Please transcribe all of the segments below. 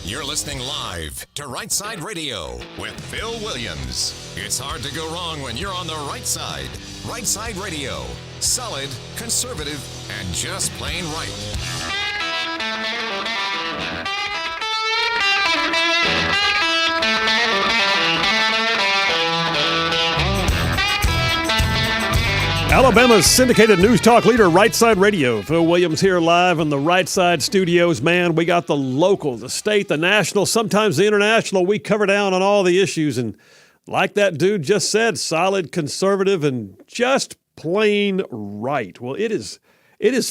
You're listening live to Rightside Radio with Phil Williams. It's hard to go wrong when you're on the right side. Rightside Radio. Solid, conservative, and just plain right. Alabama's syndicated news talk leader, Rightside Radio. Phil Williams here live in the Rightside studios. Man, we got the local, the state, the national, sometimes the international. We cover down on all the issues. And like that dude just said, solid, conservative, and just plain right. Well, it is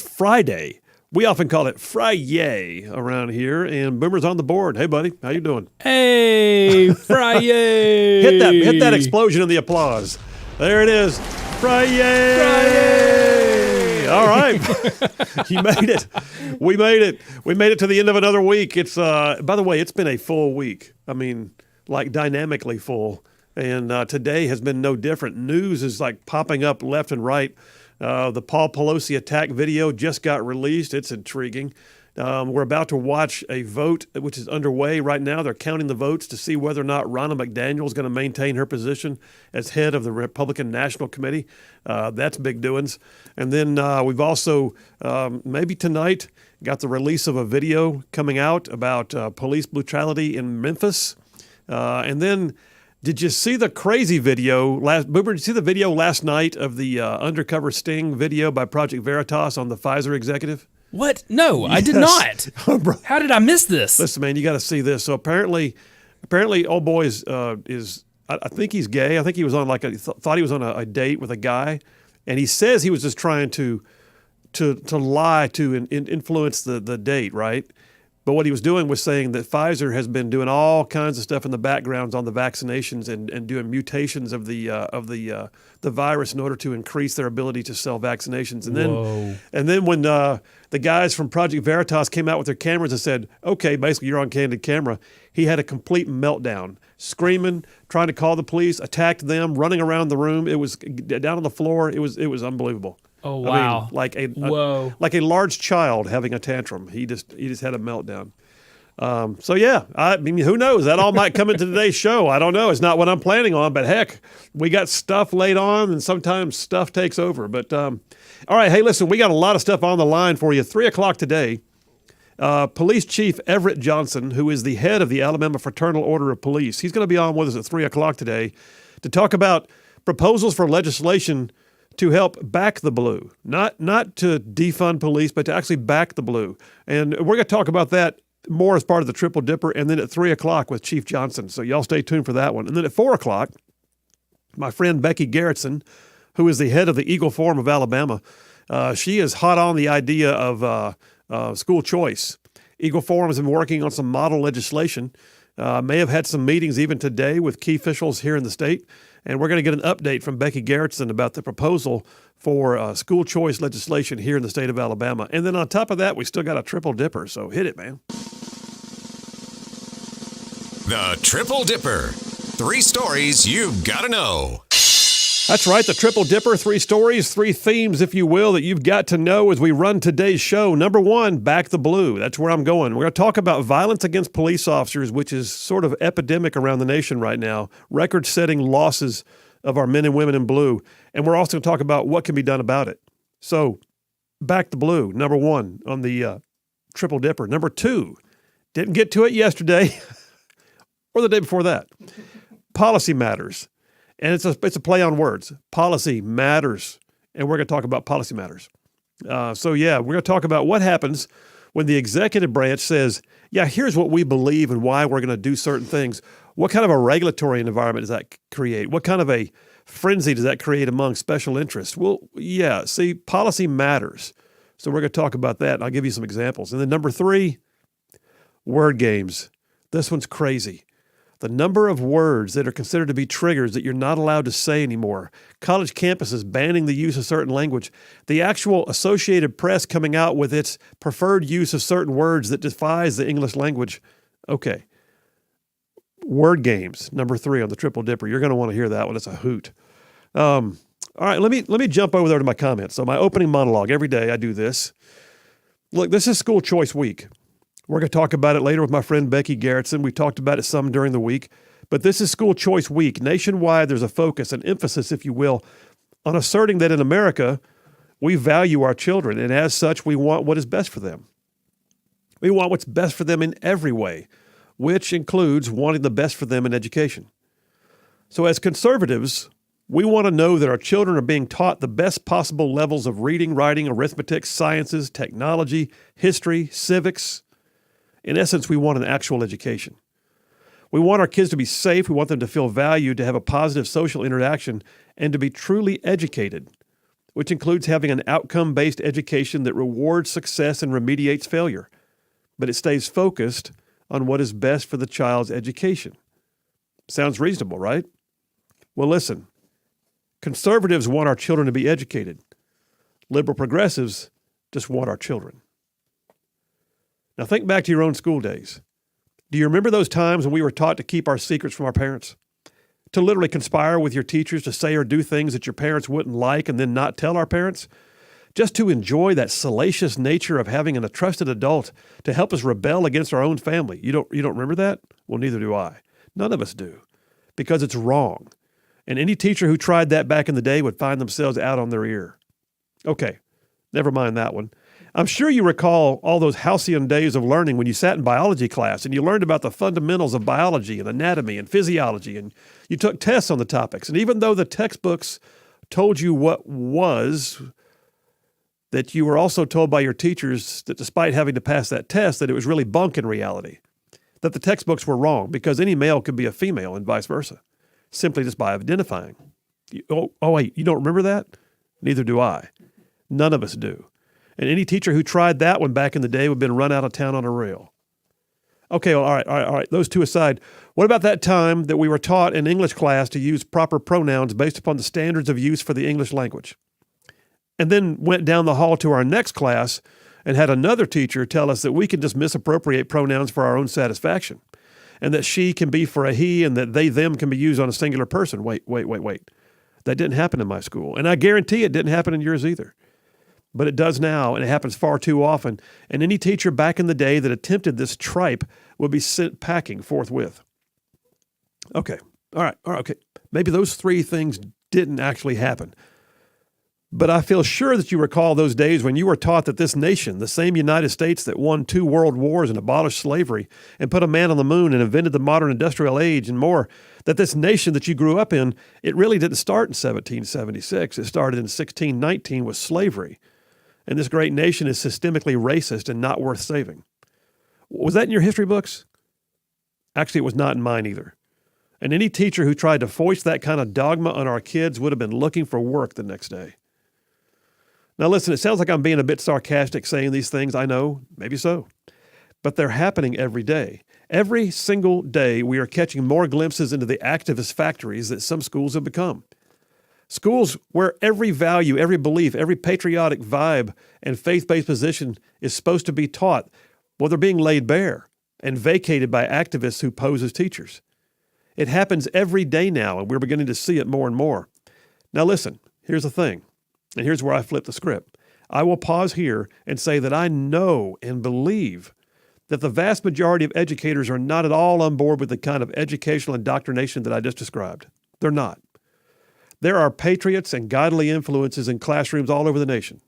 Friday. We often call it Friday around here. And Boomer's on the board. Hey, buddy. How you doing? Hey, Friday. Hit that explosion of the applause. There it is. Friday! All right. You made it. We made it. We made it to the end of another week. It's by the way, it's been a full week. I mean, like dynamically full. And today has been no different. News is like popping up left and right. The Paul Pelosi attack video just got released. It's intriguing. We're about to watch a vote, which is underway right now. They're counting the votes to see whether or not Ronna McDaniel is going to maintain her position as head of the Republican National Committee. That's big doings. And then we've also, maybe tonight, got the release of a video coming out about police brutality in Memphis. And then, did you see the crazy video? Boomer, did you see the video last night of the undercover sting video by Project Veritas on the Pfizer executive? What? No, I did not. How did I miss this? Listen, man, you got to see this. So apparently, old boy is I think he's gay. I think he was on thought he was on a date with a guy, and he says he was just trying to lie to influence the date, right? But what he was doing was saying that Pfizer has been doing all kinds of stuff in the backgrounds on the vaccinations and doing mutations of the virus in order to increase their ability to sell vaccinations. And then when the guys from Project Veritas came out with their cameras and said, "Okay, basically you're on candid camera," he had a complete meltdown, screaming, trying to call the police, attacked them, running around the room. It was down on the floor. It was unbelievable. Oh, wow. I mean, like a large child having a tantrum. He just had a meltdown. So, yeah, I mean, who knows? That all might come into today's show. I don't know. It's not what I'm planning on, but heck, we got stuff laid on, and sometimes stuff takes over. But, all right, hey, listen, we got a lot of stuff on the line for you. 3 o'clock today, Police Chief Everett Johnson, who is the head of the Alabama Fraternal Order of Police, he's going to be on with us at 3 o'clock today to talk about proposals for legislation to help back the blue, not to defund police, but to actually back the blue. And we're going to talk about that more as part of the Triple Dipper, and then at 3 o'clock with Chief Johnson. So y'all stay tuned for that one. And then at 4 o'clock, my friend Becky Garrettson, who is the head of the Eagle Forum of Alabama, she is hot on the idea of school choice. Eagle Forum has been working on some model legislation, may have had some meetings even today with key officials here in the state. And we're going to get an update from Becky Garrettson about the proposal for school choice legislation here in the state of Alabama. And then on top of that, we still got a Triple Dipper. So hit it, man. The Triple Dipper. 3 stories you've got to know. That's right, the Triple Dipper, 3 stories, 3 themes, if you will, that you've got to know as we run today's show. Number 1, back the blue. That's where I'm going. We're going to talk about violence against police officers, which is sort of epidemic around the nation right now, record-setting losses of our men and women in blue. And we're also going to talk about what can be done about it. So, back the blue, number 1 on the Triple Dipper. Number 2, didn't get to it yesterday or the day before that. Policy matters. And it's a play on words. Policy matters. And we're going to talk about policy matters. We're going to talk about what happens when the executive branch says, yeah, here's what we believe and why we're going to do certain things. What kind of a regulatory environment does that create? What kind of a frenzy does that create among special interests? Well, yeah, see, policy matters. So we're going to talk about that. And I'll give you some examples. And then number 3, word games. This one's crazy. The number of words that are considered to be triggers that you're not allowed to say anymore. College campuses banning the use of certain language. The actual Associated Press coming out with its preferred use of certain words that defies the English language. Okay. Word games, number 3 on the Triple Dipper. You're going to want to hear that one. It's a hoot. All right, let me jump over there to my comments. So my opening monologue, every day I do this. Look, this is school choice week. We're going to talk about it later with my friend Becky Garrettson. We talked about it some during the week, but this is school choice week. Nationwide, there's a focus, an emphasis, if you will, on asserting that in America, we value our children, and as such, we want what is best for them. We want what's best for them in every way, which includes wanting the best for them in education. So as conservatives, we want to know that our children are being taught the best possible levels of reading, writing, arithmetic, sciences, technology, history, civics. In essence, we want an actual education. We want our kids to be safe. We want them to feel valued, to have a positive social interaction, and to be truly educated, which includes having an outcome-based education that rewards success and remediates failure, but it stays focused on what is best for the child's education. Sounds reasonable, right? Well, listen. Conservatives want our children to be educated. Liberal progressives just want our children. Now think back to your own school days. Do you remember those times when we were taught to keep our secrets from our parents? To literally conspire with your teachers to say or do things that your parents wouldn't like and then not tell our parents? Just to enjoy that salacious nature of having a trusted adult to help us rebel against our own family. You don't remember that? Well, neither do I. None of us do, because it's wrong. And any teacher who tried that back in the day would find themselves out on their ear. Okay, never mind that one. I'm sure you recall all those halcyon days of learning when you sat in biology class and you learned about the fundamentals of biology and anatomy and physiology, and you took tests on the topics. And even though the textbooks told you what was, that you were also told by your teachers that despite having to pass that test, that it was really bunk in reality, that the textbooks were wrong because any male could be a female and vice versa, simply just by identifying. Wait, you don't remember that? Neither do I. None of us do. And any teacher who tried that one back in the day would have been run out of town on a rail. Okay, well, all right. Those two aside, what about that time that we were taught in English class to use proper pronouns based upon the standards of use for the English language? And then went down the hall to our next class and had another teacher tell us that we can just misappropriate pronouns for our own satisfaction, and that she can be for a he and that they, them can be used on a singular person. Wait. That didn't happen in my school. And I guarantee it didn't happen in yours either. But it does now, and it happens far too often. And any teacher back in the day that attempted this tripe would be sent packing forthwith. Okay. All right. Okay. Maybe those three things didn't actually happen. But I feel sure that you recall those days when you were taught that this nation, the same United States that won 2 world wars and abolished slavery and put a man on the moon and invented the modern industrial age and more, that this nation that you grew up in, it really didn't start in 1776. It started in 1619 with slavery. And this great nation is systemically racist and not worth saving. Was that in your history books? Actually, it was not in mine either. And any teacher who tried to foist that kind of dogma on our kids would have been looking for work the next day. Now listen, it sounds like I'm being a bit sarcastic saying these things. I know, maybe so. But they're happening every day. Every single day, we are catching more glimpses into the activist factories that some schools have become. Schools where every value, every belief, every patriotic vibe and faith-based position is supposed to be taught, well, they're being laid bare and vacated by activists who pose as teachers. It happens every day now, and we're beginning to see it more and more. Now listen, here's the thing, and here's where I flip the script. I will pause here and say that I know and believe that the vast majority of educators are not at all on board with the kind of educational indoctrination that I just described. They're not. There are patriots and godly influences in classrooms all over the nation,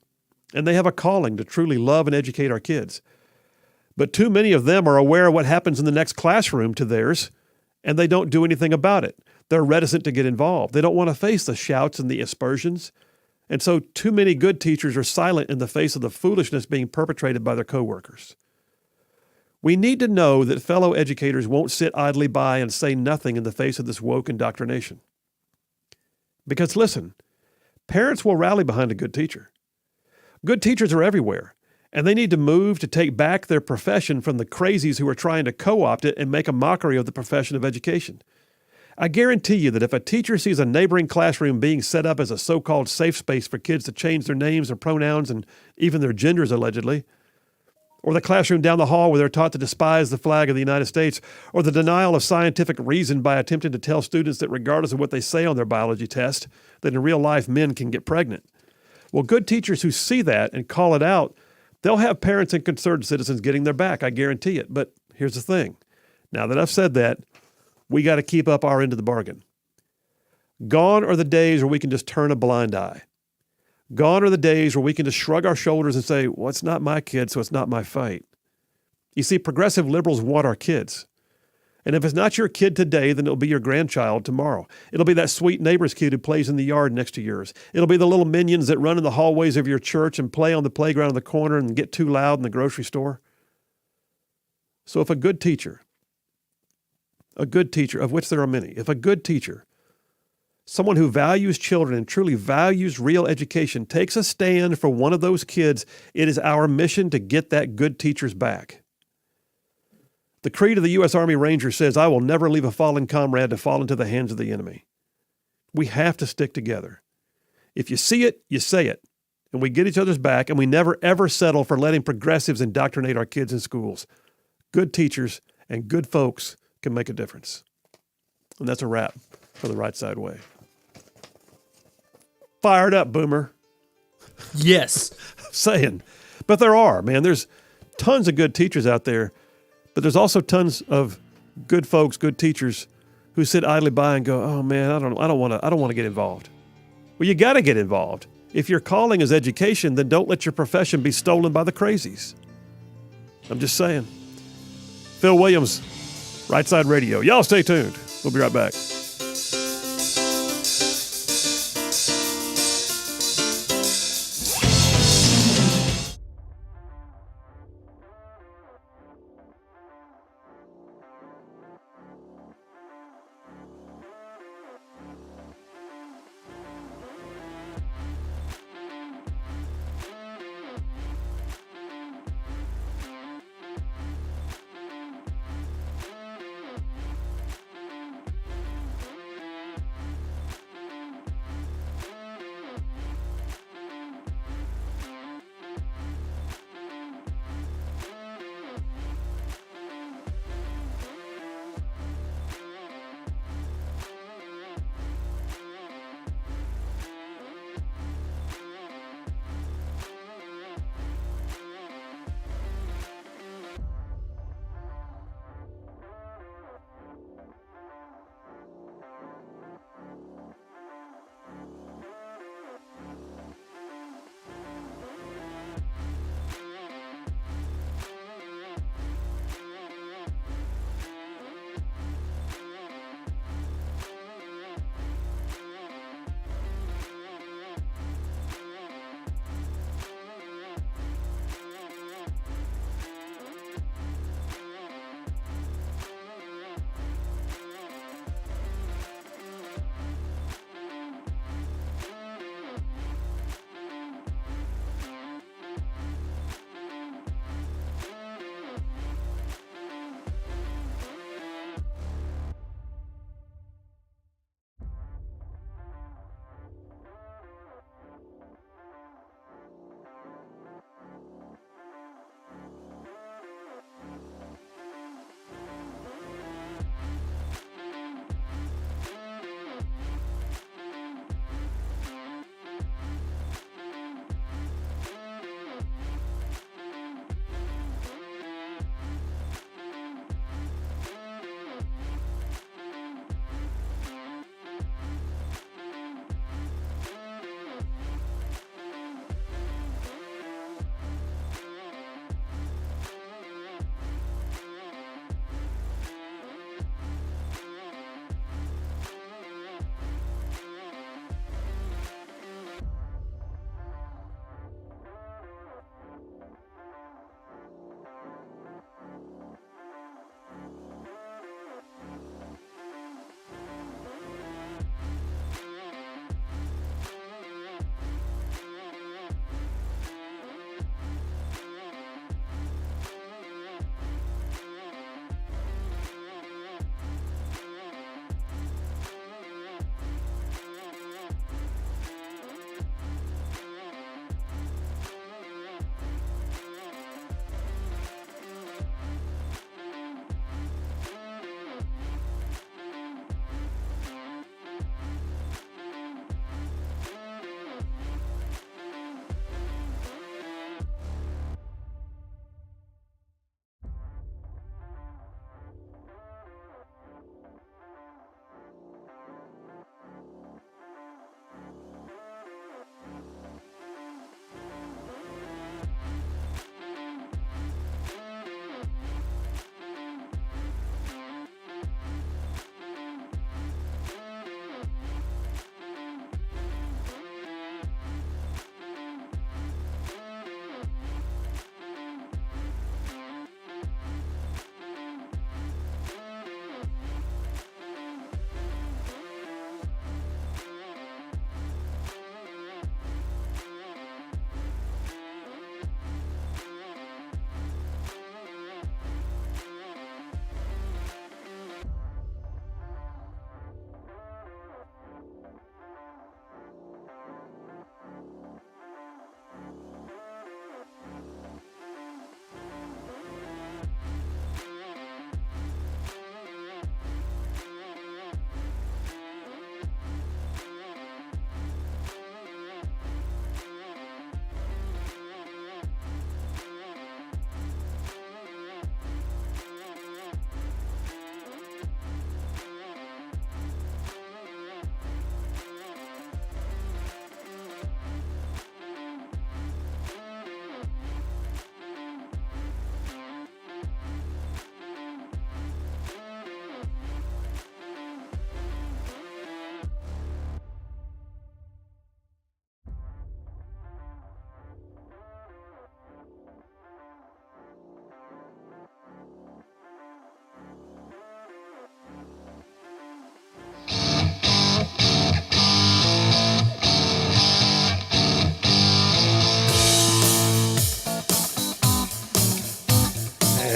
and they have a calling to truly love and educate our kids. But too many of them are aware of what happens in the next classroom to theirs, and they don't do anything about it. They're reticent to get involved. They don't want to face the shouts and the aspersions. And so too many good teachers are silent in the face of the foolishness being perpetrated by their coworkers. We need to know that fellow educators won't sit idly by and say nothing in the face of this woke indoctrination. Because listen, parents will rally behind a good teacher. Good teachers are everywhere, and they need to move to take back their profession from the crazies who are trying to co-opt it and make a mockery of the profession of education. I guarantee you that if a teacher sees a neighboring classroom being set up as a so-called safe space for kids to change their names, their pronouns, and even their genders allegedly, or the classroom down the hall where they're taught to despise the flag of the United States, or the denial of scientific reason by attempting to tell students that regardless of what they say on their biology test, that in real life men can get pregnant. Well, good teachers who see that and call it out, they'll have parents and concerned citizens getting their back, I guarantee it. But here's the thing. Now that I've said that, we got to keep up our end of the bargain. Gone are the days where we can just turn a blind eye. Gone are the days where we can just shrug our shoulders and say, well, it's not my kid, so it's not my fight. You see, progressive liberals want our kids. And if it's not your kid today, then it'll be your grandchild tomorrow. It'll be that sweet neighbor's kid who plays in the yard next to yours. It'll be the little minions that run in the hallways of your church and play on the playground in the corner and get too loud in the grocery store. So if a good teacher, of which there are many, if a good teacher, someone who values children and truly values real education, takes a stand for one of those kids, it is our mission to get that good teacher's back. The creed of the U.S. Army Ranger says, I will never leave a fallen comrade to fall into the hands of the enemy. We have to stick together. If you see it, you say it. And we get each other's back, and we never, ever settle for letting progressives indoctrinate our kids in schools. Good teachers and good folks can make a difference. And that's a wrap for the Right Side Way. Fired up, Boomer. Yes. Saying. But there are, man. There's tons of good teachers out there, but there's also tons of good folks, good teachers who sit idly by and go, oh man, I don't want to get involved. Well, you got to get involved. If your calling is education, then don't let your profession be stolen by the crazies. I'm just saying. Phil Williams, Right Side Radio. Y'all stay tuned. We'll be right back.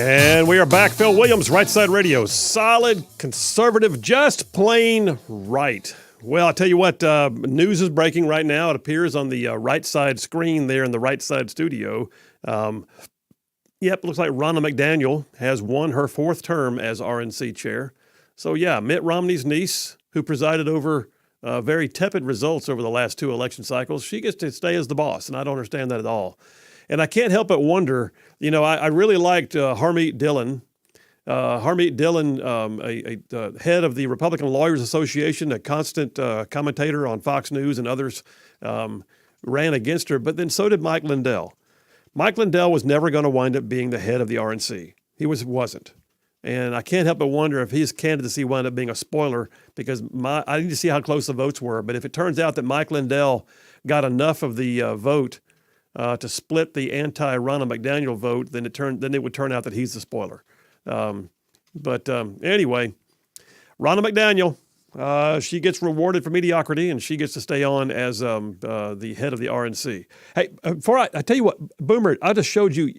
And we are back. Phil Williams, Rightside Radio. Solid, conservative, just plain right. Well, I'll tell you what, news is breaking right now. It appears on the right side screen there in the right side studio. Yep, looks like Ronna McDaniel has won her 4th term as RNC chair. So, yeah, Mitt Romney's niece, who presided over very tepid results over the last 2 election cycles, she gets to stay as the boss, and I don't understand that at all. And I can't help but wonder, I really liked Harmeet Dillon. Harmeet Dillon, a head of the Republican Lawyers Association, a constant commentator on Fox News and others, ran against her, but then so did Mike Lindell. Mike Lindell was never going to wind up being the head of the RNC. He wasn't. And I can't help but wonder if his candidacy wound up being a spoiler because I need to see how close the votes were. But if it turns out that Mike Lindell got enough of the vote to split the anti-Ronna McDaniel vote, then it would turn out that he's the spoiler. Anyway, Ronna McDaniel, she gets rewarded for mediocrity, and she gets to stay on as the head of the RNC. Hey, before I tell you what, Boomer, I just showed you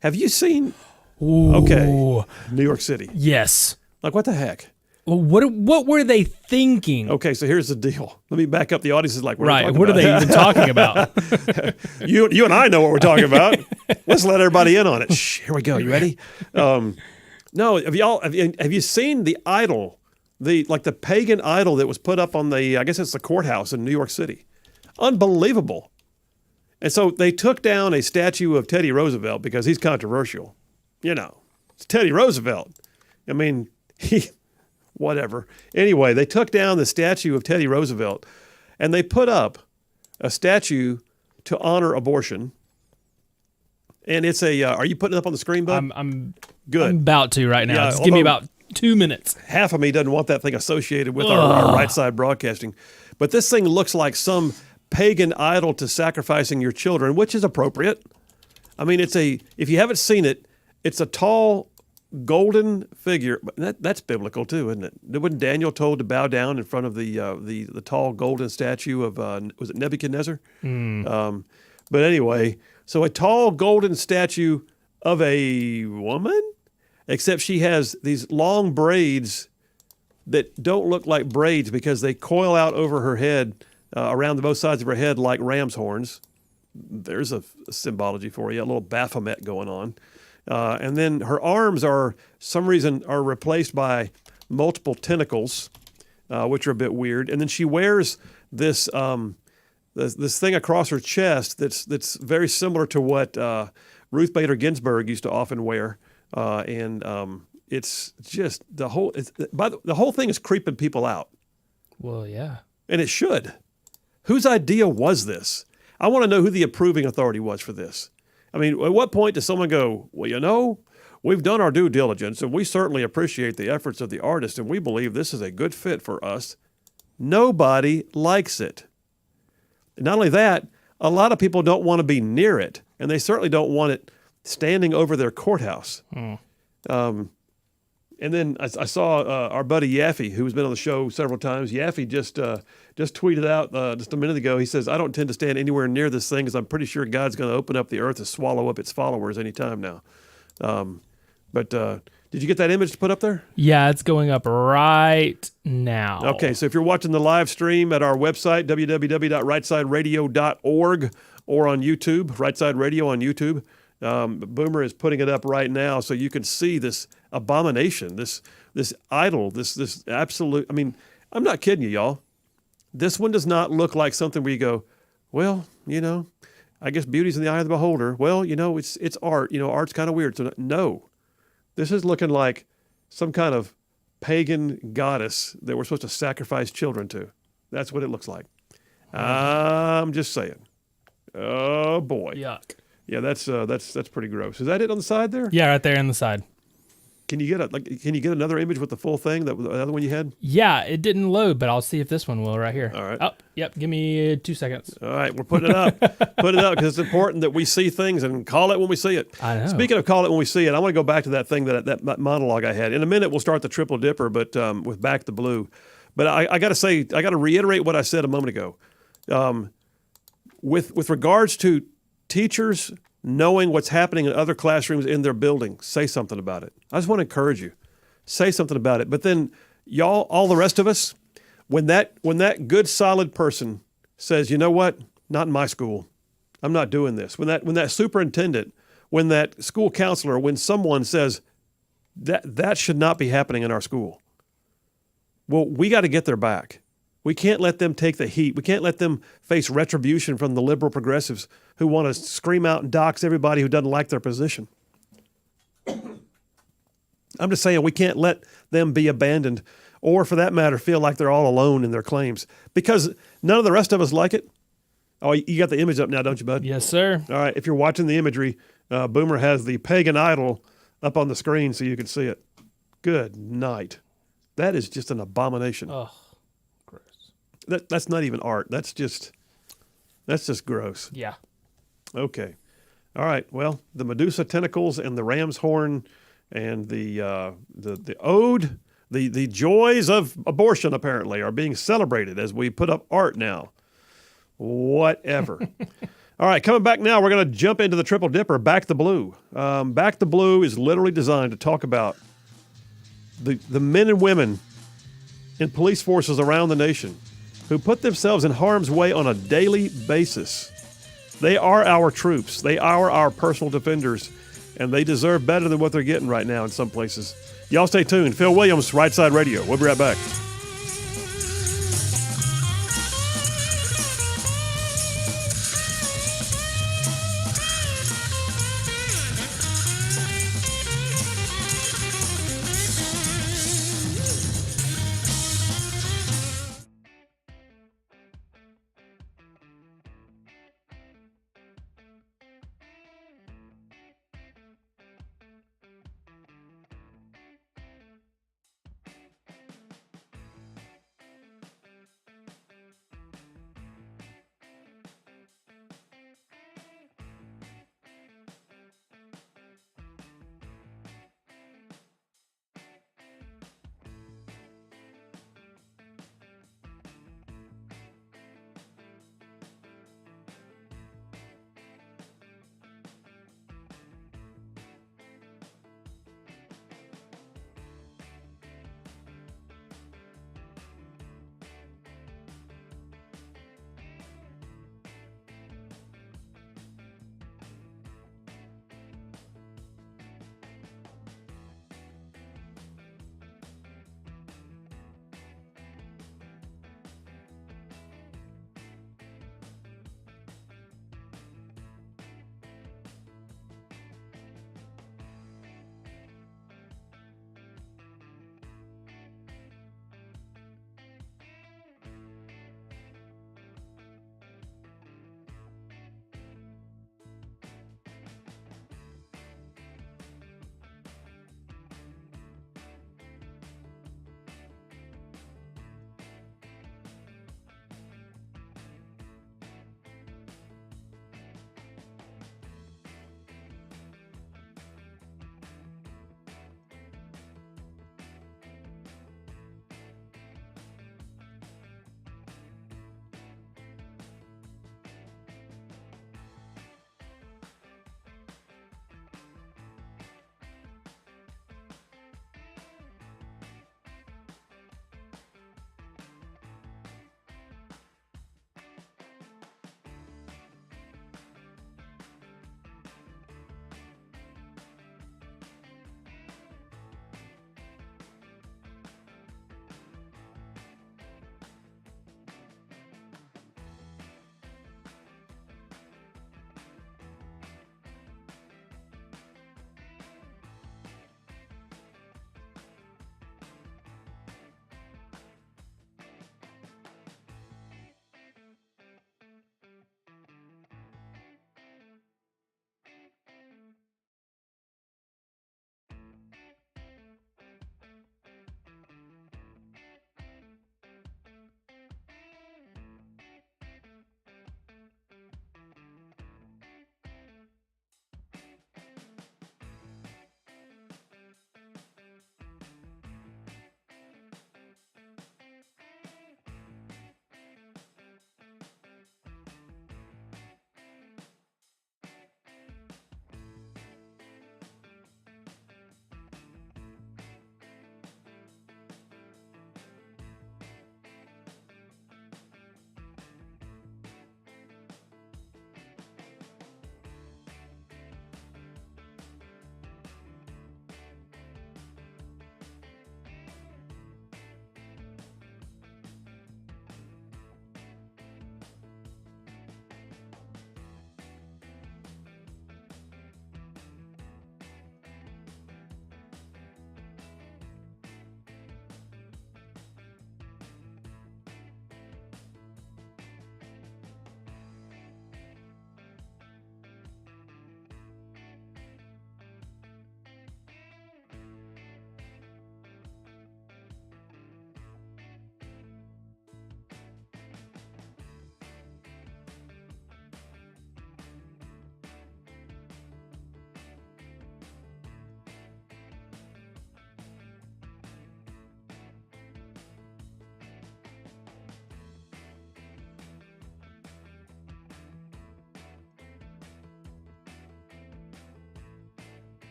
have you seen? Ooh. Okay, New York City. Yes. Like what the heck? Well, what were they thinking? Okay, so here's the deal. Let me back up. The audience is like, what are they even talking about? You and I know what we're talking about. Let's let everybody in on it. Shh, here we go. You ready? No, have you seen the idol, the pagan idol that was put up on I guess it's the courthouse in New York City? Unbelievable. And so they took down a statue of Teddy Roosevelt because he's controversial. It's Teddy Roosevelt. I mean, whatever. Anyway, they took down the statue of Teddy Roosevelt, and they put up a statue to honor abortion. And it's are you putting it up on the screen, bud? I'm good. I'm about to right now. Yeah, Just give me about 2 minutes. Half of me doesn't want that thing associated with our right side broadcasting. But this thing looks like some pagan idol to sacrificing your children, which is appropriate. I mean, if you haven't seen it, it's a tall golden figure. But that's biblical too, isn't it? Wasn't Daniel told to bow down in front of the tall golden statue of was it Nebuchadnezzar? But anyway, so a tall golden statue of a woman, except she has these long braids that don't look like braids because they coil out over her head, around both sides of her head like ram's horns. There's a symbology for you, a little Baphomet going on. And then her arms are replaced by multiple tentacles, which are a bit weird. And then she wears this thing across her chest that's very similar to what Ruth Bader Ginsburg used to often wear. It's just the whole thing is creeping people out. Well, yeah. And it should. Whose idea was this? I want to know who the approving authority was for this. I mean, at what point does someone go, well, we've done our due diligence and we certainly appreciate the efforts of the artist and we believe this is a good fit for us. Nobody likes it. And not only that, a lot of people don't want to be near it, and they certainly don't want it standing over their courthouse. And then I saw our buddy Yaffe, who's been on the show several times. Yaffe just tweeted out just a minute ago. He says, I don't tend to stand anywhere near this thing because I'm pretty sure God's going to open up the earth to swallow up its followers any time now. But did you get that image to put up there? Yeah, it's going up right now. Okay, so if you're watching the live stream at our website, www.rightsideradio.org, or on YouTube, Rightside Radio on YouTube, Boomer is putting it up right now so you can see this abomination, this idol, this absolute, I mean, I'm not kidding you, y'all. This one does not look like something where you go, well, I guess beauty's in the eye of the beholder. Well, it's art. Art's kind of weird. So no, this is looking like some kind of pagan goddess that we're supposed to sacrifice children to. That's what it looks like. I'm just saying. Oh boy. Yuck. Yeah, that's pretty gross. Is that it on the side there? Yeah, right there on the side. Can you get another image with the full thing, the other one you had? Yeah, it didn't load, but I'll see if this one will right here. All right. Oh, yep. Give me 2 seconds. All right, we're putting it up. Put it up because it's important that we see things and call it when we see it. I know. Speaking of call it when we see it, I want to go back to that thing that monologue I had. In a minute, we'll start the triple dipper, but with Back the Blue. But I got to reiterate what I said a moment ago. With regards to teachers knowing what's happening in other classrooms in their building, say something about it. I just want to encourage you. Say something about it. But then y'all, all the rest of us, when that good solid person says, you know what, not in my school, I'm not doing this. When that superintendent, when that school counselor, when someone says that should not be happening in our school, well, we got to get their back. We can't let them take the heat. We can't let them face retribution from the liberal progressives who want to scream out and dox everybody who doesn't like their position. I'm just saying we can't let them be abandoned or, for that matter, feel like they're all alone in their claims because none of the rest of us like it. Oh, you got the image up now, don't you, bud? Yes, sir. All right. If you're watching the imagery, Boomer has the pagan idol up on the screen so you can see it. Good night. That is just an abomination. Oh, gross. That's not even art. That's just gross. Yeah. Okay. All right. Well, the Medusa tentacles and the ram's horn and the ode, the joys of abortion apparently are being celebrated as we put up art now. Whatever. All right, coming back now, we're going to jump into the Triple Dipper, Back the Blue. Back the Blue is literally designed to talk about the men and women in police forces around the nation who put themselves in harm's way on a daily basis. They are our troops. They are our personal defenders, and they deserve better than what they're getting right now in some places. Y'all stay tuned. Phil Williams, Rightside Radio. We'll be right back.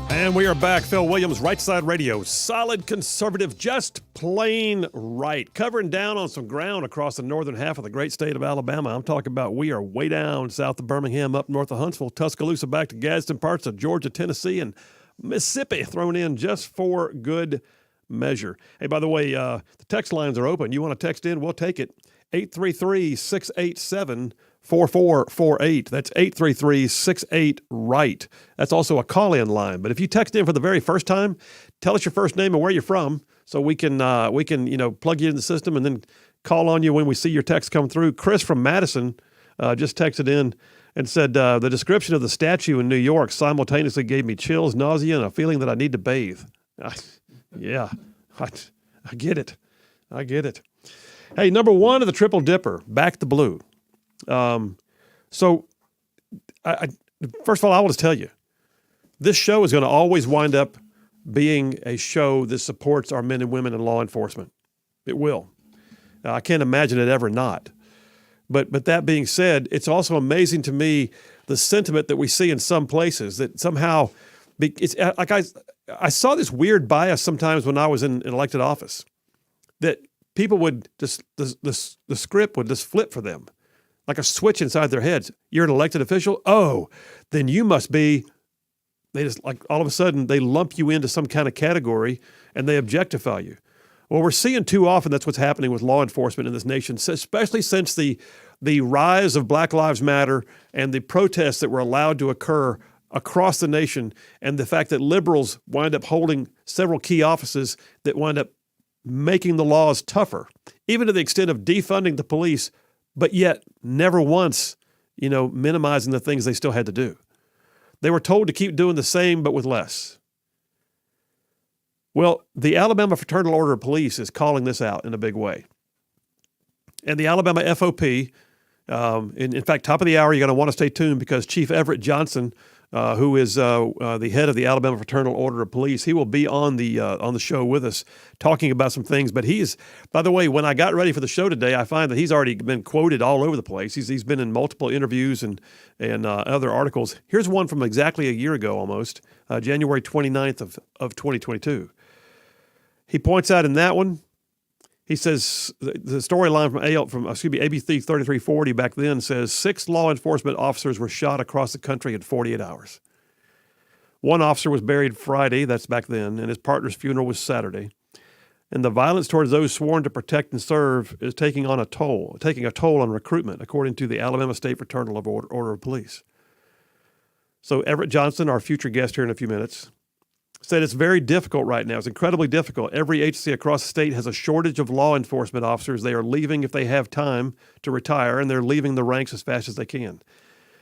And we are back. Phil Williams, Rightside Radio. Solid conservative, just plain right. Covering down on some ground across the northern half of the great state of Alabama. I'm talking about we are way down south of Birmingham, up north of Huntsville, Tuscaloosa, back to Gadsden, parts of Georgia, Tennessee, and Mississippi thrown in just for good measure. Hey, by the way, the text lines are open. You want to text in, we'll take it. 833-687-4448. That's 833-68-RIGHT. That's also a call-in line. But if you text in for the very first time, tell us your first name and where you're from so we can plug you in the system and then call on you when we see your text come through. Chris from Madison just texted in and said, the description of the statue in New York simultaneously gave me chills, nausea, and a feeling that I need to bathe. Yeah, I get it. I get it. Hey, number one of the Triple Dipper, Back the Blue. So, first of all, I will just tell you, this show is going to always wind up being a show that supports our men and women in law enforcement. It will. I can't imagine it ever not. But that being said, it's also amazing to me the sentiment that we see in some places that somehow, it's like I saw this weird bias sometimes when I was in elected office, that people would just, the script would just flip for them, like a switch inside their heads. You're an elected official? Oh, then you must be, they just like all of a sudden they lump you into some kind of category and they objectify you. Well, we're seeing too often that's what's happening with law enforcement in this nation, especially since the rise of Black Lives Matter and the protests that were allowed to occur across the nation, and the fact that liberals wind up holding several key offices that wind up making the laws tougher, even to the extent of defunding the police, but yet never once, minimizing the things they still had to do. They were told to keep doing the same, but with less. Well, the Alabama Fraternal Order of Police is calling this out in a big way. And the Alabama FOP, in fact, top of the hour, you're going to want to stay tuned because Chief Everett Johnson, who is the head of the Alabama Fraternal Order of Police, he will be on the show with us talking about some things. But by the way, when I got ready for the show today, I find that he's already been quoted all over the place. He's been in multiple interviews and other articles. Here's one from exactly a year ago almost, January 29th of 2022. He points out in that one, he says the storyline from ABC 3340 back then says 6 law enforcement officers were shot across the country in 48 hours. One officer was buried Friday, that's back then, and his partner's funeral was Saturday. And the violence towards those sworn to protect and serve is taking a toll on recruitment, according to the Alabama State Fraternal Order of Police. So Everett Johnson, our future guest here in a few minutes, said it's very difficult right now. It's incredibly difficult. Every agency across the state has a shortage of law enforcement officers. They are leaving if they have time to retire, and they're leaving the ranks as fast as they can.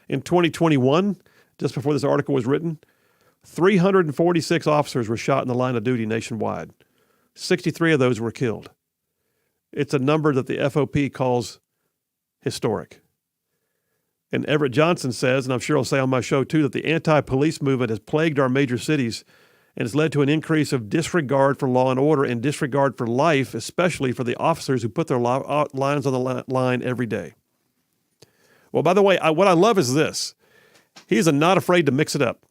In 2021, just before this article was written, 346 officers were shot in the line of duty nationwide. 63 of those were killed. It's a number that the FOP calls historic. And Everett Johnson says, and I'm sure I'll say on my show too, that the anti-police movement has plagued our major cities and has led to an increase of disregard for law and order and disregard for life, especially for the officers who put their lives on the line every day. Well, by the way, what I love is this. He's not afraid to mix it up.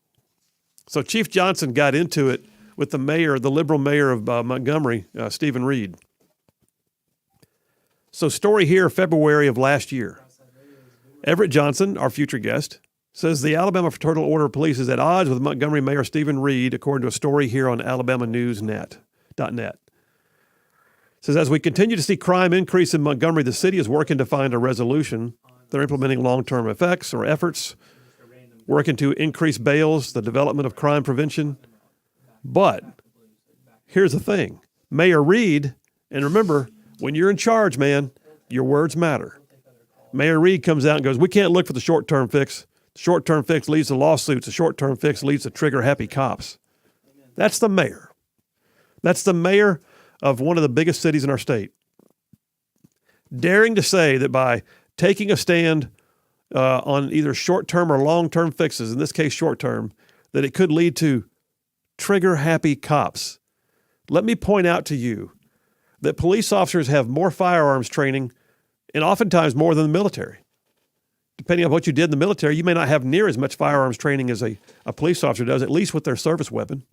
So Chief Johnson got into it with the liberal mayor of Montgomery, Stephen Reed. So story here, February of last year. Everett Johnson, our future guest, says the Alabama Fraternal Order of Police is at odds with Montgomery Mayor Stephen Reed, according to a story here on alabamanews.net. Says, as we continue to see crime increase in Montgomery, the city is working to find a resolution. They're implementing long-term efforts, working to increase bails, the development of crime prevention. But here's the thing. Mayor Reed, and remember, when you're in charge, man, your words matter. Mayor Reed comes out and goes, we can't look for the short-term fix. The short-term fix leads to lawsuits. The short-term fix leads to trigger-happy cops. That's the mayor. That's the mayor of one of the biggest cities in our state. Daring to say that by taking a stand on either short-term or long-term fixes, in this case short-term, that it could lead to trigger-happy cops. Let me point out to you that police officers have more firearms training and oftentimes more than the military. Depending on what you did in the military, you may not have near as much firearms training as a police officer does, at least with their service weapon.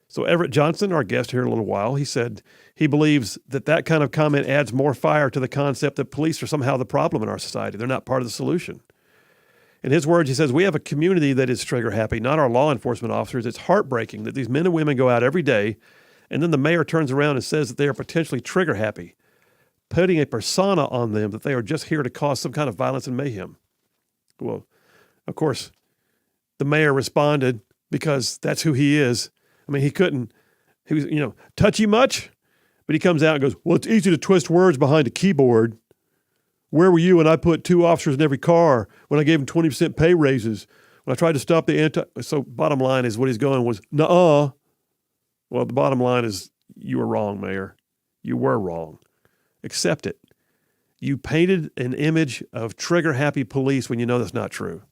So Everett Johnson, our guest here in a little while, he said he believes that kind of comment adds more fire to the concept that police are somehow the problem in our society. They're not part of the solution. In his words, he says, we have a community that is trigger happy, not our law enforcement officers. It's heartbreaking that these men and women go out every day, and then the mayor turns around and says that they are potentially trigger happy, putting a persona on them that they are just here to cause some kind of violence and mayhem. Well, of course, the mayor responded because that's who he is. I mean, he was, touchy much, but he comes out and goes, well, it's easy to twist words behind a keyboard. Where were you when I put 2 officers in every car, when I gave them 20% pay raises, when I tried to stop the So bottom line is what he's going was, nuh-uh. Well, the bottom line is you were wrong, Mayor. You were wrong. Accept it. You painted an image of trigger-happy police when you know that's not true.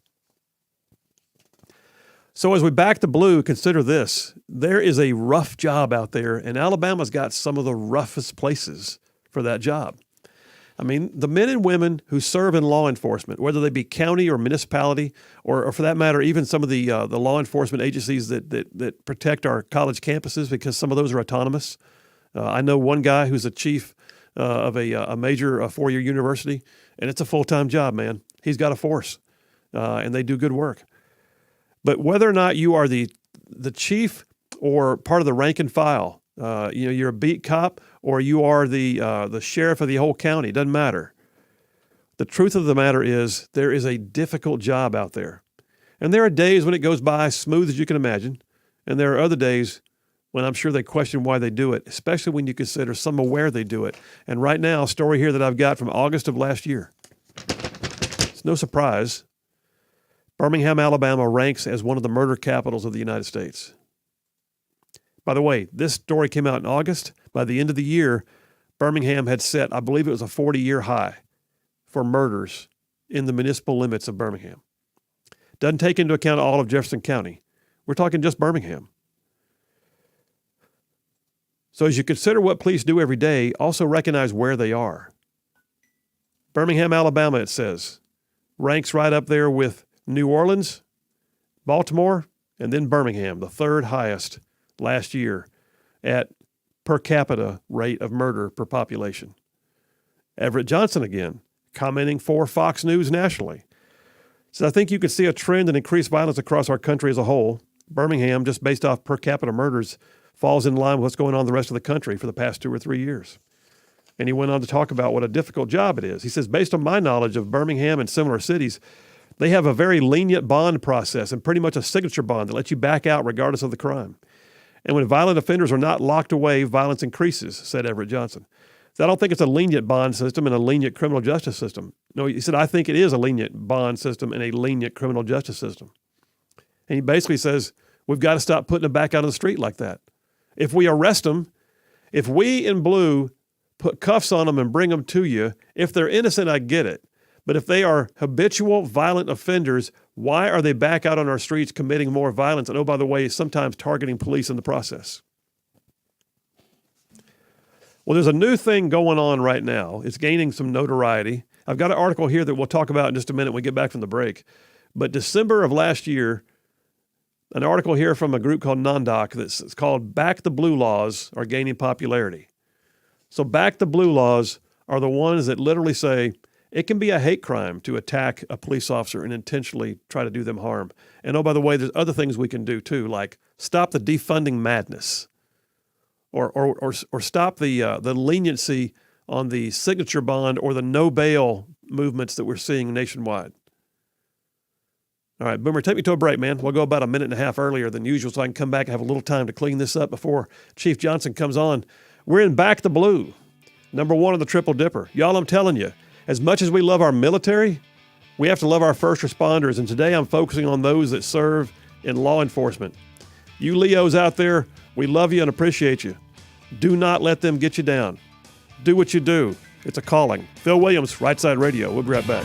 So as we back the blue, consider this. There is a rough job out there, and Alabama's got some of the roughest places for that job. I mean, the men and women who serve in law enforcement, whether they be county or municipality, or for that matter, even some of the law enforcement agencies that protect our college campuses, because some of those are autonomous. I know one guy who's a chief of a major 4-year university, and it's a full-time job, man. He's got a force, and they do good work. But whether or not you are the chief or part of the rank and file, you're a beat cop or you are the sheriff of the whole county, it doesn't matter. The truth of the matter is there is a difficult job out there. And there are days when it goes by smooth as you can imagine, and there are other days when I'm sure they question why they do it, especially when you consider some aware they do it. And right now, a story here that I've got from August of last year. It's no surprise. Birmingham, Alabama ranks as one of the murder capitals of the United States. By the way, this story came out in August. By the end of the year, Birmingham had set, I believe it was a 40-year high for murders in the municipal limits of Birmingham. Doesn't take into account all of Jefferson County. We're talking just Birmingham. So as you consider what police do every day, also recognize where they are. Birmingham, Alabama, it says, ranks right up there with New Orleans, Baltimore, and then Birmingham, the third highest last year at per capita rate of murder per population. Everett Johnson again, commenting for Fox News nationally. So I think you could see a trend in increased violence across our country as a whole. Birmingham, just based off per capita murders, falls in line with what's going on in the rest of the country for the past 2 or 3 years. And he went on to talk about what a difficult job it is. He says, based on my knowledge of Birmingham and similar cities, they have a very lenient bond process and pretty much a signature bond that lets you back out regardless of the crime. And when violent offenders are not locked away, violence increases, said Everett Johnson. So I don't think it's a lenient bond system and a lenient criminal justice system. No, he said, I think it is a lenient bond system and a lenient criminal justice system. And he basically says, we've got to stop putting them back out on the street like that. If we arrest them, if we in blue put cuffs on them and bring them to you, if they're innocent, I get it. But if they are habitual violent offenders, why are they back out on our streets committing more violence? And oh, by the way, sometimes targeting police in the process. Well, there's a new thing going on right now. It's gaining some notoriety. I've got an article here that we'll talk about in just a minute when we get back from the break. But December of last year, an article here from a group called NONDOC that's called Back the Blue Laws are gaining popularity. So Back the Blue Laws are the ones that literally say it can be a hate crime to attack a police officer and intentionally try to do them harm. And oh, by the way, there's other things we can do too, like stop the defunding madness or stop the leniency on the signature bond or the no bail movements that we're seeing nationwide. All right, Boomer, take me to a break, man. We'll go about a minute and a half earlier than usual so I can come back and have a little time to clean this up before Chief Johnson comes on. We're in Back the Blue, number 1 on the Triple Dipper. Y'all, I'm telling you, as much as we love our military, we have to love our first responders. And today I'm focusing on those that serve in law enforcement. You Leos out there, we love you and appreciate you. Do not let them get you down. Do what you do. It's a calling. Phil Williams, Rightside Radio. We'll be right back.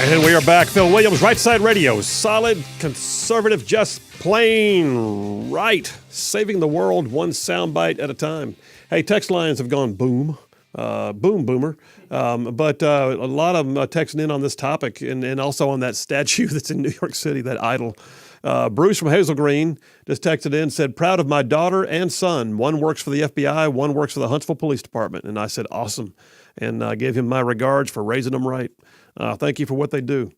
And we are back. Phil Williams, Rightside Radio. Solid, conservative, just plain right. Saving the world one soundbite at a time. Hey, text lines have gone boom. Boom, boomer. But a lot of them texting in on this topic and also on that statue that's in New York City, that idol. Bruce from Hazel Green just texted in, said, proud of my daughter and son. One works for the FBI, one works for the Huntsville Police Department. And I said, awesome. And I gave him my regards for raising them right. Thank you for what they do.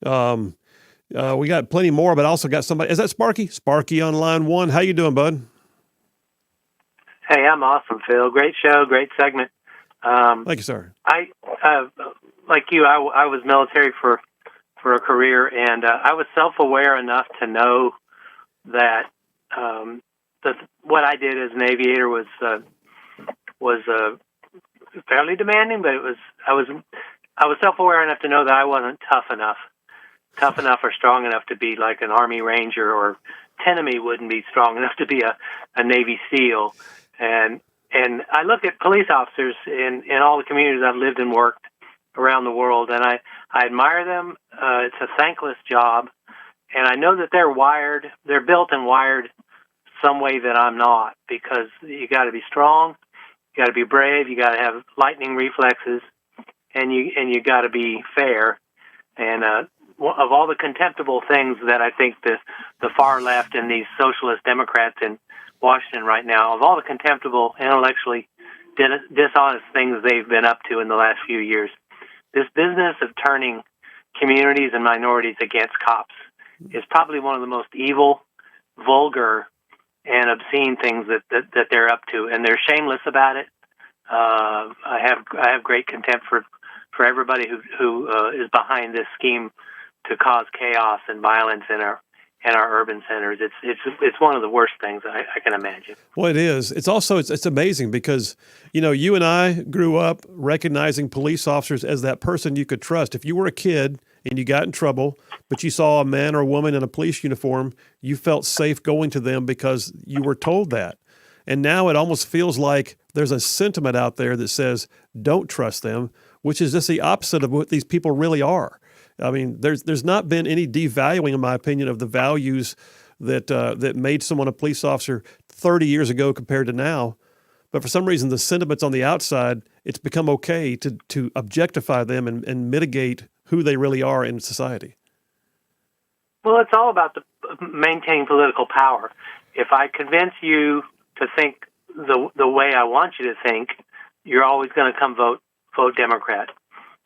We got plenty more, but also got somebody. Is that Sparky? Sparky on line one. How you doing, bud? Hey, I'm awesome, Phil. Great show, great segment. Thank you, sir. I like you. I was military for a career, and I was self-aware enough to know that what I did as an aviator was fairly demanding, but I was self-aware enough to know that I wasn't tough enough or strong enough to be like an Army Ranger, or Tenemy wouldn't be strong enough to be a Navy SEAL. And I look at police officers in all the communities I've lived and worked around the world, and I admire them. It's a thankless job, and I know that they're built and wired some way that I'm not, because you got to be strong, you got to be brave, you got to have lightning reflexes, and you got to be fair. And of all the contemptible things that I think the far left and these socialist Democrats in Washington right now, of all the contemptible, intellectually dishonest things they've been up to in the last few years, this business of turning communities and minorities against cops is probably one of the most evil, vulgar, and obscene things that they're up to, and they're shameless about it. I have great contempt for everybody who is behind this scheme to cause chaos and violence in our urban centers. It's one of the worst things I can imagine. Well, it is. It's also it's amazing because you and I grew up recognizing police officers as that person you could trust. If you were a kid and you got in trouble, but you saw a man or a woman in a police uniform, you felt safe going to them because you were told that. And now it almost feels like there's a sentiment out there that says don't trust them, which is just the opposite of what these people really are. I mean, there's not been any devaluing, in my opinion, of the values that made someone a police officer 30 years ago compared to now. But for some reason, the sentiments on the outside, it's become okay to objectify them and mitigate who they really are in society. Well, it's all about maintaining political power. If I convince you to think the way I want you to think, you're always going to come vote Democrat.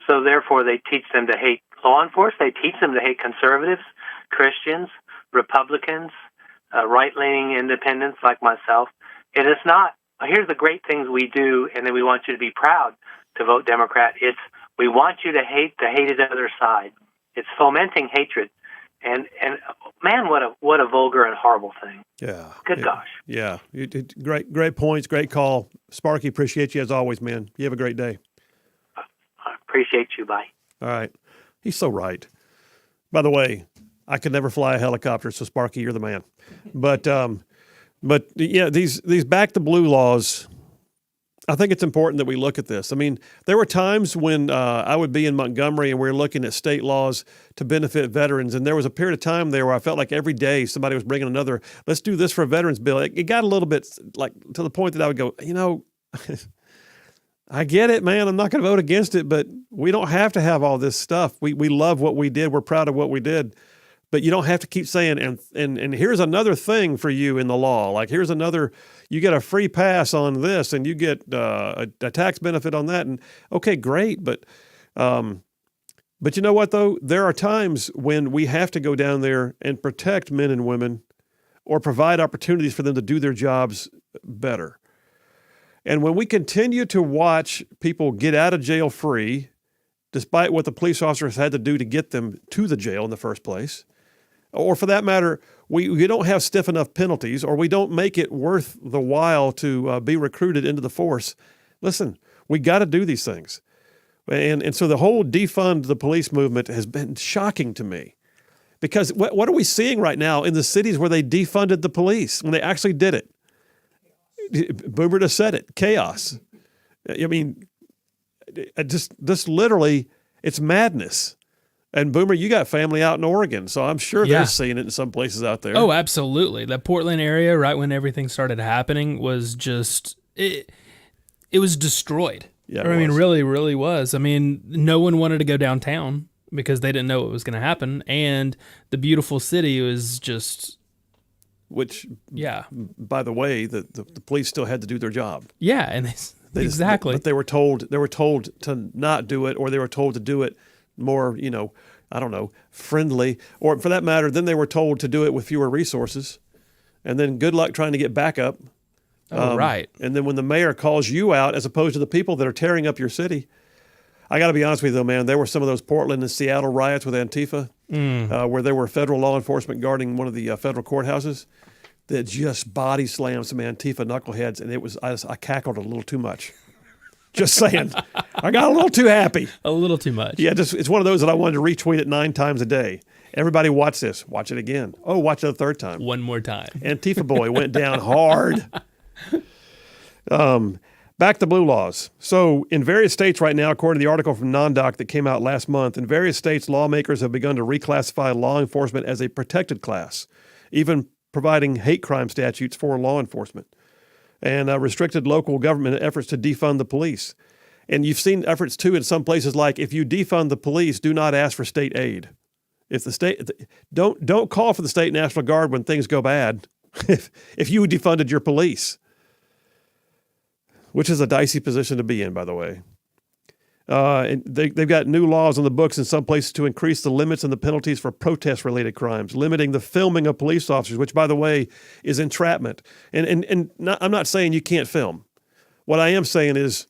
So therefore, they teach them to hate law enforcement. They teach them to hate conservatives, Christians, Republicans, right-leaning independents like myself. It is not, here's the great things we do, and then we want you to be proud to vote Democrat. It's, we want you to hate the hated other side. It's fomenting hatred. And man, what a vulgar and horrible thing. Yeah. Good gosh. Yeah. Great points. Great call. Sparky, appreciate you as always, man. You have a great day. I appreciate you. Bye. All right. He's so right. By the way, I could never fly a helicopter, so Sparky, you're the man. But yeah, these back to blue laws, I think it's important that we look at this. I mean, there were times when I would be in Montgomery and we were looking at state laws to benefit veterans, and there was a period of time there where I felt like every day somebody was bringing another, let's do this for a veterans bill. It got a little bit like to the point that I would go, I get it, man. I'm not going to vote against it, but we don't have to have all this stuff. We love what we did. We're proud of what we did. But you don't have to keep saying, and here's another thing for you in the law. Like here's another, you get a free pass on this and you get a tax benefit on that. And okay, great. But you know what though? There are times when we have to go down there and protect men and women or provide opportunities for them to do their jobs better. And when we continue to watch people get out of jail free, despite what the police officers had to do to get them to the jail in the first place, or for that matter, we don't have stiff enough penalties, or we don't make it worth the while to be recruited into the force. Listen, we got to do these things. And so the whole defund the police movement has been shocking to me. Because what are we seeing right now in the cities where they defunded the police, when they actually did it? Boomer just said it, chaos. I mean, just literally, it's madness. And Boomer, you got family out in Oregon, so I'm sure Yeah. they're seeing it in some places out there. Oh, absolutely. The Portland area, right when everything started happening, was just it was destroyed. Yeah, I it mean, was. really, really was. I mean, no one wanted to go downtown because they didn't know what was going to happen, and the beautiful city was just Which, yeah, by the way, the police still had to do their job. yeah, and They just- exactly. but they were told to not do it, or they were told to do it more, I don't know, friendly, or for that matter, then they were told to do it with fewer resources, and then good luck trying to get backup. Right. And then when the mayor calls you out, as opposed to the people that are tearing up your city, I got to be honest with you, though, man. There were some of those Portland and Seattle riots with Antifa, where there were federal law enforcement guarding one of the federal courthouses that just body slammed some Antifa knuckleheads, and it was I cackled a little too much. Just saying, I got a little too happy. A little too much. Yeah, it's one of those that I wanted to retweet it 9 times a day. Everybody watch this. Watch it again. Oh, watch it a third time. One more time. Antifa boy went down hard. Back to blue laws. So in various states right now, according to the article from NonDoc that came out last month, in various states, lawmakers have begun to reclassify law enforcement as a protected class, even providing hate crime statutes for law enforcement, and restricted local government efforts to defund the police. And you've seen efforts too in some places, like if you defund the police, do not ask for state aid. If the state don't call for the state National Guard when things go bad. if you defunded your police, which is a dicey position to be in, by the way. And they've got new laws on the books in some places to increase the limits and the penalties for protest-related crimes, limiting the filming of police officers, which, by the way, is entrapment. And I'm not saying you can't film. What I am saying is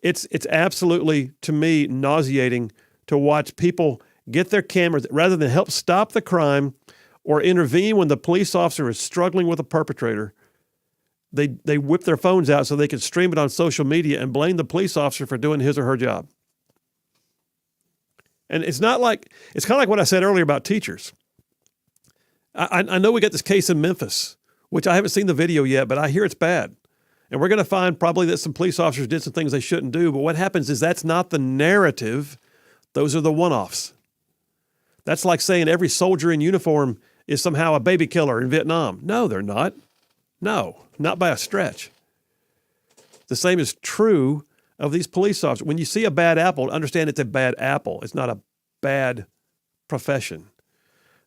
it's absolutely, to me, nauseating to watch people get their cameras, rather than help stop the crime or intervene when the police officer is struggling with a perpetrator. They whip their phones out so they can stream it on social media and blame the police officer for doing his or her job. And it's kind of like what I said earlier about teachers. I know we got this case in Memphis, which I haven't seen the video yet, but I hear it's bad. And we're going to find probably that some police officers did some things they shouldn't do. But what happens is that's not the narrative. Those are the one-offs. That's like saying every soldier in uniform is somehow a baby killer in Vietnam. No, they're not. No, not by a stretch. The same is true of these police officers. When you see a bad apple, understand it's a bad apple. It's not a bad profession.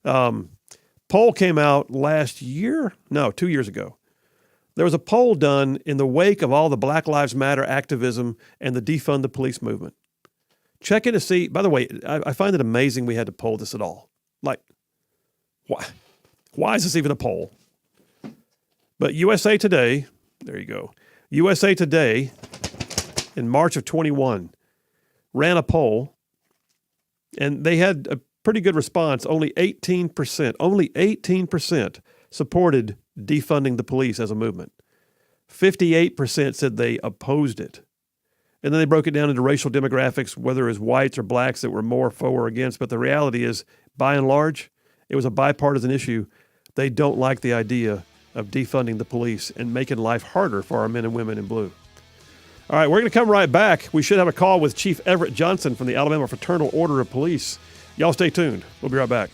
Poll came out 2 years ago. There was a poll done in the wake of all the Black Lives Matter activism and the defund the police movement. Check in to see, by the way, I find it amazing we had to poll this at all. Like, why is this even a poll? But USA Today, there you go. USA Today, in March of 21, ran a poll, and they had a pretty good response. Only 18% supported defunding the police as a movement. 58% said they opposed it. And then they broke it down into racial demographics, whether it was whites or blacks that were more for or against. But the reality is, by and large, it was a bipartisan issue. They don't like the idea of defunding the police and making life harder for our men and women in blue. All right, we're going to come right back. We should have a call with Chief Everett Johnson from the Alabama Fraternal Order of Police. Y'all stay tuned. We'll be right back.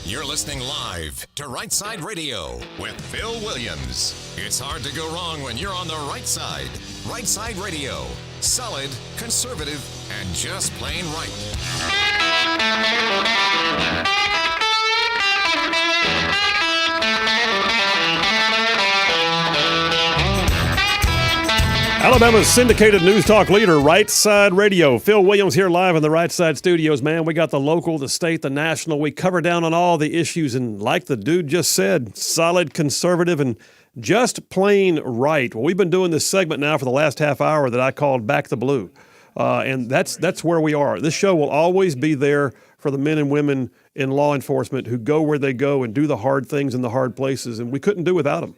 You're listening live to Rightside Radio with Phil Williams. It's hard to go wrong when you're on the right side. Rightside Radio. Solid, conservative, and just plain right. Alabama's syndicated news talk leader, Rightside Radio. Phil Williams here live in the Rightside studios, man. We got the local, the state, the national. We cover down on all the issues, and like the dude just said, solid, conservative, and just plain right. Well, we've been doing this segment now for the last half hour that I called Back the Blue, and that's where we are. This show will always be there for the men and women in law enforcement who go where they go and do the hard things in the hard places, and we couldn't do without them.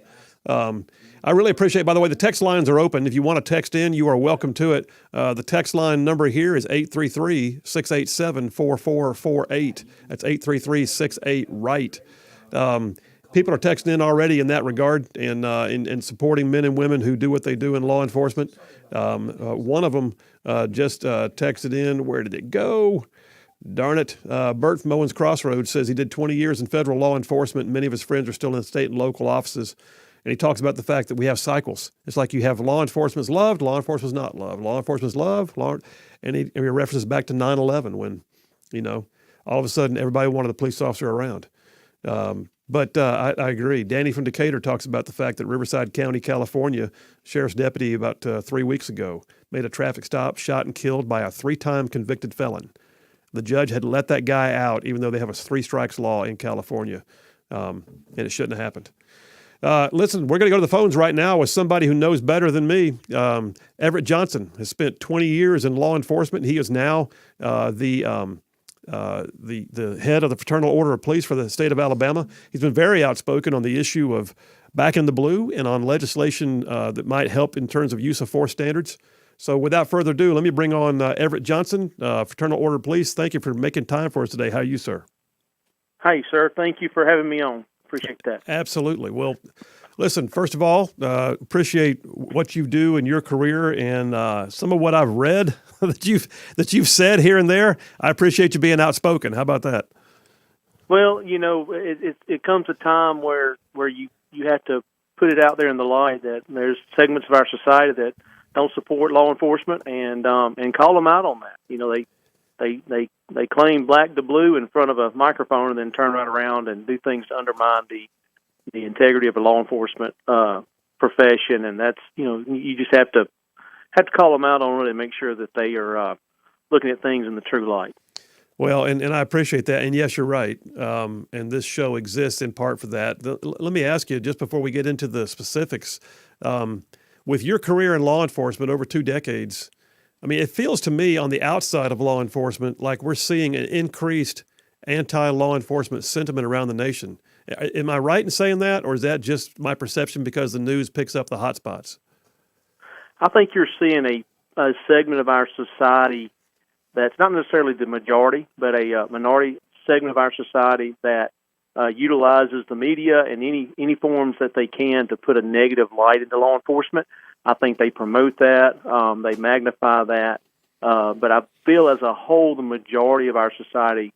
I really appreciate, by the way, the text lines are open. If you want to text in, you are welcome to it. The text line number here is 833-687-4448. That's 833-68-RIGHT. People are texting in already in that regard and in supporting men and women who do what they do in law enforcement. One of them just texted in. Where did it go? Darn it. Bert from Owens Crossroads says he did 20 years in federal law enforcement, and many of his friends are still in state and local offices. And he talks about the fact that we have cycles. It's like you have law enforcement's loved, law enforcement's not loved. Law enforcement's loved, and he references back to 9/11 when, all of a sudden everybody wanted a police officer around. But I agree. Danny from Decatur talks about the fact that Riverside County, California, sheriff's deputy about 3 weeks ago made a traffic stop, shot and killed by a 3-time convicted felon. The judge had let that guy out even though they have a 3 strikes law in California, and it shouldn't have happened. Listen, we're going to go to the phones right now with somebody who knows better than me. Everett Johnson has spent 20 years in law enforcement. He is now the head of the Fraternal Order of Police for the state of Alabama. He's been very outspoken on the issue of back in the blue and on legislation that might help in terms of use of force standards. So without further ado, let me bring on Everett Johnson, Fraternal Order of Police. Thank you for making time for us today. How are you, sir? Hi, sir. Thank you for having me on. Appreciate that. Absolutely. Well, listen, first of all, appreciate what you do in your career and some of what I've read that you've said here and there. I appreciate you being outspoken. How about that? Well, it comes a time where you have to put it out there in the light that there's segments of our society that don't support law enforcement and call them out on that. They claim black to blue in front of a microphone and then turn right around and do things to undermine the integrity of a law enforcement profession, and that's you just have to call them out on it and make sure that they are looking at things in the true light. Well, and I appreciate that, and yes, you're right. And this show exists in part for that. Let me ask you, just before we get into the specifics, with your career in law enforcement over 2 decades. I mean, it feels to me on the outside of law enforcement like we're seeing an increased anti-law enforcement sentiment around the nation. Am I right in saying that, or is that just my perception because the news picks up the hot spots? I think you're seeing a segment of our society that's not necessarily the majority, but a minority segment of our society that utilizes the media and any forms that they can to put a negative light into law enforcement. I think they promote that, they magnify that, but I feel as a whole the majority of our society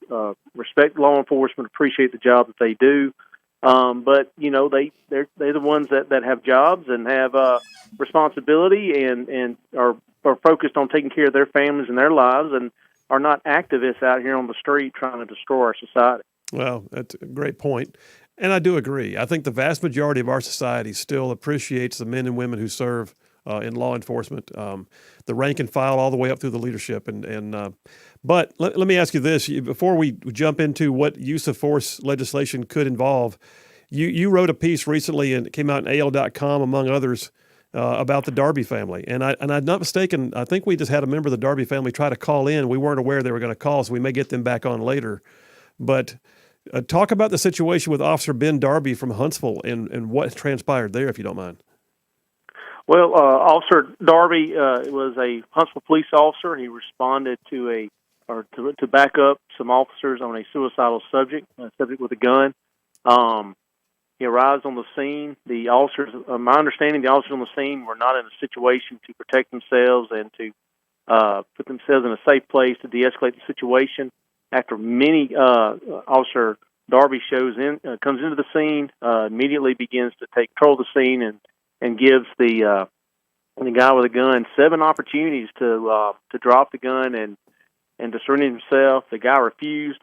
respect law enforcement, appreciate the job that they do, but they're the ones that have jobs and have responsibility and are focused on taking care of their families and their lives and are not activists out here on the street trying to destroy our society. Well, that's a great point. And I do agree. I think the vast majority of our society still appreciates the men and women who serve in law enforcement, the rank and file all the way up through the leadership. But let me ask you this. Before we jump into what use of force legislation could involve, you wrote a piece recently and it came out in AL.com, among others, about the Darby family. And I'm not mistaken, I think we just had a member of the Darby family try to call in. We weren't aware they were going to call, so we may get them back on later. But talk about the situation with Officer Ben Darby from Huntsville and what transpired there, if you don't mind. Well, Officer Darby was a Huntsville police officer. He responded to back up some officers on a suicidal subject with a gun. He arrives on the scene. The officers, my understanding, the officers on the scene were not in a situation to protect themselves and to put themselves in a safe place to de-escalate the situation. After many, Officer Darby comes into the scene, immediately begins to take control of the scene, and gives the guy with a gun 7 opportunities to drop the gun and to surrender himself. The guy refused.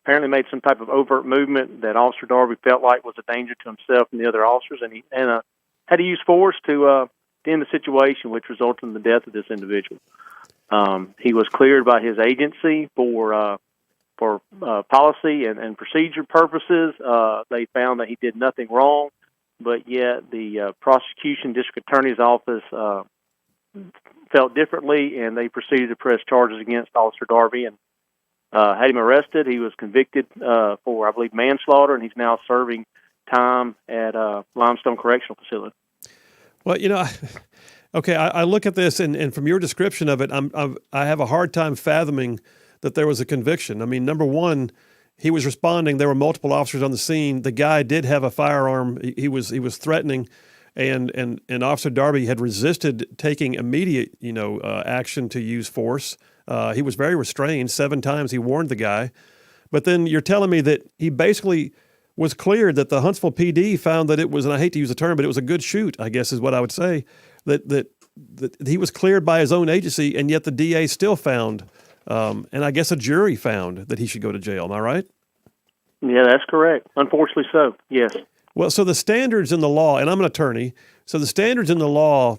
Apparently made some type of overt movement that Officer Darby felt like was a danger to himself and the other officers, and had to use force to end the situation, which resulted in the death of this individual. He was cleared by his agency for policy and procedure purposes. They found that he did nothing wrong, but yet the prosecution district attorney's office felt differently, and they proceeded to press charges against Officer Darby and had him arrested. He was convicted for, I believe, manslaughter, and he's now serving time at Limestone Correctional Facility. Well, okay, I look at this, and from your description of it, I have a hard time fathoming that there was a conviction. I mean, number one, he was responding. There were multiple officers on the scene. The guy did have a firearm. He was threatening, and Officer Darby had resisted taking immediate, action to use force. He was very restrained. 7 times he warned the guy. But then you're telling me that he basically was cleared, that the Huntsville PD found that it was, and I hate to use the term, but it was a good shoot, I guess is what I would say, that he was cleared by his own agency, and yet the DA still found, and I guess a jury found that he should go to jail. Am I right? Yeah, that's correct. Unfortunately so, yes. Well, so the standards in the law, and I'm an attorney, so the standards in the law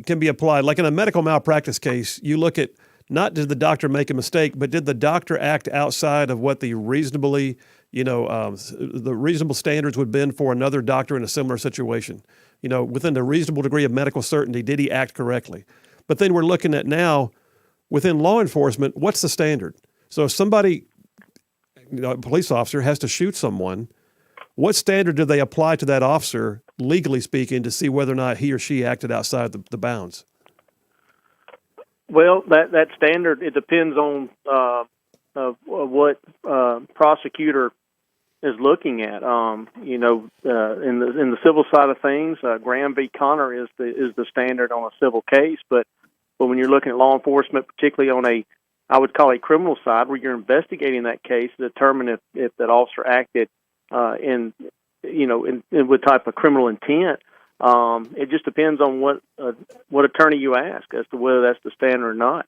can be applied. Like in a medical malpractice case, you look at not did the doctor make a mistake, but did the doctor act outside of what the reasonably, the reasonable standards would have been for another doctor in a similar situation? Within a reasonable degree of medical certainty, did he act correctly? But then we're looking at now, within law enforcement, what's the standard? So if somebody, a police officer, has to shoot someone, what standard do they apply to that officer, legally speaking, to see whether or not he or she acted outside the bounds? Well, that standard, it depends on what prosecutor is looking at. In the civil side of things, Graham v. Connor is the standard on a civil case. But when you're looking at law enforcement, particularly on I would call a criminal side, where you're investigating that case to determine if that officer acted in what type of criminal intent. It just depends on what attorney you ask as to whether that's the standard or not.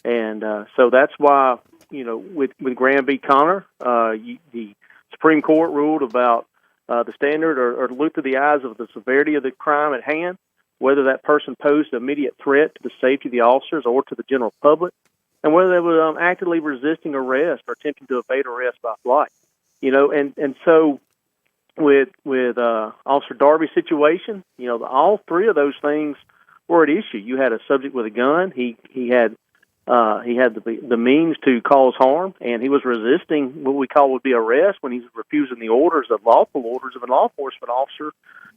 And so that's why, with Graham v. Connor, the Supreme Court ruled about the standard or look through the eyes of the severity of the crime at hand, whether that person posed an immediate threat to the safety of the officers or to the general public, and whether they were actively resisting arrest or attempting to evade arrest by flight. And so with Officer Darby's situation, all 3 of those things were at issue. You had a subject with a gun. He had the means to cause harm, and he was resisting what we call would be arrest when he's refusing the lawful orders of a law enforcement officer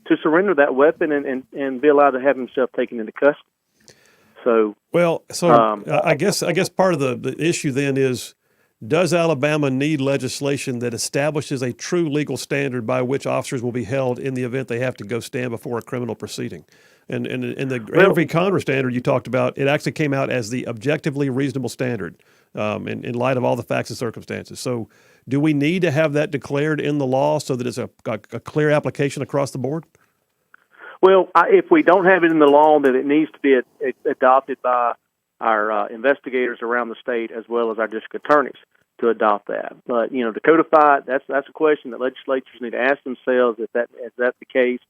to surrender that weapon and be allowed to have himself taken into custody. I guess part of the issue then is, does Alabama need legislation that establishes a true legal standard by which officers will be held in the event they have to go stand before a criminal proceeding? And the Graham v. Connor standard you talked about, it actually came out as the objectively reasonable standard in light of all the facts and circumstances. So do we need to have that declared in the law so that it's a clear application across the board? Well, if we don't have it in the law, then it needs to be adopted by our investigators around the state as well as our district attorneys to adopt that. But to codify it, that's a question that legislatures need to ask themselves if that's the case.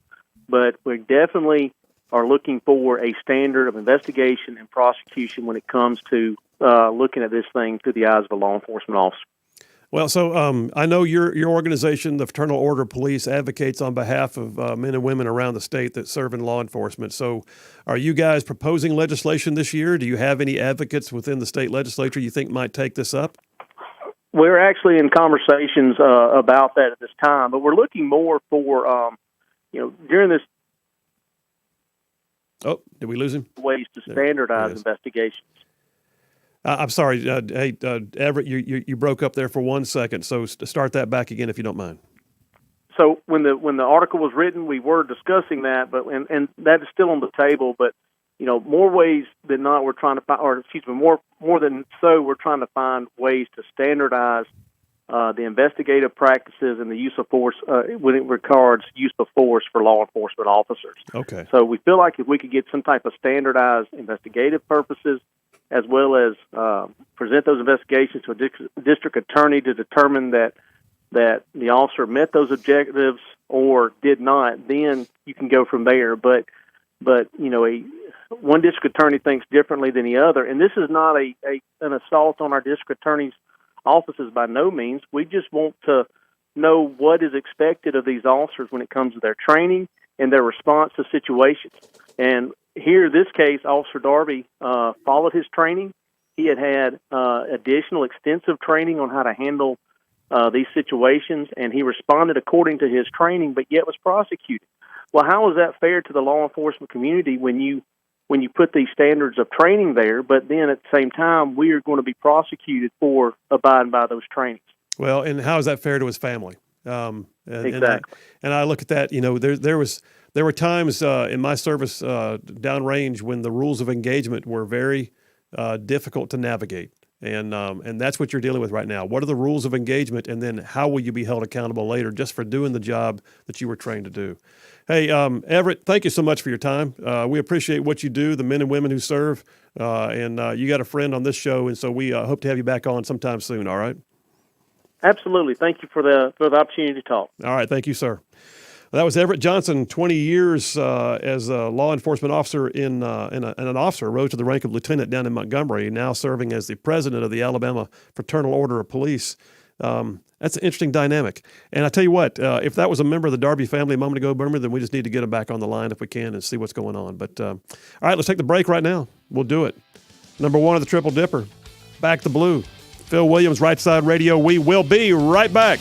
But we definitely are looking for a standard of investigation and prosecution when it comes to looking at this thing through the eyes of a law enforcement officer. Well, so I know your organization, the Fraternal Order of Police, advocates on behalf of men and women around the state that serve in law enforcement. So are you guys proposing legislation this year? Do you have any advocates within the state legislature you think might take this up? We're actually in conversations about that at this time, but we're looking more for, during this. Oh, did we lose him? Ways to standardize investigations. I'm sorry. Hey, Everett, you broke up there for 1 second. So start that back again, if you don't mind. So when the article was written, we were discussing that, but and that is still on the table. But more ways than not, we're trying to find, or excuse me, more than so, we're trying to find ways to standardize the investigative practices and the use of force when it regards use of force for law enforcement officers. Okay. So we feel like if we could get some type of standardized investigative purposes, as well as present those investigations to a district attorney to determine that the officer met those objectives or did not, then you can go from there. But one district attorney thinks differently than the other, and this is not an assault on our district attorney's offices by no means. We just want to know what is expected of these officers when it comes to their training and their response to situations. And here, in this case, Officer Darby followed his training. He had additional extensive training on how to handle these situations, and he responded according to his training, but yet was prosecuted. Well, how is that fair to the law enforcement community when you put these standards of training there, but then at the same time, we are going to be prosecuted for abiding by those trainings? Well, and how is that fair to his family? Exactly. And I look at that, there were times in my service downrange when the rules of engagement were very difficult to navigate. And that's what you're dealing with right now. What are the rules of engagement, and then how will you be held accountable later just for doing the job that you were trained to do? Hey, Everett, thank you so much for your time. We appreciate what you do, the men and women who serve, and you got a friend on this show, and so we hope to have you back on sometime soon, all right? Absolutely. Thank you for the opportunity to talk. All right. Thank you, sir. That was Everett Johnson, 20 years as a law enforcement officer and an officer, rose to the rank of lieutenant down in Montgomery, now serving as the president of the Alabama Fraternal Order of Police. That's an interesting dynamic. And I tell you what, if that was a member of the Darby family a moment ago, Burma, then we just need to get him back on the line if we can and see what's going on. But all right, let's take the break right now. We'll do it. Number one of the Triple Dipper, Back the Blue. Phil Williams, Rightside Radio. We will be right back.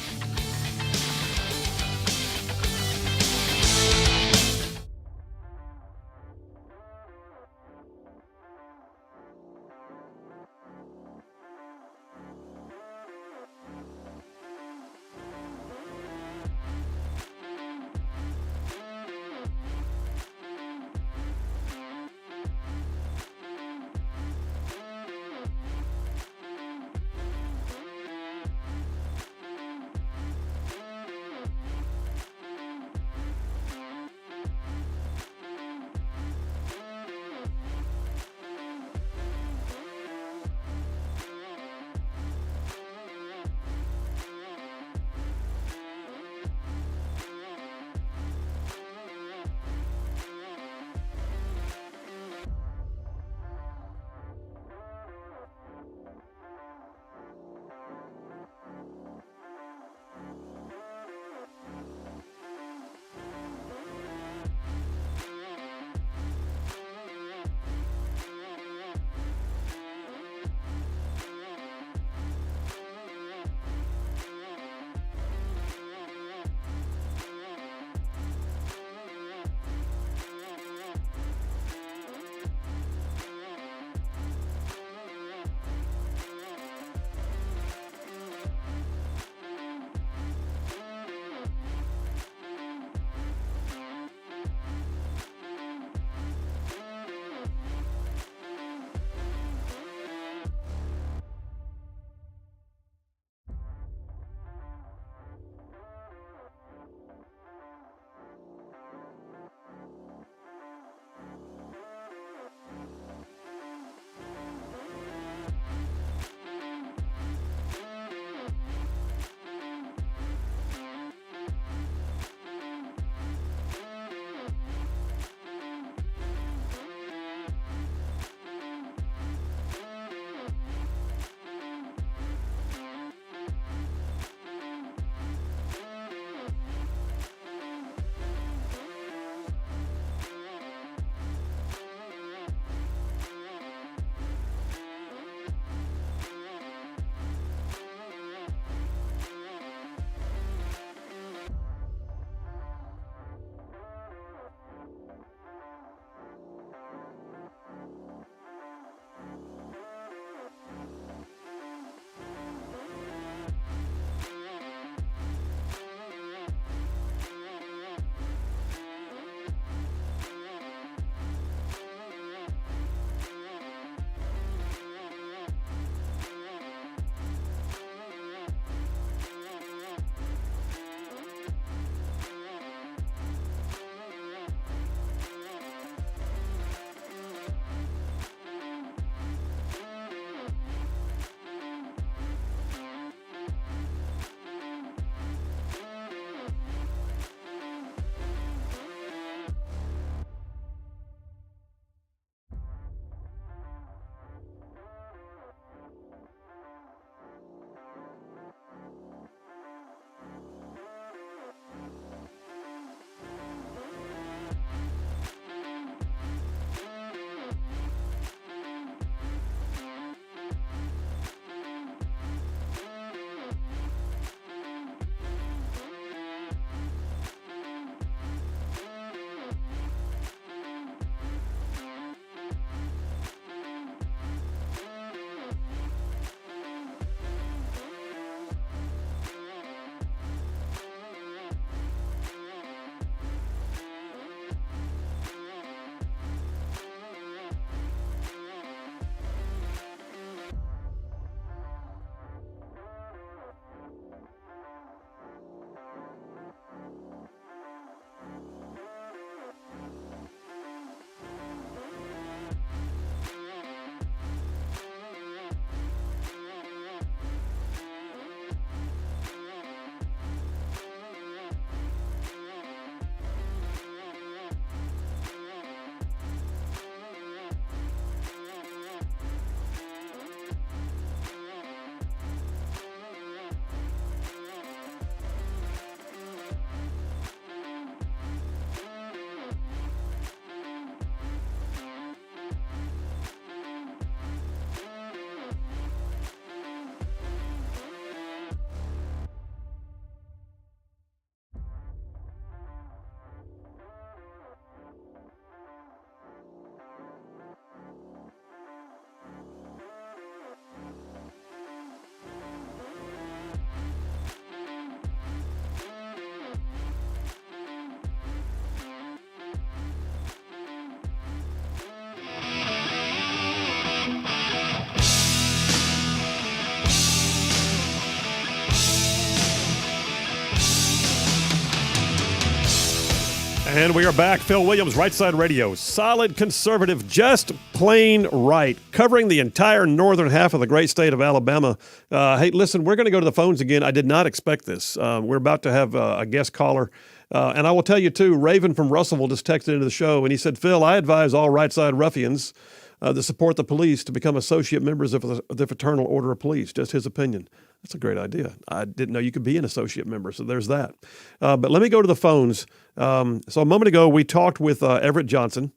And we are back. Phil Williams, Rightside Radio. Solid conservative, just plain right, covering the entire northern half of the great state of Alabama. Hey, listen, we're going to go to the phones again. I did not expect this. We're about to have a guest caller. And I will tell you, too, Raven from Russellville just texted into the show, and he said, Phil, I advise all Rightside ruffians that support the police to become associate members of the Fraternal Order of Police. Just his opinion. That's a great idea. I didn't know you could be an associate member, so there's that. But let me go to the phones. So a moment ago, we talked with Everett Johnson,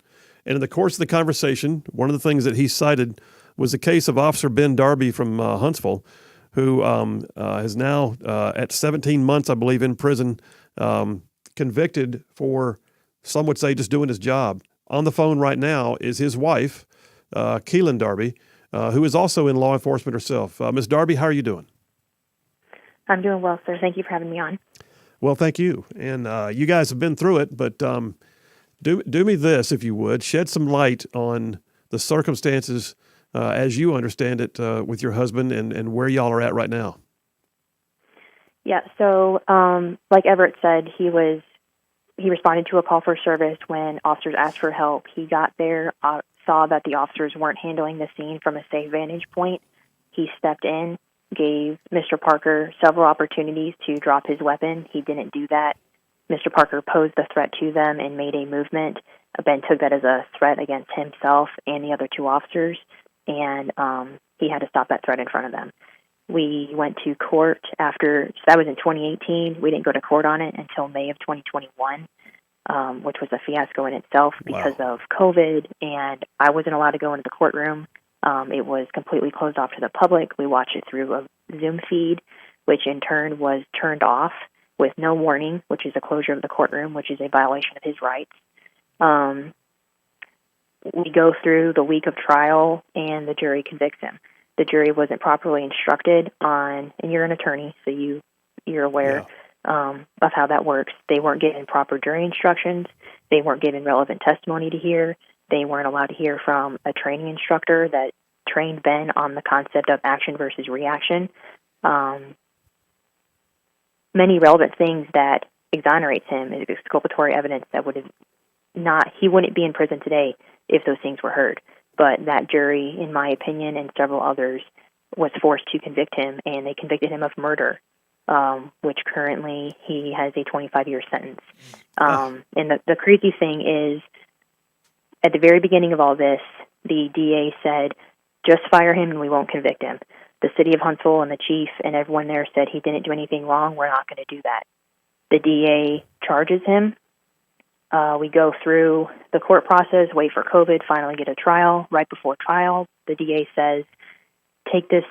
and in the course of the conversation, one of the things that he cited was the case of Officer Ben Darby from Huntsville, who is now at 17 months, I believe, in prison, convicted for, some would say, just doing his job. On the phone right now is his wife, Keelan Darby, who is also in law enforcement herself. Ms. Darby, how are you doing? I'm doing well, sir. Thank you for having me on. Well, thank you. And you guys have been through it, but do me this, if you would. Shed some light on the circumstances as you understand it with your husband and where y'all are at right now. Yeah, so like Everett said, he responded to a call for service when officers asked for help. He got there, saw that the officers weren't handling the scene from a safe vantage point. He stepped in, gave Mr. Parker several opportunities to drop his weapon. He didn't do that. Mr. Parker posed the threat to them and made a movement. Ben took that as a threat against himself and the other two officers, and he had to stop that threat in front of them. We went to court after, so that was in 2018. We didn't go to court on it until May of 2021, which was a fiasco in itself because of COVID, and I wasn't allowed to go into the courtroom. It was completely closed off to the public. We watched it through a Zoom feed, which in turn was turned off with no warning, which is a closure of the courtroom, which is a violation of his rights. We go through the week of trial, and the jury convicts him. The jury wasn't properly instructed on, and you're an attorney, so you're aware of how that works. They weren't given proper jury instructions. They weren't given relevant testimony to hear. They weren't allowed to hear from a training instructor that trained Ben on the concept of action versus reaction. Many relevant things that exonerates him is exculpatory evidence that he wouldn't be in prison today if those things were heard. But that jury, in my opinion, and several others, was forced to convict him, and they convicted him of murder, which currently he has a 25-year sentence. And the crazy thing is, at the very beginning of all this, the DA said, just fire him and we won't convict him. The city of Huntsville and the chief and everyone there said he didn't do anything wrong. We're not going to do that. The DA charges him. We go through the court process, wait for COVID, finally get a trial. Right before trial, the DA says, take this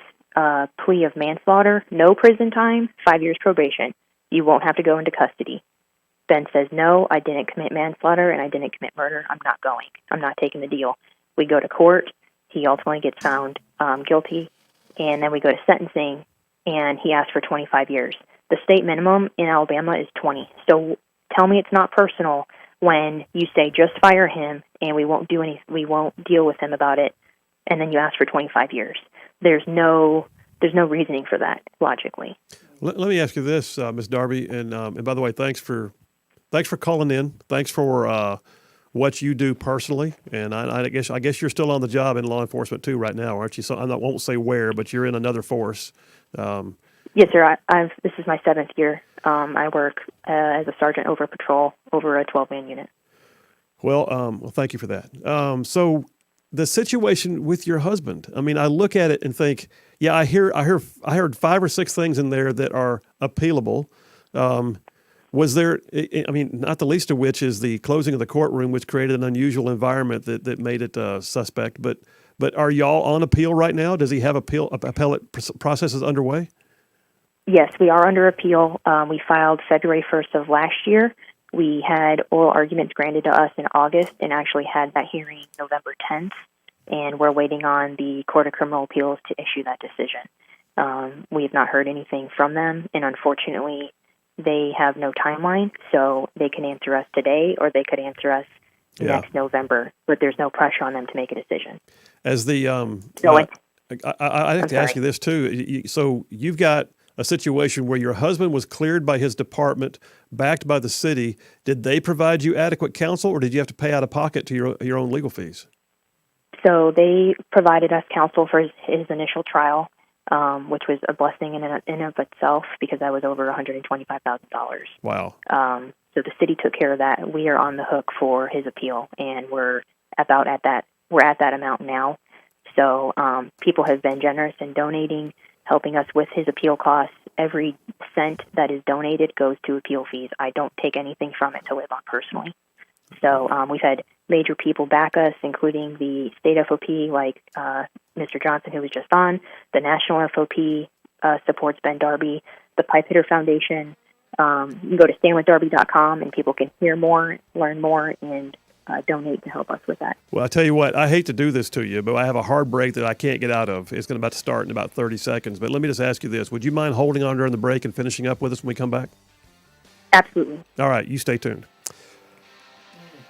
plea of manslaughter, no prison time, 5 years probation. You won't have to go into custody. Ben says, no, I didn't commit manslaughter and I didn't commit murder. I'm not going. I'm not taking the deal. We go to court. He ultimately gets found guilty. And then we go to sentencing, and he asks for 25 years. The state minimum in Alabama is 20. So tell me it's not personal when you say just fire him and we won't deal with him about it, and then you ask for 25 years. There's no reasoning for that logically. Let me ask you this, Ms. Darby, and by the way, thanks for calling in. Thanks for what you do personally, and I guess you're still on the job in law enforcement too right now, aren't you? So I won't say where, but you're in another force. Yes, sir. This is my 7th year. I work as a sergeant over patrol over a 12-man unit. Well, Thank you for that. So the situation with your husband, I mean, I look at it and think, yeah, I heard 5 or 6 things in there that are appealable. Was there, I mean, not the least of which is the closing of the courtroom, which created an unusual environment that made it suspect. But are y'all on appeal right now? Does he have appellate processes underway? Yes, we are under appeal. We filed February 1st of last year. We had oral arguments granted to us in August and actually had that hearing November 10th, and we're waiting on the Court of Criminal Appeals to issue that decision. We have not heard anything from them, and unfortunately, they have no timeline, so they can answer us today or they could answer us next November, but there's no pressure on them to make a decision. As the I have to ask you this too. So you've got a situation where your husband was cleared by his department, backed by the city. Did they provide you adequate counsel, or did you have to pay out of pocket to your own legal fees? So they provided us counsel for his initial trial, which was a blessing in and of itself because that was over $125,000. Wow. So the city took care of that. We are on the hook for his appeal, and we're at that amount now. So people have been generous in donating, helping us with his appeal costs. Every cent that is donated goes to appeal fees. I don't take anything from it to live on personally. So we've had major people back us, including the state FOP, like Mr. Johnson, who was just on. The national FOP supports Ben Darby. The Pipe Hitter Foundation. You can go to StandWithDarby.com, and people can hear more, learn more, and donate to help us with that. Well, I tell you what, I hate to do this to you, but I have a hard break that I can't get out of. It's going to about to start in about 30 seconds. But let me just ask you this. Would you mind holding on during the break and finishing up with us when we come back? Absolutely. All right, you stay tuned.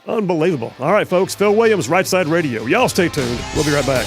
Unbelievable. All right, folks, Phil Williams, Rightside Radio. Y'all stay tuned. We'll be right back.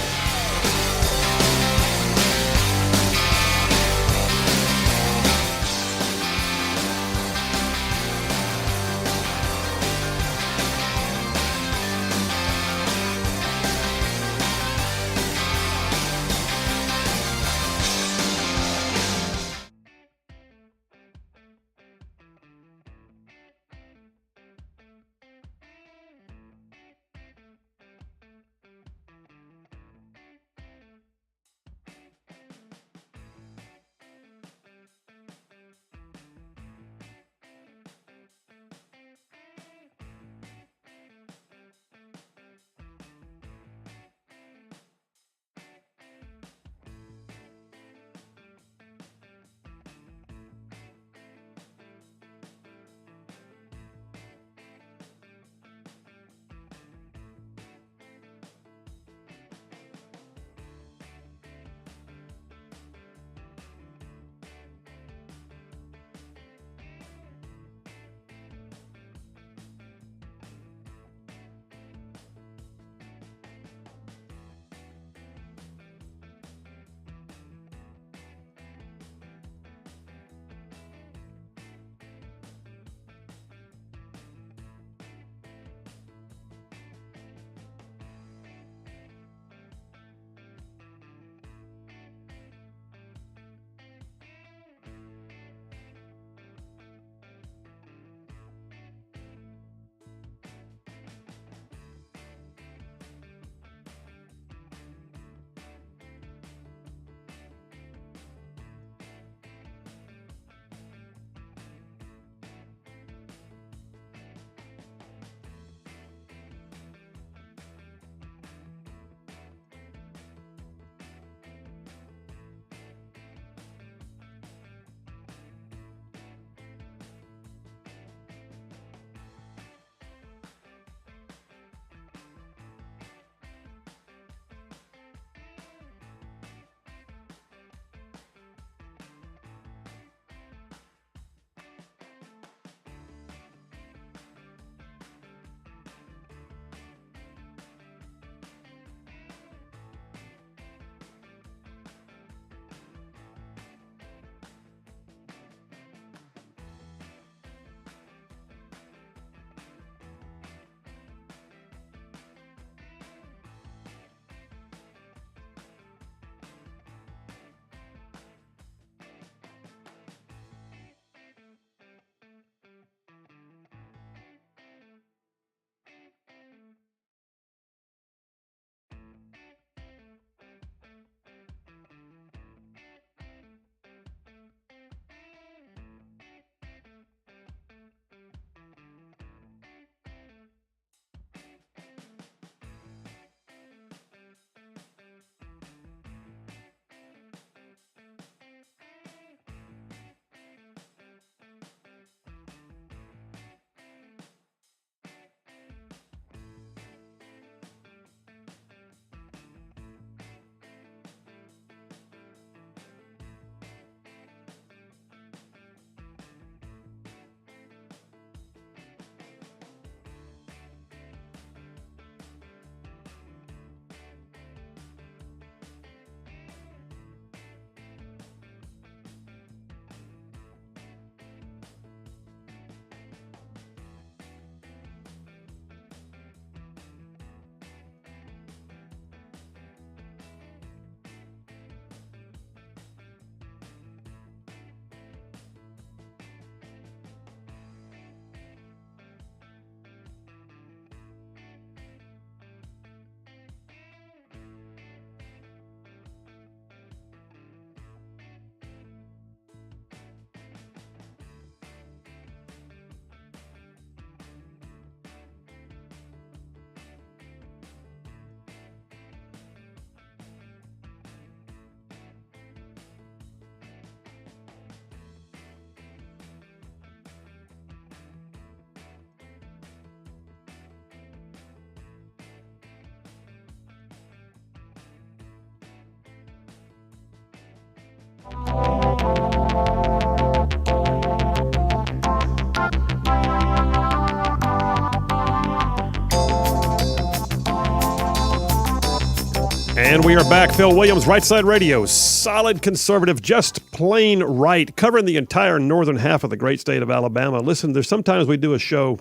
And we are back. Phil Williams, Rightside Radio, solid conservative, just plain right, covering the entire northern half of the great state of Alabama. Listen, there's sometimes we do a show,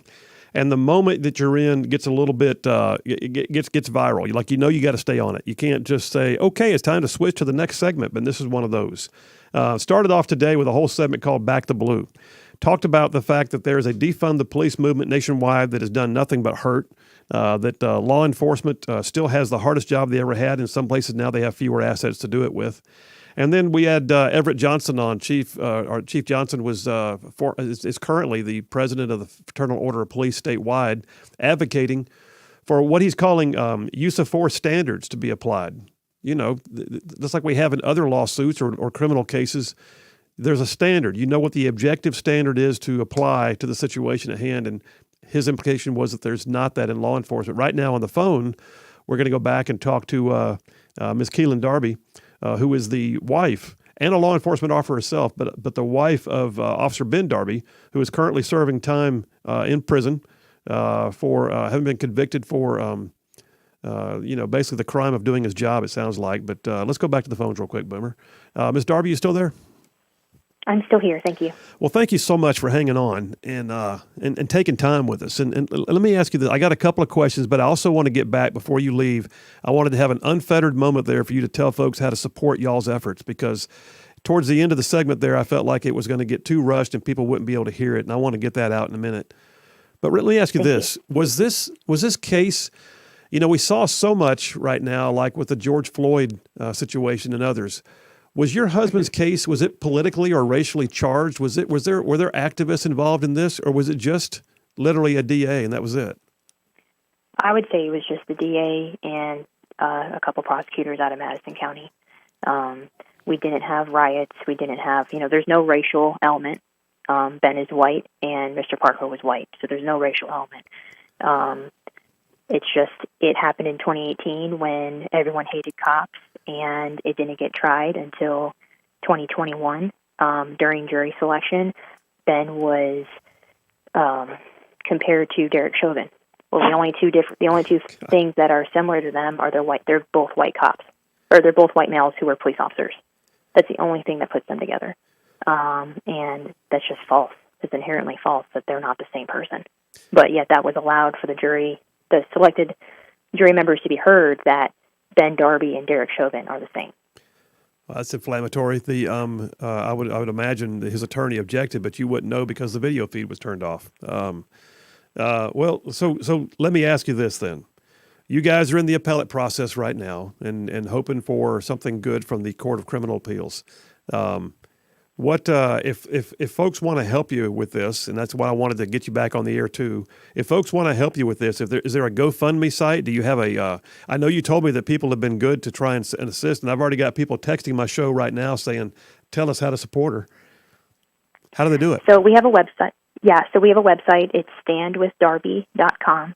and the moment that you're in gets a little bit, it gets viral. You got to stay on it. You can't just say, okay, it's time to switch to the next segment, but this is one of those. Started off today with a whole segment called Back the Blue. Talked about the fact that there is a defund the police movement nationwide that has done nothing but hurt. That law enforcement still has the hardest job they ever had. In some places now they have fewer assets to do it with. And then we had Everett Johnson on. Chief Johnson is currently the president of the Fraternal Order of Police statewide, advocating for what he's calling use of force standards to be applied. Just like we have in other lawsuits or criminal cases, there's a standard. You know what the objective standard is to apply to the situation at hand, and his implication was that there's not that in law enforcement. Right now on the phone, we're going to go back and talk to Ms. Keelan Darby, who is the wife and a law enforcement officer herself, but the wife of Officer Ben Darby, who is currently serving time in prison for having been convicted for, basically the crime of doing his job, it sounds like. But let's go back to the phones real quick, Boomer. Ms. Darby, you still there? I'm still here. Thank you. Well, thank you so much for hanging on and taking time with us. And let me ask you this. I got a couple of questions, but I also want to get back before you leave. I wanted to have an unfettered moment there for you to tell folks how to support y'all's efforts, because towards the end of the segment there, I felt like it was going to get too rushed and people wouldn't be able to hear it. And I want to get that out in a minute. But let me ask you this. Was this case, we saw so much right now, like with the George Floyd situation and others. Was your husband's case, was it politically or racially charged? Were there activists involved in this, or was it just literally a DA and that was it? I would say it was just the DA and a couple prosecutors out of Madison County. We didn't have riots. We didn't have, there's no racial element. Ben is white and Mr. Parker was white, so there's no racial element. It's just, it happened in 2018 when everyone hated cops, and it didn't get tried until 2021 during jury selection. Ben was compared to Derek Chauvin. Well, the only two things that are similar to them are they're both white cops, or they're both white males who were police officers. That's the only thing that puts them together, and that's just false. It's inherently false that they're not the same person. But yet that was allowed for the selected jury members to be heard, that Ben Darby and Derek Chauvin are the same. Well, that's inflammatory. I would imagine that his attorney objected, but you wouldn't know because the video feed was turned off. So let me ask you this then. You guys are in the appellate process right now and hoping for something good from the Court of Criminal Appeals. What if folks want to help you with this, and that's why I wanted to get you back on the air too. If folks want to help you with this, is there a GoFundMe site? Do you have I know you told me that people have been good to try and assist, and I've already got people texting my show right now saying, "Tell us how to support her." How do they do it? So we have a website. Yeah, so we have a website. It's standwithdarby.com,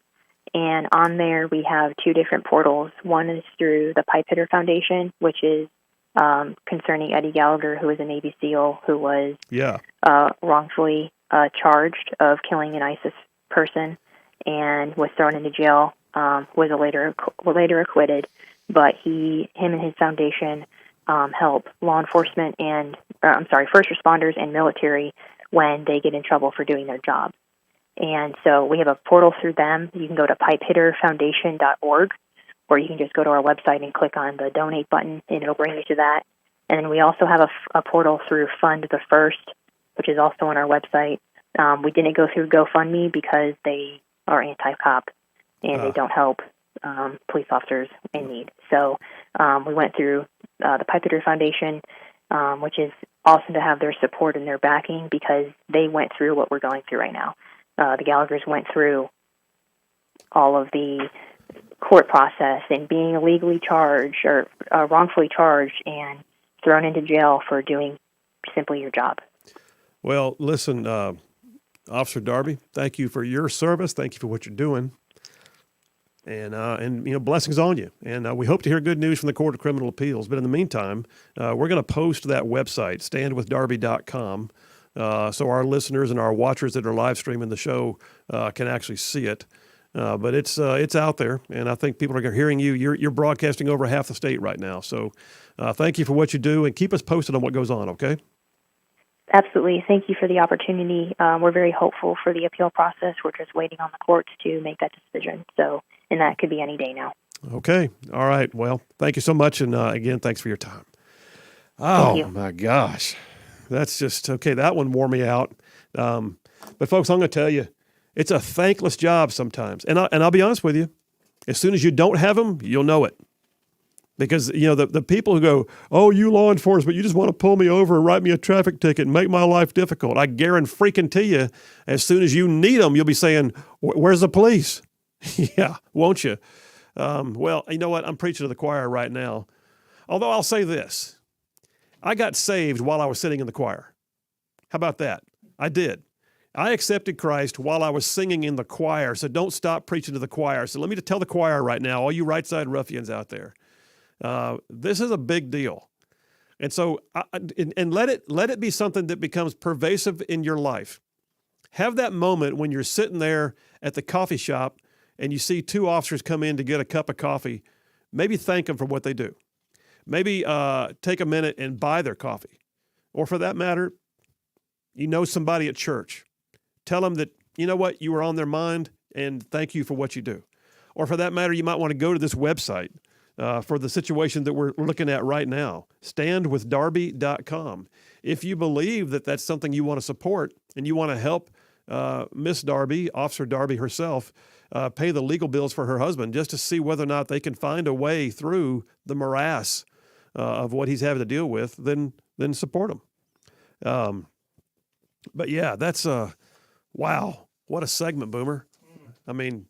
and on there we have two different portals. One is through the Pipe Hitter Foundation, which is concerning Eddie Gallagher, who was a Navy SEAL who was wrongfully charged of killing an ISIS person and was thrown into jail. Was later acquitted, but him and his foundation help law enforcement and first responders and military when they get in trouble for doing their job. And so we have a portal through them. You can go to pipehitterfoundation.org. Or you can just go to our website and click on the donate button, and it'll bring you to that. And then we also have a portal through Fund the First, which is also on our website. We didn't go through GoFundMe because they are anti-cop, and they don't help police officers in need. So we went through the Pipe Hitter Foundation, which is awesome to have their support and their backing, because they went through what we're going through right now. The Gallaghers went through all of the court process and being illegally charged or wrongfully charged and thrown into jail for doing simply your job. Well, listen, Officer Darby, thank you for your service. Thank you for what you're doing. And blessings on you. And we hope to hear good news from the Court of Criminal Appeals. But in the meantime, we're going to post that website, standwithdarby.com, so our listeners and our watchers that are live streaming the show can actually see it. But it's out there, and I think people are hearing you. You're broadcasting over half the state right now. So thank you for what you do, and keep us posted on what goes on, okay? Absolutely. Thank you for the opportunity. We're very hopeful for the appeal process. We're just waiting on the courts to make that decision. And that could be any day now. Okay. All right. Well, thank you so much. And again, thanks for your time. Oh, my gosh. That's just, okay, that one wore me out. But folks, I'm going to tell you, it's a thankless job sometimes. And I'll be honest with you, as soon as you don't have them, you'll know it. Because, the people who go, oh, you law enforcement, you just want to pull me over and write me a traffic ticket and make my life difficult. I guarantee you, as soon as you need them, you'll be saying, where's the police? Yeah, won't you? Well, you know what? I'm preaching to the choir right now. Although I'll say this. I got saved while I was sitting in the choir. How about that? I did. I accepted Christ while I was singing in the choir, so don't stop preaching to the choir. So let me tell the choir right now, all you Rightside ruffians out there, this is a big deal. And so, let it be something that becomes pervasive in your life. Have that moment when you're sitting there at the coffee shop and you see two officers come in to get a cup of coffee. Maybe thank them for what they do. Maybe take a minute and buy their coffee. Or for that matter, somebody at church. Tell them that, you know what, you were on their mind and thank you for what you do. Or for that matter, you might want to go to this website for the situation that we're looking at right now, standwithdarby.com. If you believe that that's something you want to support and you want to help Miss Darby, Officer Darby herself, pay the legal bills for her husband just to see whether or not they can find a way through the morass of what he's having to deal with, then support him. But yeah, that's wow, what a segment, Boomer. I mean,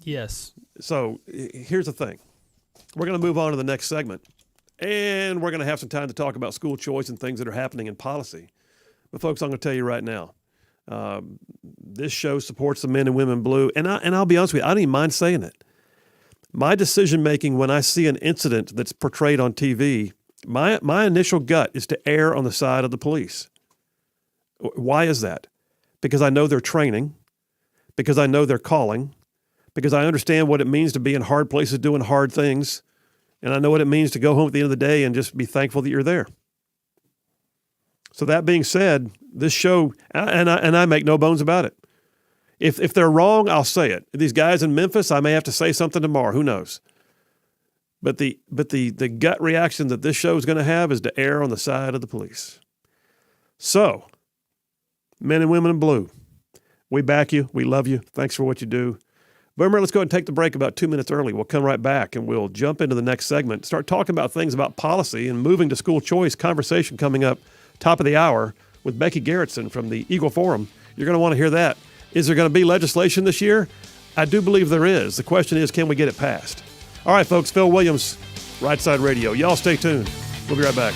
yes. So here's the thing. We're going to move on to the next segment, and we're going to have some time to talk about school choice and things that are happening in policy. But folks, I'm going to tell you right now, this show supports the men and women in blue, and I'll be honest with you, I don't even mind saying it. My decision making when I see an incident that's portrayed on TV, my initial gut is to err on the side of the police. Why is that? Because I know their training, because I know their calling, because I understand what it means to be in hard places doing hard things, and I know what it means to go home at the end of the day and just be thankful that you're there. So that being said, this show, and I make no bones about it. If they're wrong, I'll say it. These guys in Memphis, I may have to say something tomorrow. Who knows? But the gut reaction that this show is going to have is to err on the side of the police. So, men and women in blue, we back you. We love you. Thanks for what you do. Boomer, let's go ahead and take the break about 2 minutes early. We'll come right back and we'll jump into the next segment, start talking about things about policy and moving to school choice. Conversation coming up top of the hour with Becky Garrettson from the Eagle Forum. You're going to want to hear that. Is there going to be legislation this year? I do believe there is. The question is, can we get it passed? All right, folks, Phil Williams, Rightside Radio. Y'all stay tuned. We'll be right back.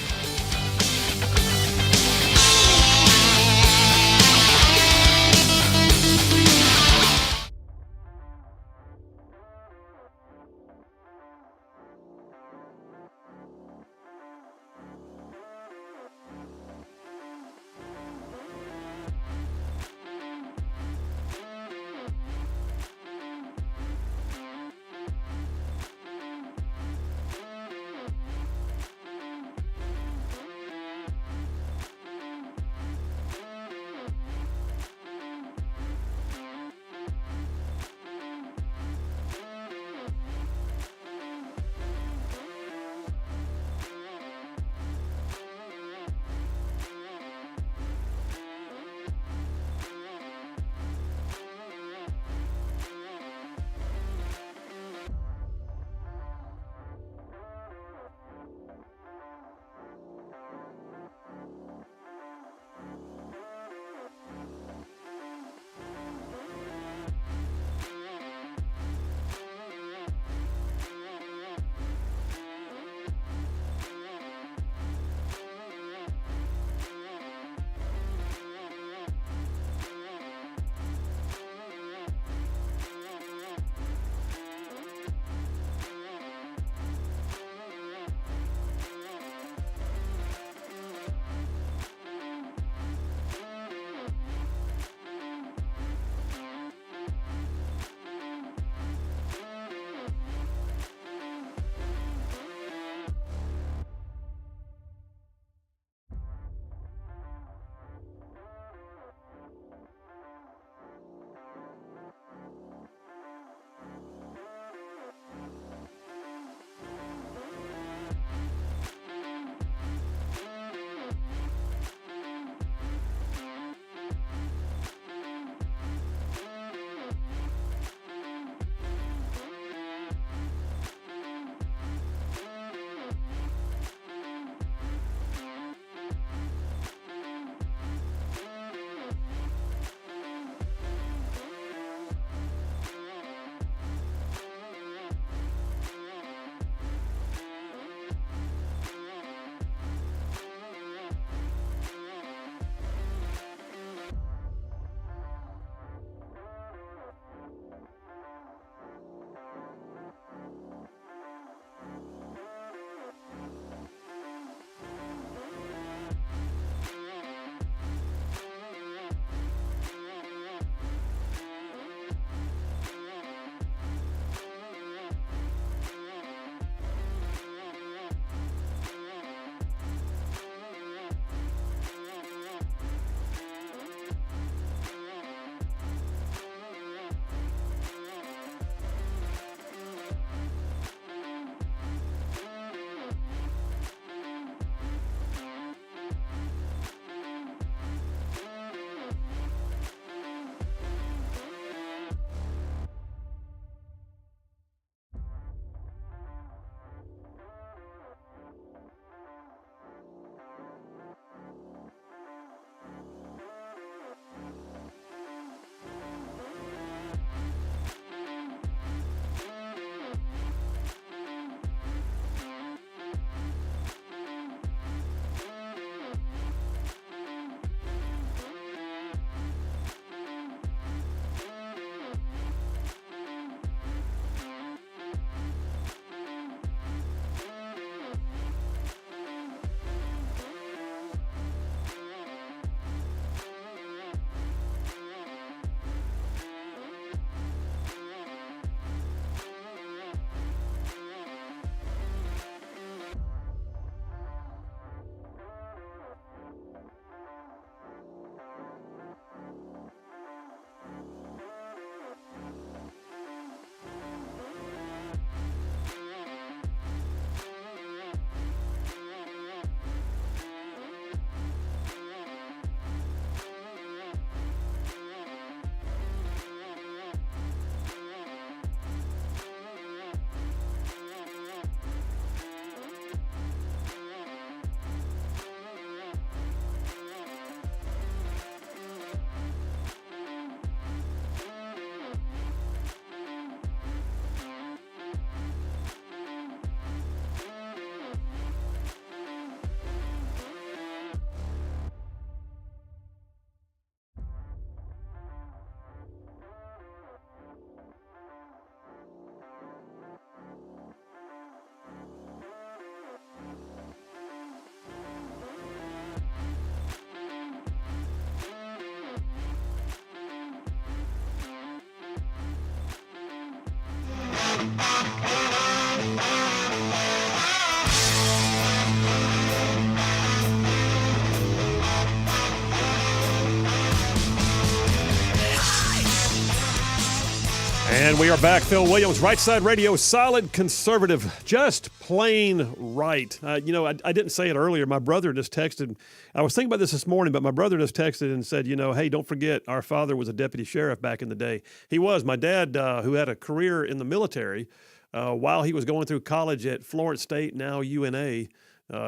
we are back. Phil Williams, Rightside Radio, solid conservative, just plain right. I didn't say it earlier. My brother just texted. I was thinking about this morning, but my brother just texted and said, hey, don't forget, our father was a deputy sheriff back in the day. He was. My dad, who had a career in the military, while he was going through college at Florence State, now UNA,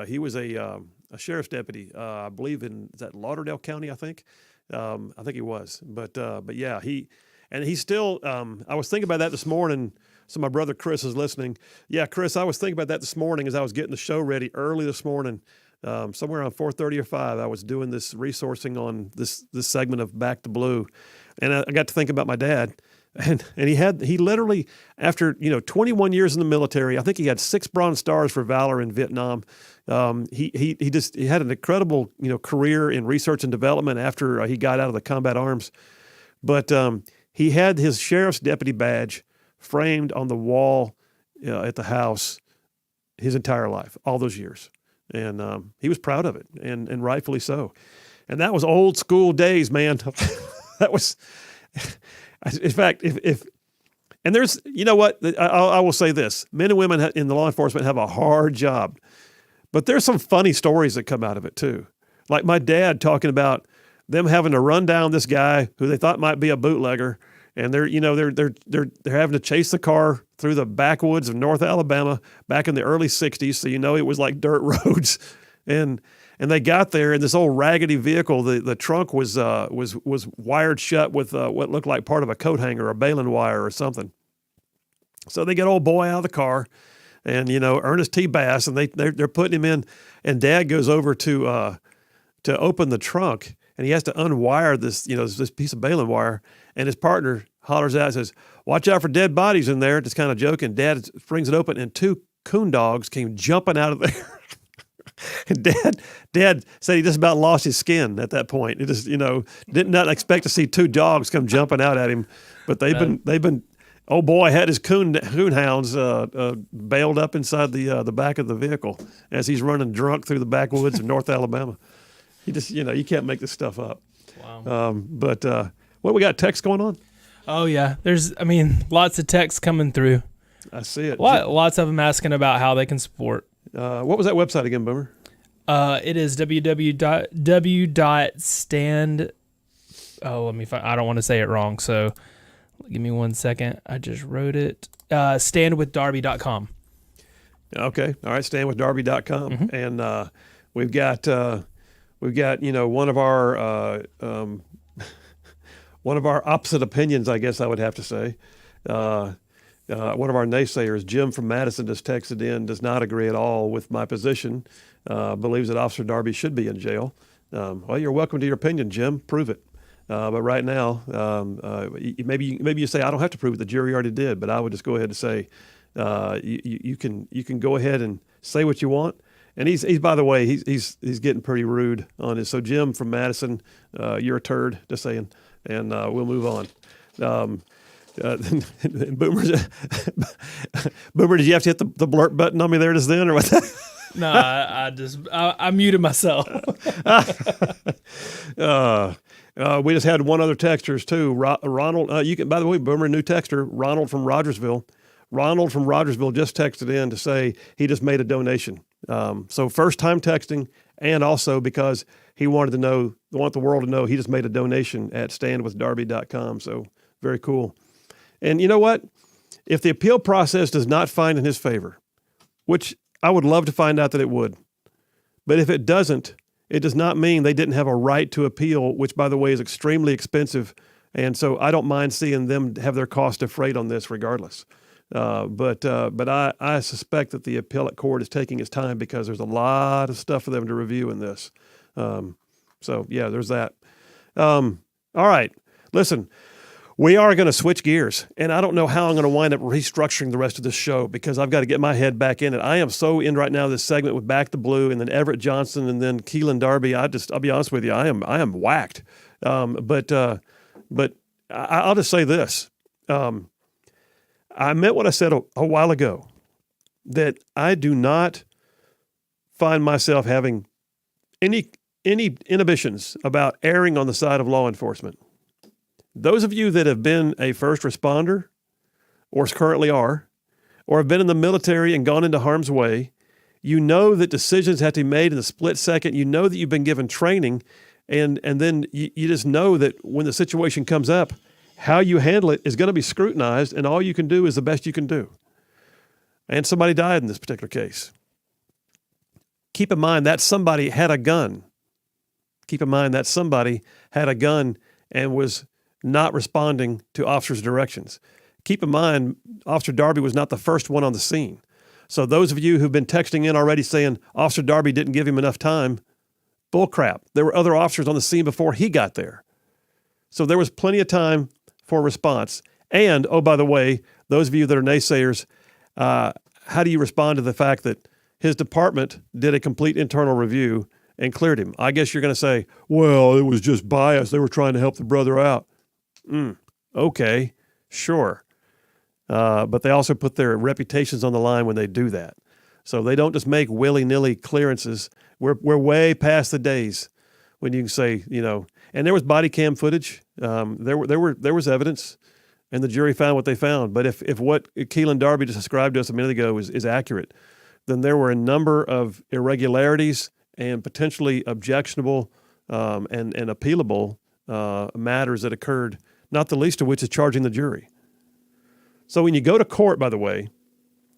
he was a sheriff's deputy, I believe is that Lauderdale County, I think. I think he was. But yeah, he's still, I was thinking about that this morning. So my brother Chris is listening. Yeah, Chris, I was thinking about that this morning as I was getting the show ready early this morning. Somewhere around 4:30 or 5, I was doing this resourcing on this segment of Back to Blue. And I got to think about my dad. And he literally, after 21 years in the military, I think he had 6 Bronze Stars for valor in Vietnam. He had an incredible career in research and development after he got out of the combat arms. But he had his sheriff's deputy badge framed on the wall at the house his entire life, all those years, and he was proud of it, and rightfully so. And that was old school days, man. That was. In fact, if there's, I will say this: men and women in the law enforcement have a hard job, but there's some funny stories that come out of it too. Like my dad talking about them having to run down this guy who they thought might be a bootlegger, and they're having to chase the car through the backwoods of North Alabama back in the early '60s. So it was like dirt roads, and they got there in this old raggedy vehicle. The trunk was wired shut with what looked like part of a coat hanger, a baling wire or something. So they get old boy out of the car, and Ernest T. Bass, and they're putting him in, and Dad goes over to open the trunk, and he has to unwire this this piece of baling wire, and his partner hollers out and says, "Watch out for dead bodies in there," just kind of joking. Dad springs it open, and 2 coon dogs came jumping out of there. And Dad said he just about lost his skin at that point. He just, did not expect to see 2 dogs come jumping out at him, but they've been. Old boy had his coon hounds bailed up inside the back of the vehicle as he's running drunk through the backwoods of North Alabama. He just, you can't make this stuff up. Wow. But what we got? Text going on? Oh yeah, there's lots of texts coming through. I see it. Lots of them asking about how they can support. What was that website again, Boomer? It is www.stand. Oh, let me find. I don't want to say it wrong, so give me 1 second. I just wrote it. Standwithdarby.com. Okay, all right. Standwithdarby.com, Mm-hmm. and we've got one of our one of our opposite opinions, I guess I would have to say. One of our naysayers, Jim from Madison, just texted in, does not agree at all with my position, believes that Officer Darby should be in jail. Well, you're welcome to your opinion, Jim. Prove it. But right now, maybe you say, I don't have to prove it. The jury already did. But I would just go ahead and say, you can go ahead and say what you want. And he's by the way, he's getting pretty rude on this. So Jim from Madison, you're a turd, just saying. And we'll move on. Boomer, did you have to hit the blurt button on me there just then, or what? No, I muted myself. We just had one other texters too. Ronald, you can. By the way, Boomer, new texter, Ronald from Rogersville. Ronald from Rogersville just texted in to say he just made a donation. So first time texting, and also because he want the world to know he just made a donation at standwithdarby.com. So very cool. And you know what? If the appeal process does not find in his favor, which I would love to find out that it would, but if it doesn't, it does not mean they didn't have a right to appeal, which, by the way, is extremely expensive. And so I don't mind seeing them have their cost defrayed on this regardless. But I suspect that the appellate court is taking its time because there's a lot of stuff for them to review in this. So, yeah, there's that. All right. Listen. We are going to switch gears, and I don't know how I'm going to wind up restructuring the rest of this show because I've got to get my head back in it. I am so in right now this segment with Back to Blue and then Everett Johnson and then Keelan Darby. I'll be honest with you, I am whacked. But I'll just say this. I meant what I said a while ago, that I do not find myself having any inhibitions about erring on the side of law enforcement. Those of you that have been a first responder or currently are, or have been in the military and gone into harm's way, you know that decisions have to be made in a split second. You know that you've been given training, and then you just know that when the situation comes up, how you handle it is going to be scrutinized, and all you can do is the best you can do. And somebody died in this particular case. Keep in mind that somebody had a gun. Keep in mind that somebody had a gun and was not responding to officers' directions. Keep in mind, Officer Darby was not the first one on the scene. So those of you who've been texting in already saying Officer Darby didn't give him enough time, bull crap. There were other officers on the scene before he got there. So there was plenty of time for response. And, oh, by the way, those of you that are naysayers, how do you respond to the fact that his department did a complete internal review and cleared him? I guess you're going to say, well, it was just bias. They were trying to help the brother out. Okay, sure. But they also put their reputations on the line when they do that. So they don't just make willy-nilly clearances. We're way past the days when you can say, and there was body cam footage. There was evidence, and the jury found what they found. But if what Keelan Darby just described to us a minute ago is accurate, then there were a number of irregularities and potentially objectionable and appealable matters that occurred, not the least of which is charging the jury. So when you go to court, by the way,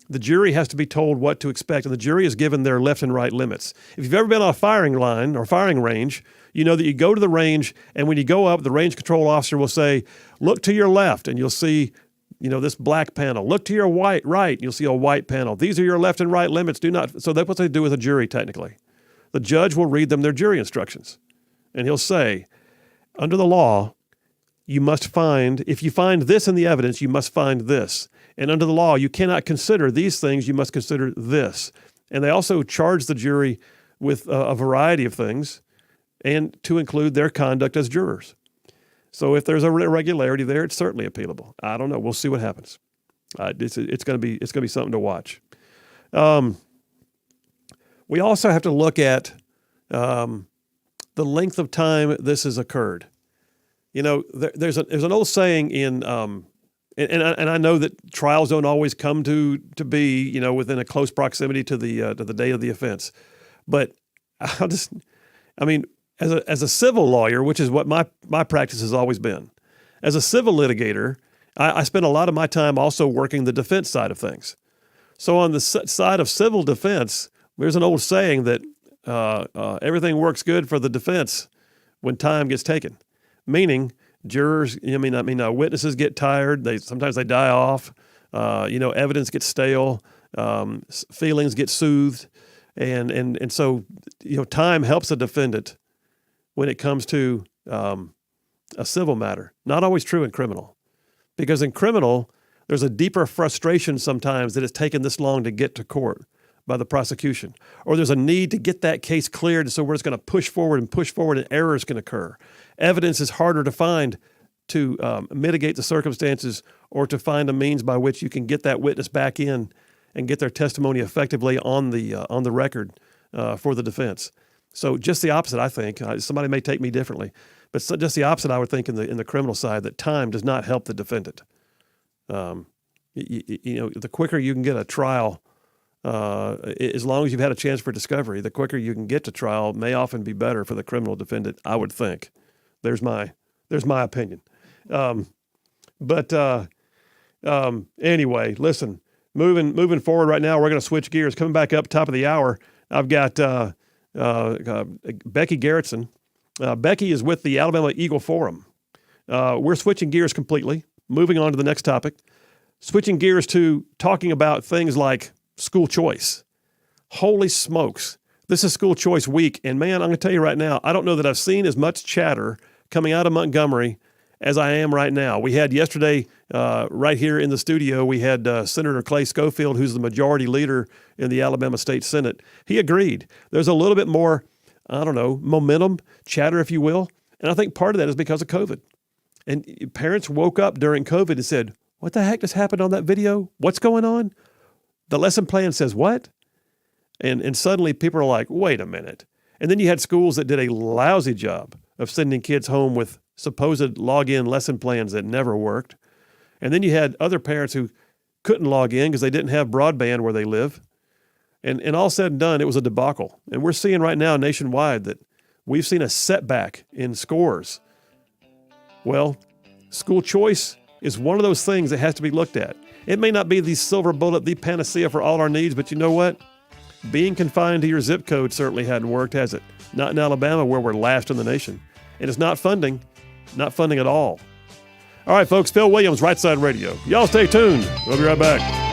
the jury has to be told what to expect, and the jury is given their left and right limits. If you've ever been on a firing line or firing range, you know that you go to the range, and when you go up, the range control officer will say, look to your left, and you'll see, this black panel. Look to your right, and you'll see a white panel. These are your left and right limits. So that's what they do with a jury, technically. The judge will read them their jury instructions, and he'll say, under the law, you must find, if you find this in the evidence, you must find this. And under the law, you cannot consider these things, you must consider this. And they also charge the jury with a variety of things, and to include their conduct as jurors. So if there's a irregularity there, it's certainly appealable. I don't know. We'll see what happens. It's going to be something to watch. We also have to look at the length of time this has occurred. There's an old saying in, and I know that trials don't always come to be, within a close proximity to the date of the offense, but as a civil lawyer, which is what my practice has always been, as a civil litigator, I spend a lot of my time also working the defense side of things. So on the side of civil defense, there's an old saying that everything works good for the defense when time gets taken. Meaning, jurors, witnesses get tired. Sometimes they die off. Evidence gets stale. Feelings get soothed, and so time helps a defendant when it comes to a civil matter. Not always true in criminal, because in criminal there's a deeper frustration sometimes that it's taken this long to get to court by the prosecution, or there's a need to get that case cleared, so we're just going to push forward, and errors can occur. Evidence is harder to find to mitigate the circumstances, or to find a means by which you can get that witness back in and get their testimony effectively on the record for the defense. So just the opposite, I think. Somebody may take me differently, but just the opposite, I would think, in the criminal side, that time does not help the defendant. The quicker you can get a trial, as long as you've had a chance for discovery, the quicker you can get to trial may often be better for the criminal defendant, I would think. There's my opinion. Anyway, listen, moving forward right now, we're going to switch gears. Coming back up top of the hour, I've got Becky Garrettson. Becky is with the Alabama Eagle Forum. We're switching gears completely, moving on to the next topic, switching gears to talking about things like school choice. Holy smokes. This is school choice week. And man, I'm going to tell you right now, I don't know that I've seen as much chatter coming out of Montgomery as I am right now. We had yesterday, right here in the studio, we had Senator Clay Schofield, who's the majority leader in the Alabama State Senate. He agreed. There's a little bit more, momentum, chatter, if you will. And I think part of that is because of COVID. And parents woke up during COVID and said, what the heck just happened on that video? What's going on? The lesson plan says what? And suddenly people are like, wait a minute. And then you had schools that did a lousy job of sending kids home with supposed login lesson plans that never worked. And then you had other parents who couldn't log in because they didn't have broadband where they live. And all said and done, it was a debacle. And we're seeing right now nationwide that we've seen a setback in scores. Well, school choice is one of those things that has to be looked at. It may not be the silver bullet, the panacea for all our needs, but you know what? Being confined to your zip code certainly hadn't worked, has it? Not in Alabama, where we're last in the nation. And it's not funding at all. All right, folks, Phil Williams, Rightside Radio. Y'all stay tuned. We'll be right back.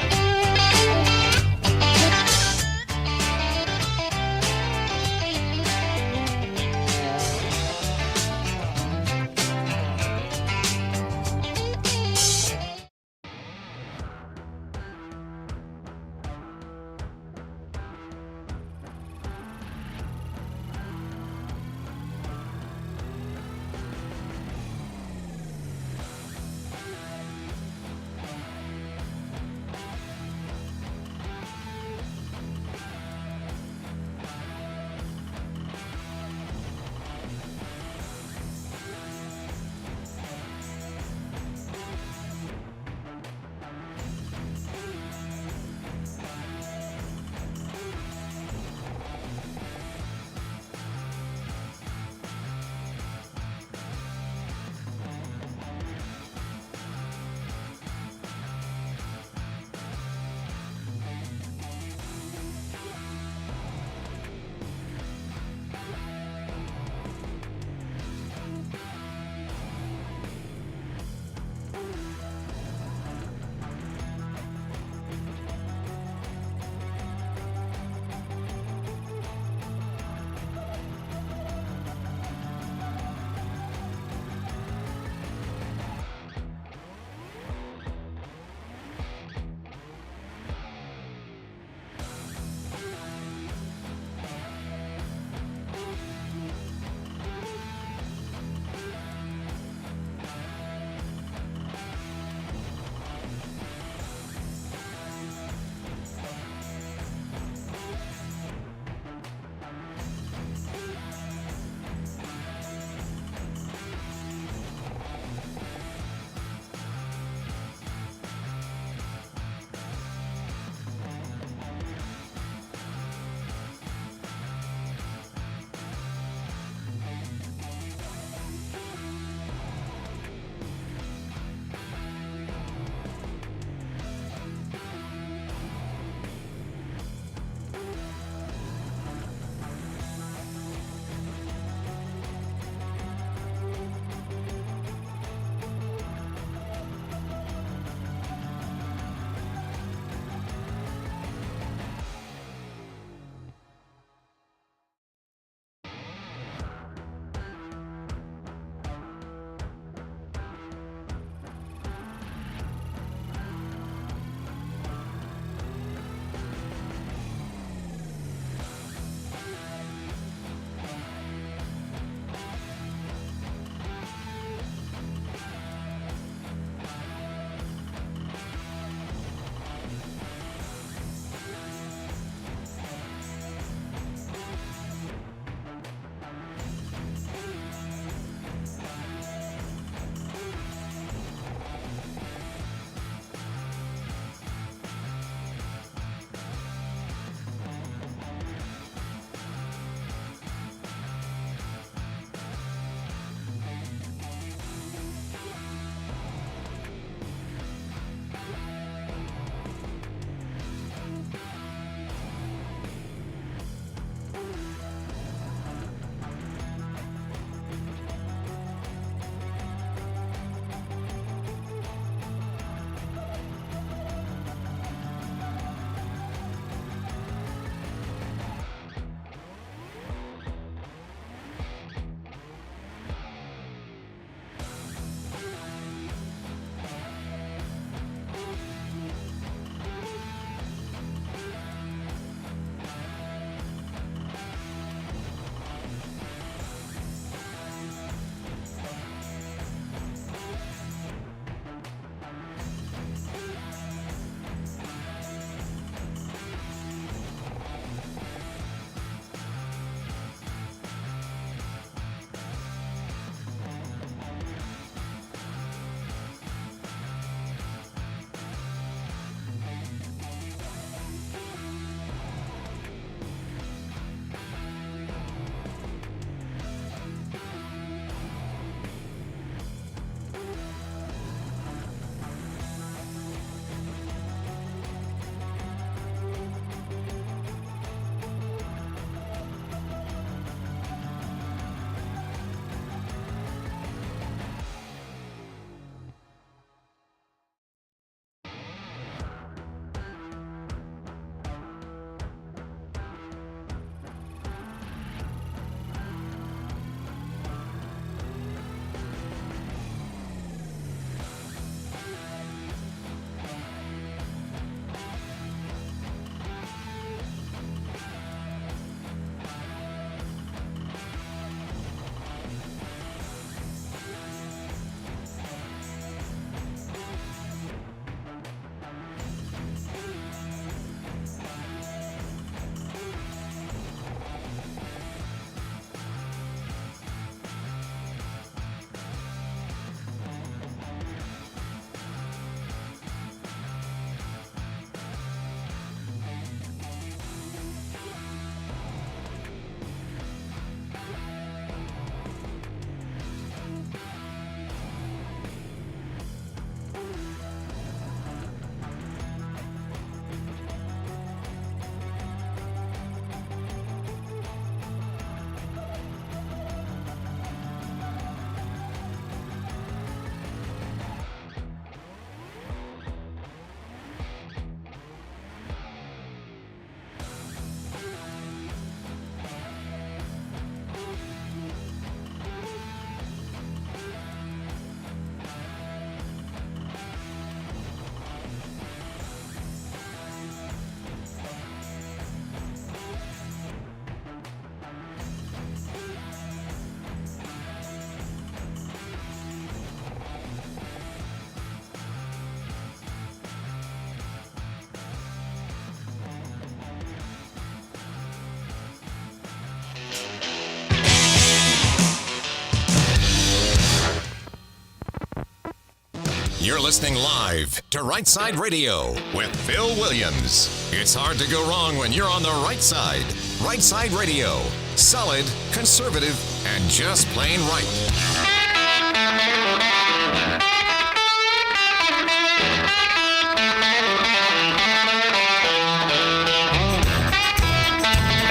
You're listening live to Rightside Radio with Phil Williams. It's hard to go wrong when you're on the right side. Rightside Radio. Solid, conservative, and just plain right.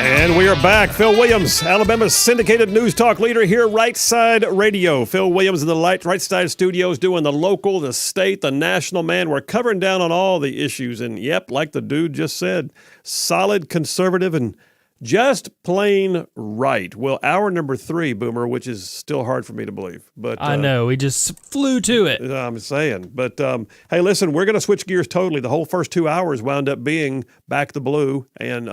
And we are back. Phil Williams, Alabama's syndicated news talk leader here, Right Side Radio. Phil Williams in the Right Side studios doing the local, the state, the national, man. We're covering down on all the issues. And yep, like the dude just said, solid, conservative, and just plain right. Well, hour number 3, Boomer, which is still hard for me to believe. But I know. We just flew to it. I'm saying. But hey, listen, we're going to switch gears totally. The whole first 2 hours wound up being back the blue and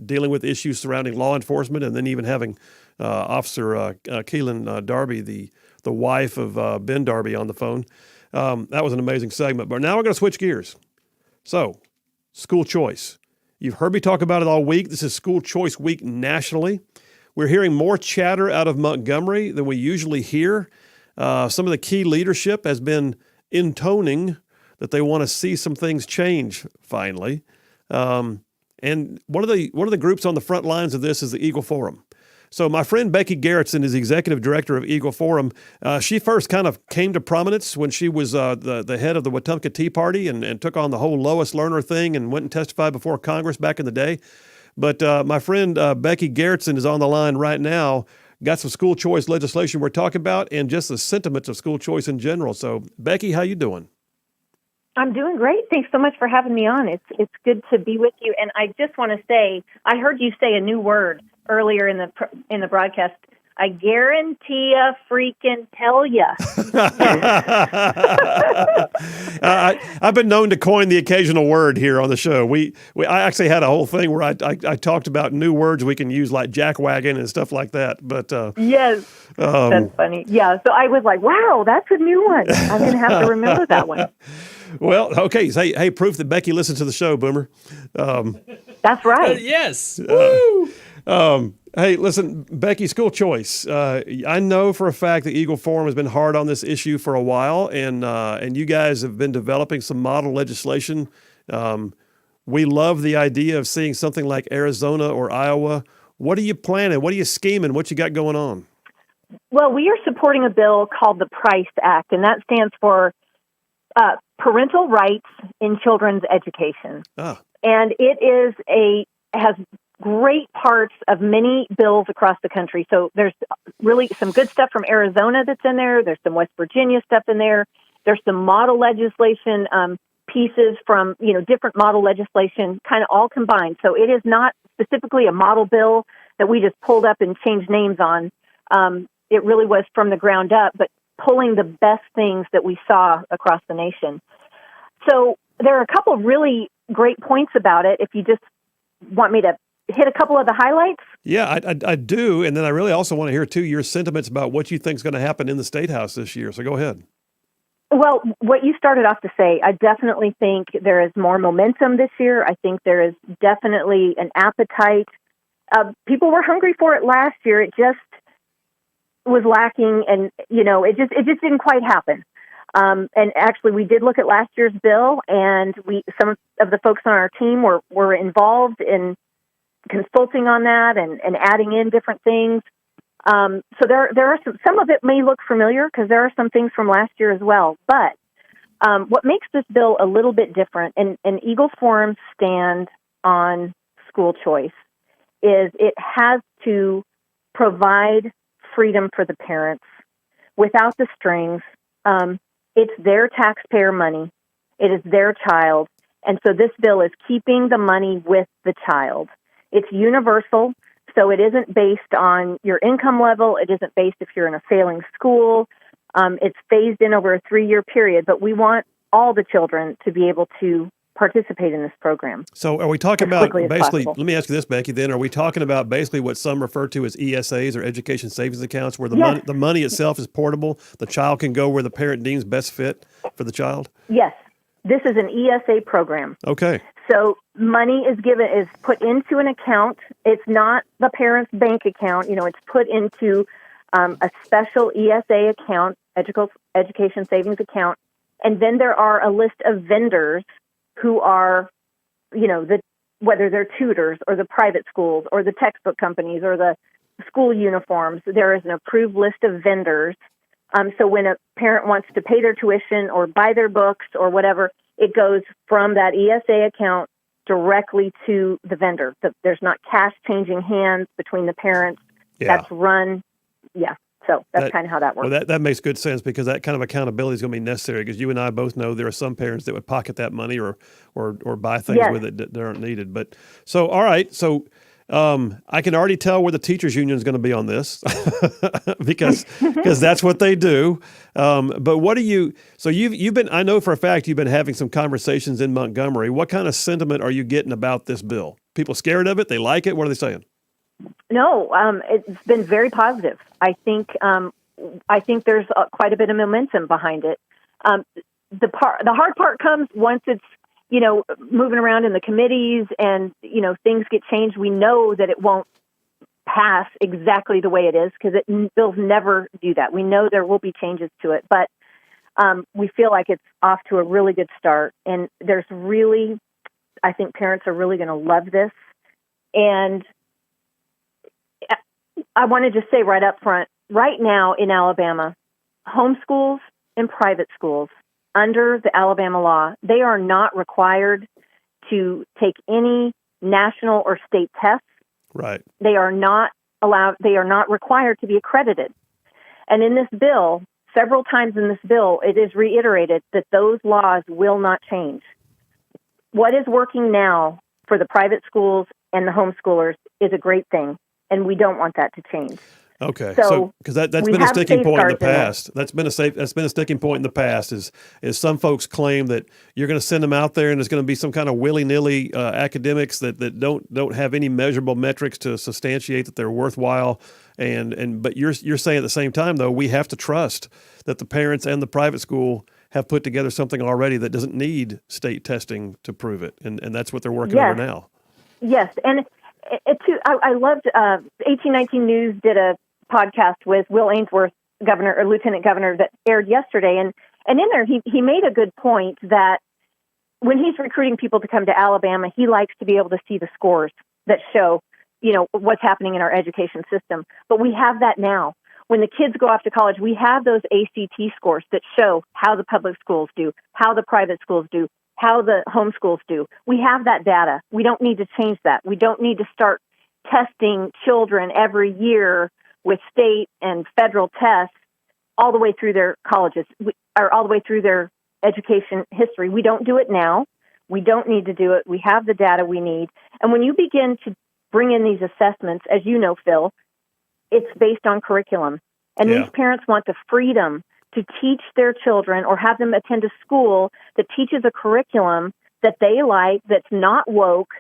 dealing with issues surrounding law enforcement, and then even having Officer Keelan Darby, the wife of Ben Darby, on the phone. That was an amazing segment. But now we're going to switch gears. So, school choice. You've heard me talk about it all week. This is School Choice Week nationally. We're hearing more chatter out of Montgomery than we usually hear. Some of the key leadership has been intoning that they want to see some things change finally. And one of the groups on the front lines of this is the Eagle Forum. So my friend Becky Garrettson is the executive director of Eagle Forum. She first kind of came to prominence when she was the head of the Wetumpka Tea Party and took on the whole Lois Lerner thing and went and testified before Congress back in the day. But my friend Becky Garrettson is on the line right now. Got some school choice legislation we're talking about and just the sentiments of school choice in general. So, Becky, how you doing? I'm doing great. Thanks so much for having me on. It's good to be with you. And I just want to say, I heard you say a new word earlier in the broadcast. I guarantee ya, freaking tell ya. I've been known to coin the occasional word here on the show. I actually had a whole thing where I talked about new words we can use, like jackwagon and stuff like that. But yes, that's funny. Yeah, so I was like, wow, that's a new one. I'm going to have to remember that one. Well, okay. Hey, proof that Becky listens to the show, Boomer. That's right. Yes. Woo! Hey, listen, Becky, school choice. I know for a fact that Eagle Forum has been hard on this issue for a while, and you guys have been developing some model legislation. We love the idea of seeing something like Arizona or Iowa. What are you planning? What are you scheming? What you got going on? Well, we are supporting a bill called the PRICE Act, and that stands for Parental Rights in Children's Education. And it has great parts of many bills across the country. So there's really some good stuff from Arizona that's in there. There's some West Virginia stuff in there. There's some model legislation pieces from, different model legislation kind of all combined. So it is not specifically a model bill that we just pulled up and changed names on. It really was from the ground up, but pulling the best things that we saw across the nation. So there are a couple of really great points about it. If you just want me to hit a couple of the highlights? Yeah, I do. And then I really also want to hear, too, your sentiments about what you think is going to happen in the State House this year. So go ahead. Well, what you started off to say, I definitely think there is more momentum this year. I think there is definitely an appetite. People were hungry for it last year. It just was lacking, and, it just didn't quite happen. And actually, we did look at last year's bill, and some of the folks on our team were involved in consulting on that and adding in different things. So there are some of it may look familiar because there are some things from last year as well. But what makes this bill a little bit different, and Eagle Forum's stand on school choice, is it has to provide freedom for the parents without the strings. It's their taxpayer money. It is their child. And so this bill is keeping the money with the child. It's universal, so it isn't based on your income level. It isn't based if you're in a failing school. It's phased in over a 3-year period, but we want all the children to be able to participate in this program. So are we talking about basically, possible. let me ask you this, Becky, then, are we talking about basically what some refer to as ESAs or education savings accounts, where the money itself is portable, the child can go where the parent deems best fit for the child? Yes. This is an ESA program. Okay. So money is put into an account. It's not the parent's bank account. It's put into a special ESA account, education savings account, And then there are a list of vendors who are, whether they're tutors or the private schools or the textbook companies or the school uniforms. There is an approved list of vendors. So when a parent wants to pay their tuition or buy their books or whatever, it goes from that ESA account directly to the vendor. There's not cash changing hands between the parents. Yeah. That's run. Yeah. So that's kind of how that works. Well, that makes good sense, because that kind of accountability is going to be necessary, because you and I both know there are some parents that would pocket that money or buy things with it that aren't needed. But so, all right. So I can already tell where the teachers union is going to be on this because that's what they do. But what do you, so you've been, I know for a fact you've been having some conversations in Montgomery. What kind of sentiment are you getting about this bill? People scared of it? They like it? What are they saying? No, it's been very positive. I think there's quite a bit of momentum behind it. The hard part comes once it's moving around in the committees and things get changed. We know that it won't pass exactly the way it is, because bills never do that. We know there will be changes to it, but we feel like it's off to a really good start. And I think parents are really going to love this. And I want to just say right up front, right now in Alabama, homeschools and private schools, under the Alabama law, they are not required to take any national or state tests. Right. They are not required to be accredited. And in this bill, several times in this bill, it is reiterated that those laws will not change. What is working now for the private schools and the homeschoolers is a great thing, and we don't want that to change. Okay, so because that's been a sticking point in the past. That's been a sticking point in the past. Is some folks claim that you're going to send them out there and there's going to be some kind of willy-nilly academics that don't have any measurable metrics to substantiate that they're worthwhile. But you're saying at the same time, though, we have to trust that the parents and the private school have put together something already that doesn't need state testing to prove it, and that's what they're working over now. Yes, and I loved 1819 News did a podcast with Will Ainsworth, governor or lieutenant governor, that aired yesterday, and in there he made a good point that when he's recruiting people to come to Alabama, he likes to be able to see the scores that show what's happening in our education system. But we have that now. When the kids go off to college, we have those ACT scores that show how the public schools do, how the private schools do, how the homeschools do. We have that data. We don't need to change that. We don't need to start testing children every year with state and federal tests all the way through their colleges, or all the way through their education history. We don't do it now. We don't need to do it. We have the data we need. And when you begin to bring in these assessments, as you know, Phil, it's based on curriculum. And these parents want the freedom to teach their children or have them attend a school that teaches a curriculum that they like, that's not woke,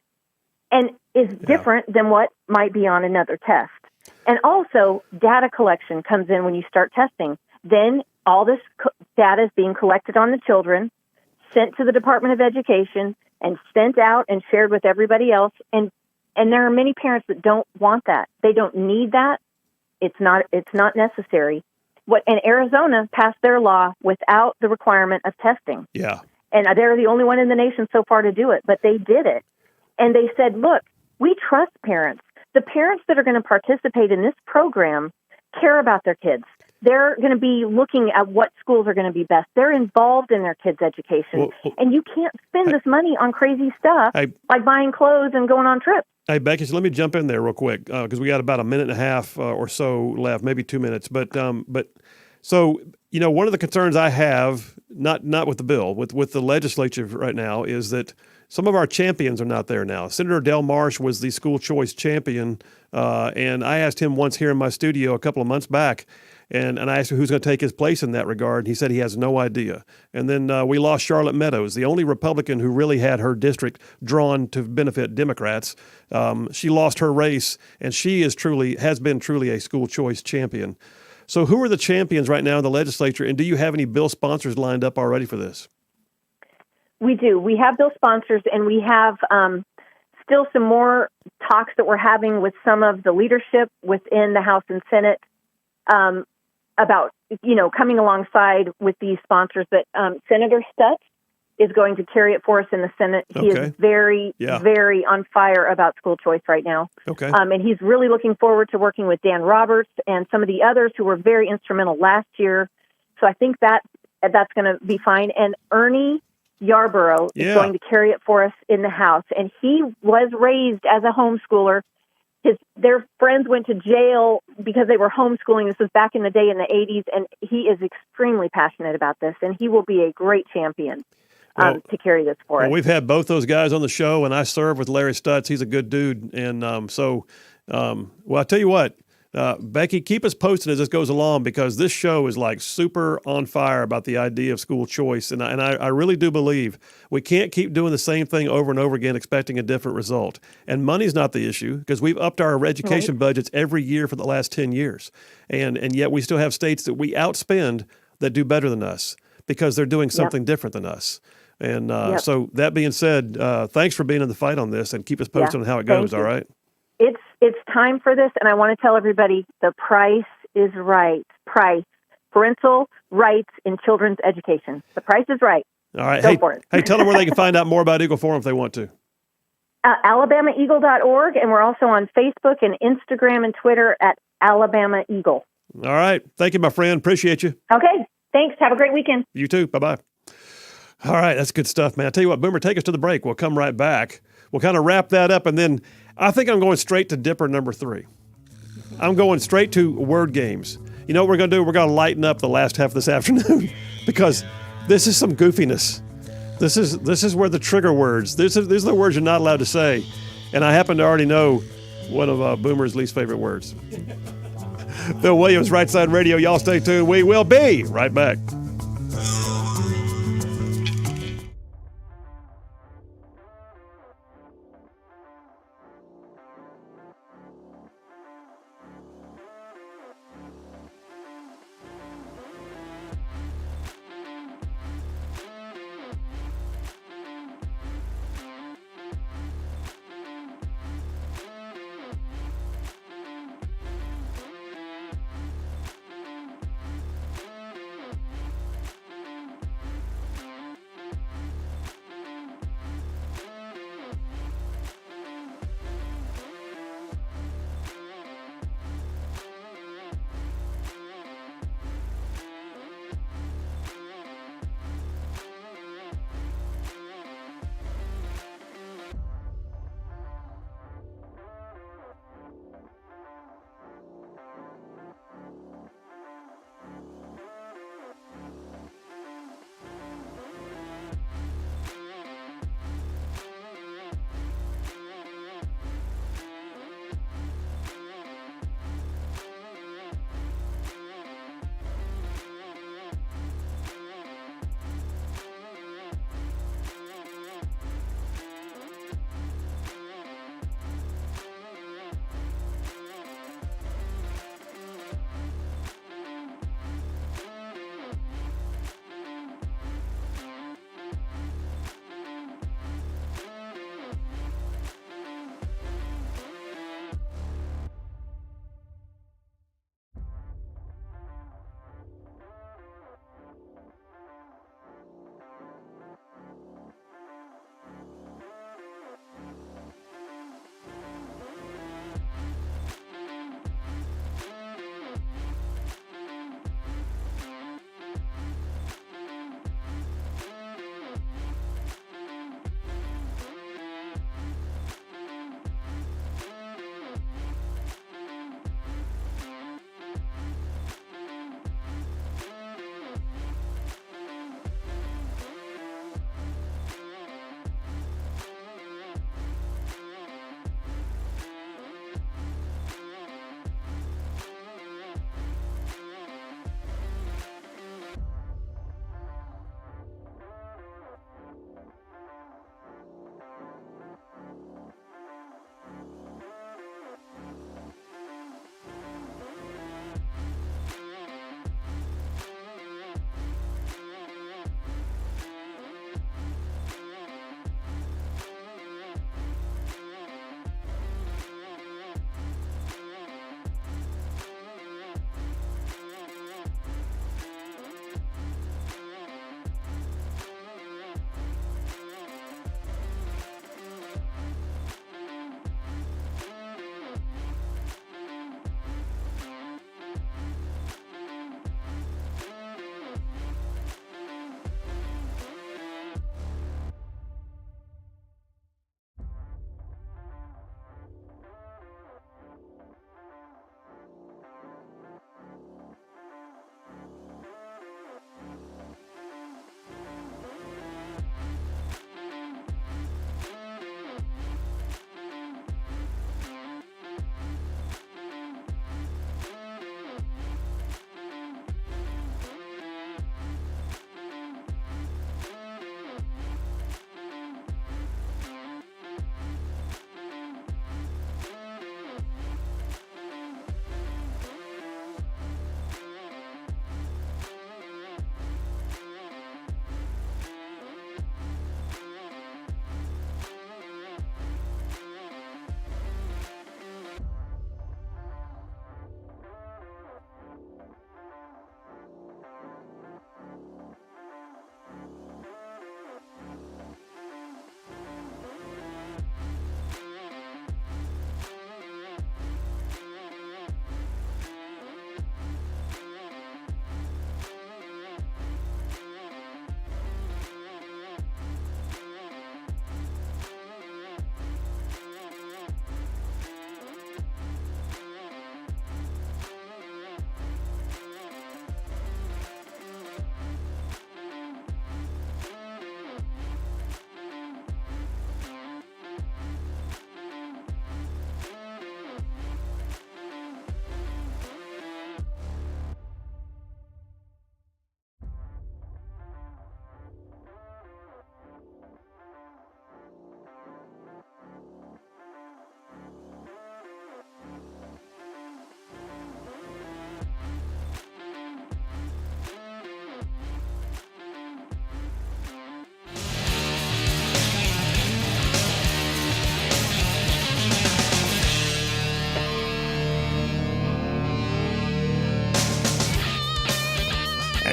and is different than what might be on another test. And also, data collection comes in when you start testing. Then all this data is being collected on the children, sent to the Department of Education, and sent out and shared with everybody else. And there are many parents that don't want that. They don't need that. It's not necessary. And Arizona passed their law without the requirement of testing. Yeah. And they're the only one in the nation so far to do it, but they did it. And they said, look, we trust parents. The parents that are going to participate in this program care about their kids. They're going to be looking at what schools are going to be best. They're involved in their kids' education. And you can't spend this money on crazy stuff like buying clothes and going on trips. Hey, Becky, so let me jump in there real quick because we got about a minute and a half or so left, maybe 2 minutes. But so, one of the concerns I have, not with the bill, with the legislature right now, is that some of our champions are not there now. Senator Del Marsh was the school choice champion, and I asked him once here in my studio a couple of months back, and I asked him who's going to take his place in that regard. He said he has no idea. And then we lost Charlotte Meadows, the only Republican who really had her district drawn to benefit Democrats. She lost her race, and she has been truly a school choice champion. So who are the champions right now in the legislature, and do you have any bill sponsors lined up already for this? We do. We have bill sponsors, and we have still some more talks that we're having with some of the leadership within the House and Senate. about, coming alongside with these sponsors. But Senator Stutz is going to carry it for us in the Senate. He Okay. is very, Yeah. very on fire about school choice right now. Okay. And he's really looking forward to working with Dan Roberts and some of the others who were very instrumental last year. So I think that's going to be fine. And Ernie Yarborough is going to carry it for us in the House. And he was raised as a homeschooler. Their friends went to jail because they were homeschooling. This was back in the day in the 80s, and he is extremely passionate about this, and he will be a great champion to carry this for us. We've had both those guys on the show, and I serve with Larry Stutz. He's a good dude. And well, I'll tell you what, Becky, keep us posted as this goes along, because this show is like super on fire about the idea of school choice. And I really do believe we can't keep doing the same thing over and over again expecting a different result. And money's not the issue, because we've upped our education budgets every year for the last 10 years. And yet we still have states that we outspend that do better than us because they're doing something different than us. And so that being said, thanks for being in the fight on this, and keep us posted on how it goes, all right? It's time for this, and I want to tell everybody the price is right. Parental rights in children's education. The price is right. All right. Go for it. Hey, tell them where they can find out more about Eagle Forum if they want to. AlabamaEagle.org, and we're also on Facebook and Instagram and Twitter at Alabama Eagle. All right. Thank you, my friend. Appreciate you. Okay. Thanks. Have a great weekend. You too. Bye-bye. All right. That's good stuff, man. I tell you what, Boomer, take us to the break. We'll come right back. We'll kind of wrap that up, and then I think I'm going straight to Dipper number 3. I'm going straight to word games. You know what we're going to do? We're going to lighten up the last half of this afternoon because this is some goofiness. This is where the trigger words, these are the words you're not allowed to say. And I happen to already know one of Boomer's least favorite words. Phil Williams, Rightside Radio. Y'all stay tuned. We will be right back.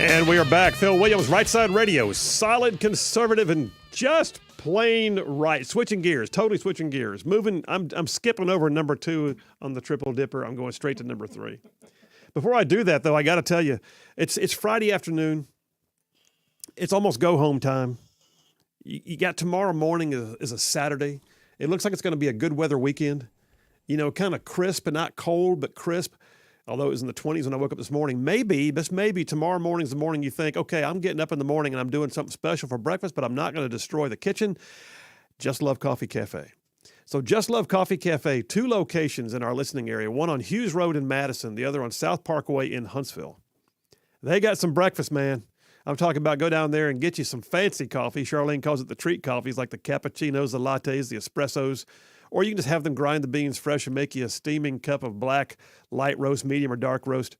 And we are back. Phil Williams, Rightside Radio. Solid, conservative, and just plain right. Switching gears, totally switching gears. Moving, I'm skipping over number 2 on the Triple Dipper. I'm going straight to number 3. Before I do that, though, I got to tell you, it's Friday afternoon. It's almost go-home time. You got tomorrow morning is a Saturday. It looks like it's going to be a good weather weekend. You know, kind of crisp and not cold, but crisp. Although it was in the 20s when I woke up this morning. Maybe tomorrow morning's the morning you think, okay, I'm getting up in the morning and I'm doing something special for breakfast, but I'm not going to destroy the kitchen. Just Love Coffee Cafe. So Just Love Coffee Cafe, 2 locations in our listening area, one on Hughes Road in Madison, the other on South Parkway in Huntsville. They got some breakfast, man. I'm talking about go down there and get you some fancy coffee. Charlene calls it the treat coffees, like the cappuccinos, the lattes, the espressos. Or you can just have them grind the beans fresh and make you a steaming cup of black, light roast, medium, or dark roast.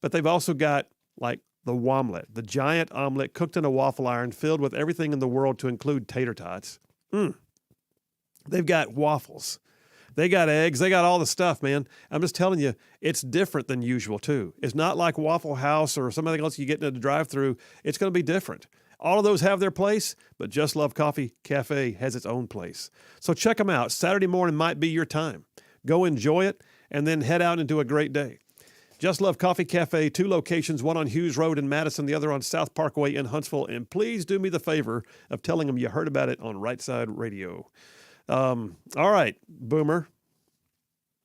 But they've also got, like, the womlet, the giant omelet cooked in a waffle iron filled with everything in the world to include tater tots. They've got waffles. They got eggs. They got all the stuff, man. I'm just telling you, it's different than usual, too. It's not like Waffle House or something else you get in a drive-thru. It's going to be different. All of those have their place, but Just Love Coffee Cafe has its own place. So check them out. Saturday morning might be your time. Go enjoy it and then head out into a great day. Just Love Coffee Cafe, 2 locations, one on Hughes Road in Madison, the other on South Parkway in Huntsville. And please do me the favor of telling them you heard about it on Rightside Radio. All right, Boomer.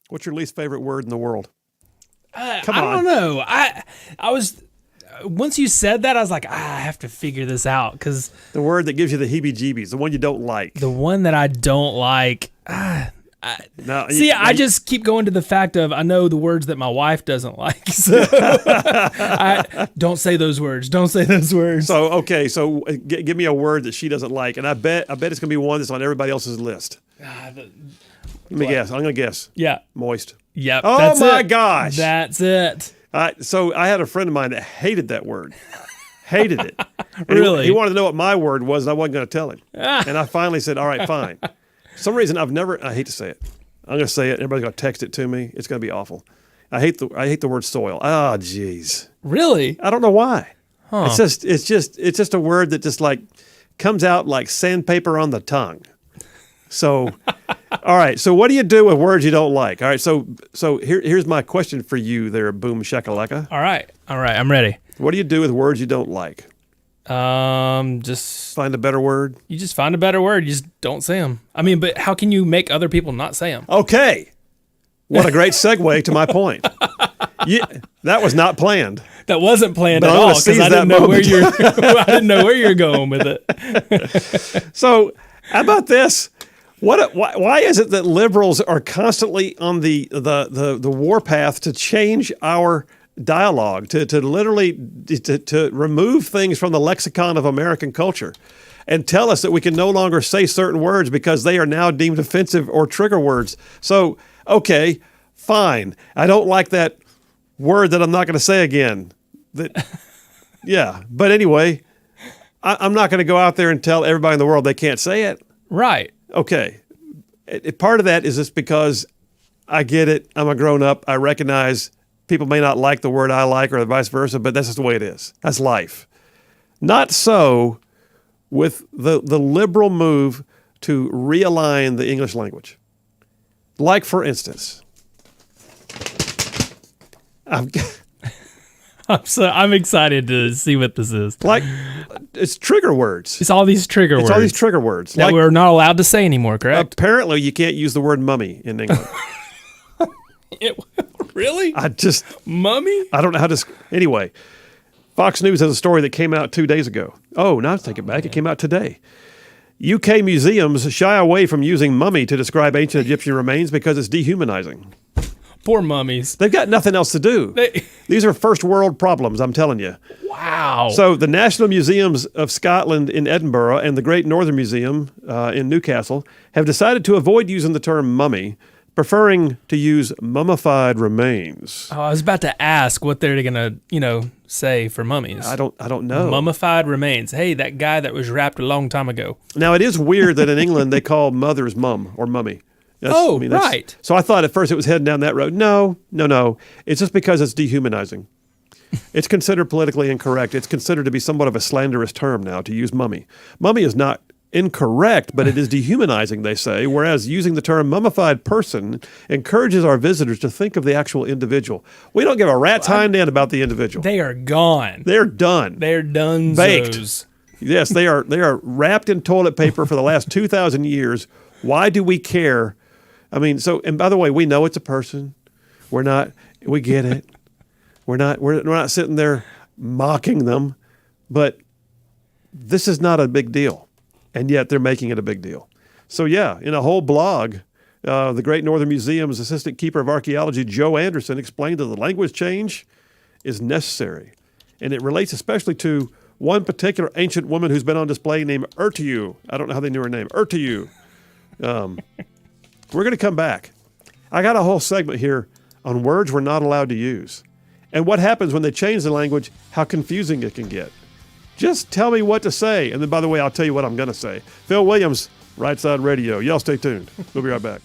What's your least favorite word in the world? Come on. I don't know. I was... Once you said that, I was like, I have to figure this out because the word that gives you the heebie-jeebies, the one you don't like. The one that I don't like. I just keep going to the fact of I know the words that my wife doesn't like. So I don't say those words. Don't say those words. So okay, give me a word that she doesn't like, and I bet it's gonna be one that's on everybody else's list. Let me guess. I'm gonna guess. Yeah. Moist. Yep. Oh my gosh. That's it. So I had a friend of mine that hated that word. Hated it. Really? He wanted to know what my word was, and I wasn't going to tell him. And I finally said, all right, fine. For some reason, I hate to say it. I'm going to say it. Everybody's going to text it to me. It's going to be awful. I hate the word soil. Oh, jeez. Really? I don't know why. Huh. It's just a word that just like comes out like sandpaper on the tongue. So, all right. So what do you do with words you don't like? All right. So here's my question for you there, Boom Shakalaka. All right. I'm ready. What do you do with words you don't like? Just find a better word. You just find a better word. You just don't say them. I mean, but how can you make other people not say them? Okay. What a great segue to my point. That was not planned. That wasn't planned at all because I didn't know I didn't know where you're going with it. So, how about this? Why is it that liberals are constantly on the warpath to change our dialogue, to literally to remove things from the lexicon of American culture and tell us that we can no longer say certain words because they are now deemed offensive or trigger words? So, okay, fine. I don't like that word that I'm not going to say again. Yeah, but anyway, I'm not going to go out there and tell everybody in the world they can't say it. Right. Okay. Part of that is just because I get it. I'm a grown up. I recognize people may not like the word I like or vice versa, but that's just the way it is. That's life. Not so with the liberal move to realign the English language. Like, for instance, I'm excited to see what this is. Like, it's trigger words. It's all these trigger words. It's all these trigger words. That we're not allowed to say anymore, correct? Apparently, you can't use the word mummy in England. Really? Mummy? I don't know how to... Anyway, Fox News has a story that came out 2 days ago. Oh, now I take it back. It came out today. UK museums shy away from using mummy to describe ancient Egyptian remains because it's dehumanizing. Poor mummies. They've got nothing else to do. These are first world problems, I'm telling you. Wow. So the National Museums of Scotland in Edinburgh and the Great Northern Museum in Newcastle have decided to avoid using the term mummy, preferring to use mummified remains. Oh, I was about to ask what they're going to, say for mummies. I don't know. Mummified remains. Hey, that guy that was wrapped a long time ago. Now, it is weird that in England they call mothers mum or mummy. Right. So I thought at first it was heading down that road. No. It's just because it's dehumanizing. It's considered politically incorrect. It's considered to be somewhat of a slanderous term now to use mummy. Mummy is not incorrect, but it is dehumanizing, they say, whereas using the term mummified person encourages our visitors to think of the actual individual. We don't give a rat's hind end about the individual. They are gone. They're done. They're done. Baked. Yes, they are wrapped in toilet paper for the last 2,000 years. Why do we care? I mean, and by the way, we know it's a person. We get it. We're not sitting there mocking them, but this is not a big deal. And yet they're making it a big deal. So yeah, in a whole blog, the Great Northern Museum's Assistant Keeper of Archaeology, Joe Anderson, explained that the language change is necessary. And it relates especially to one particular ancient woman who's been on display named Ertiu. I don't know how they knew her name. Ertiu. We're going to come back. I got a whole segment here on words we're not allowed to use. And what happens when they change the language, how confusing it can get. Just tell me what to say. And then, by the way, I'll tell you what I'm going to say. Phil Williams, Rightside Radio. Y'all stay tuned. We'll be right back.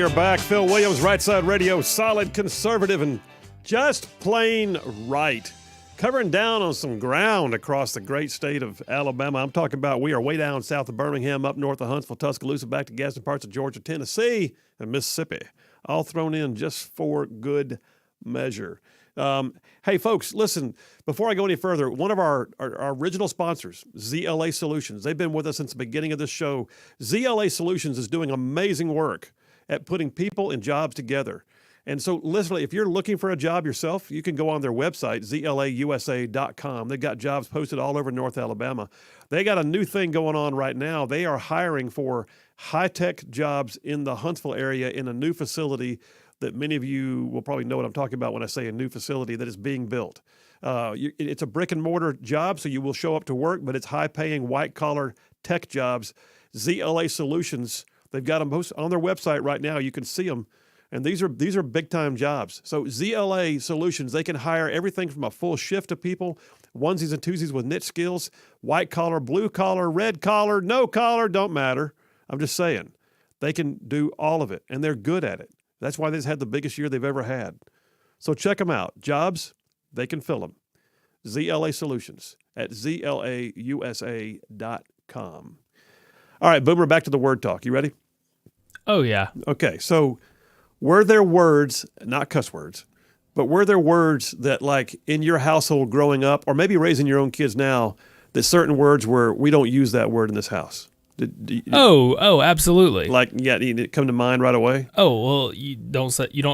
We are back. Phil Williams, Rightside Radio, solid conservative and just plain right. Covering down on some ground across the great state of Alabama. I'm talking about we are way down south of Birmingham, up north of Huntsville, Tuscaloosa, back to Gadsden parts of Georgia, Tennessee, and Mississippi. All thrown in just for good measure. Hey, folks, listen, before I go any further, one of our original sponsors, ZLA Solutions, they've been with us since the beginning of this show. ZLA Solutions is doing amazing work at putting people and jobs together. And so, literally, if you're looking for a job yourself, you can go on their website, zlausa.com. They've got jobs posted all over North Alabama. They got a new thing going on right now. They are hiring for high-tech jobs in the Huntsville area in a new facility that many of you will probably know what I'm talking about when I say a new facility that is being built. It's a brick-and-mortar job, so you will show up to work, but it's high-paying, white-collar tech jobs. ZLA Solutions, they've got them on their website right now. You can see them. And these are big-time jobs. So ZLA Solutions, they can hire everything from a full shift of people, onesies and twosies with niche skills, white-collar, blue-collar, red-collar, no-collar, don't matter. I'm just saying. They can do all of it, and they're good at it. That's why they've had the biggest year they've ever had. So check them out. Jobs, they can fill them. ZLA Solutions at zlausa.com. All right, Boomer, back to the word talk. You ready? Oh, yeah. Okay, so were there words, not cuss words, but were there words that, like, in your household growing up, or maybe raising your own kids now, that certain words were, we don't use that word in this house? Oh, absolutely. Like, yeah, did it come to mind right away? Oh, well, you don't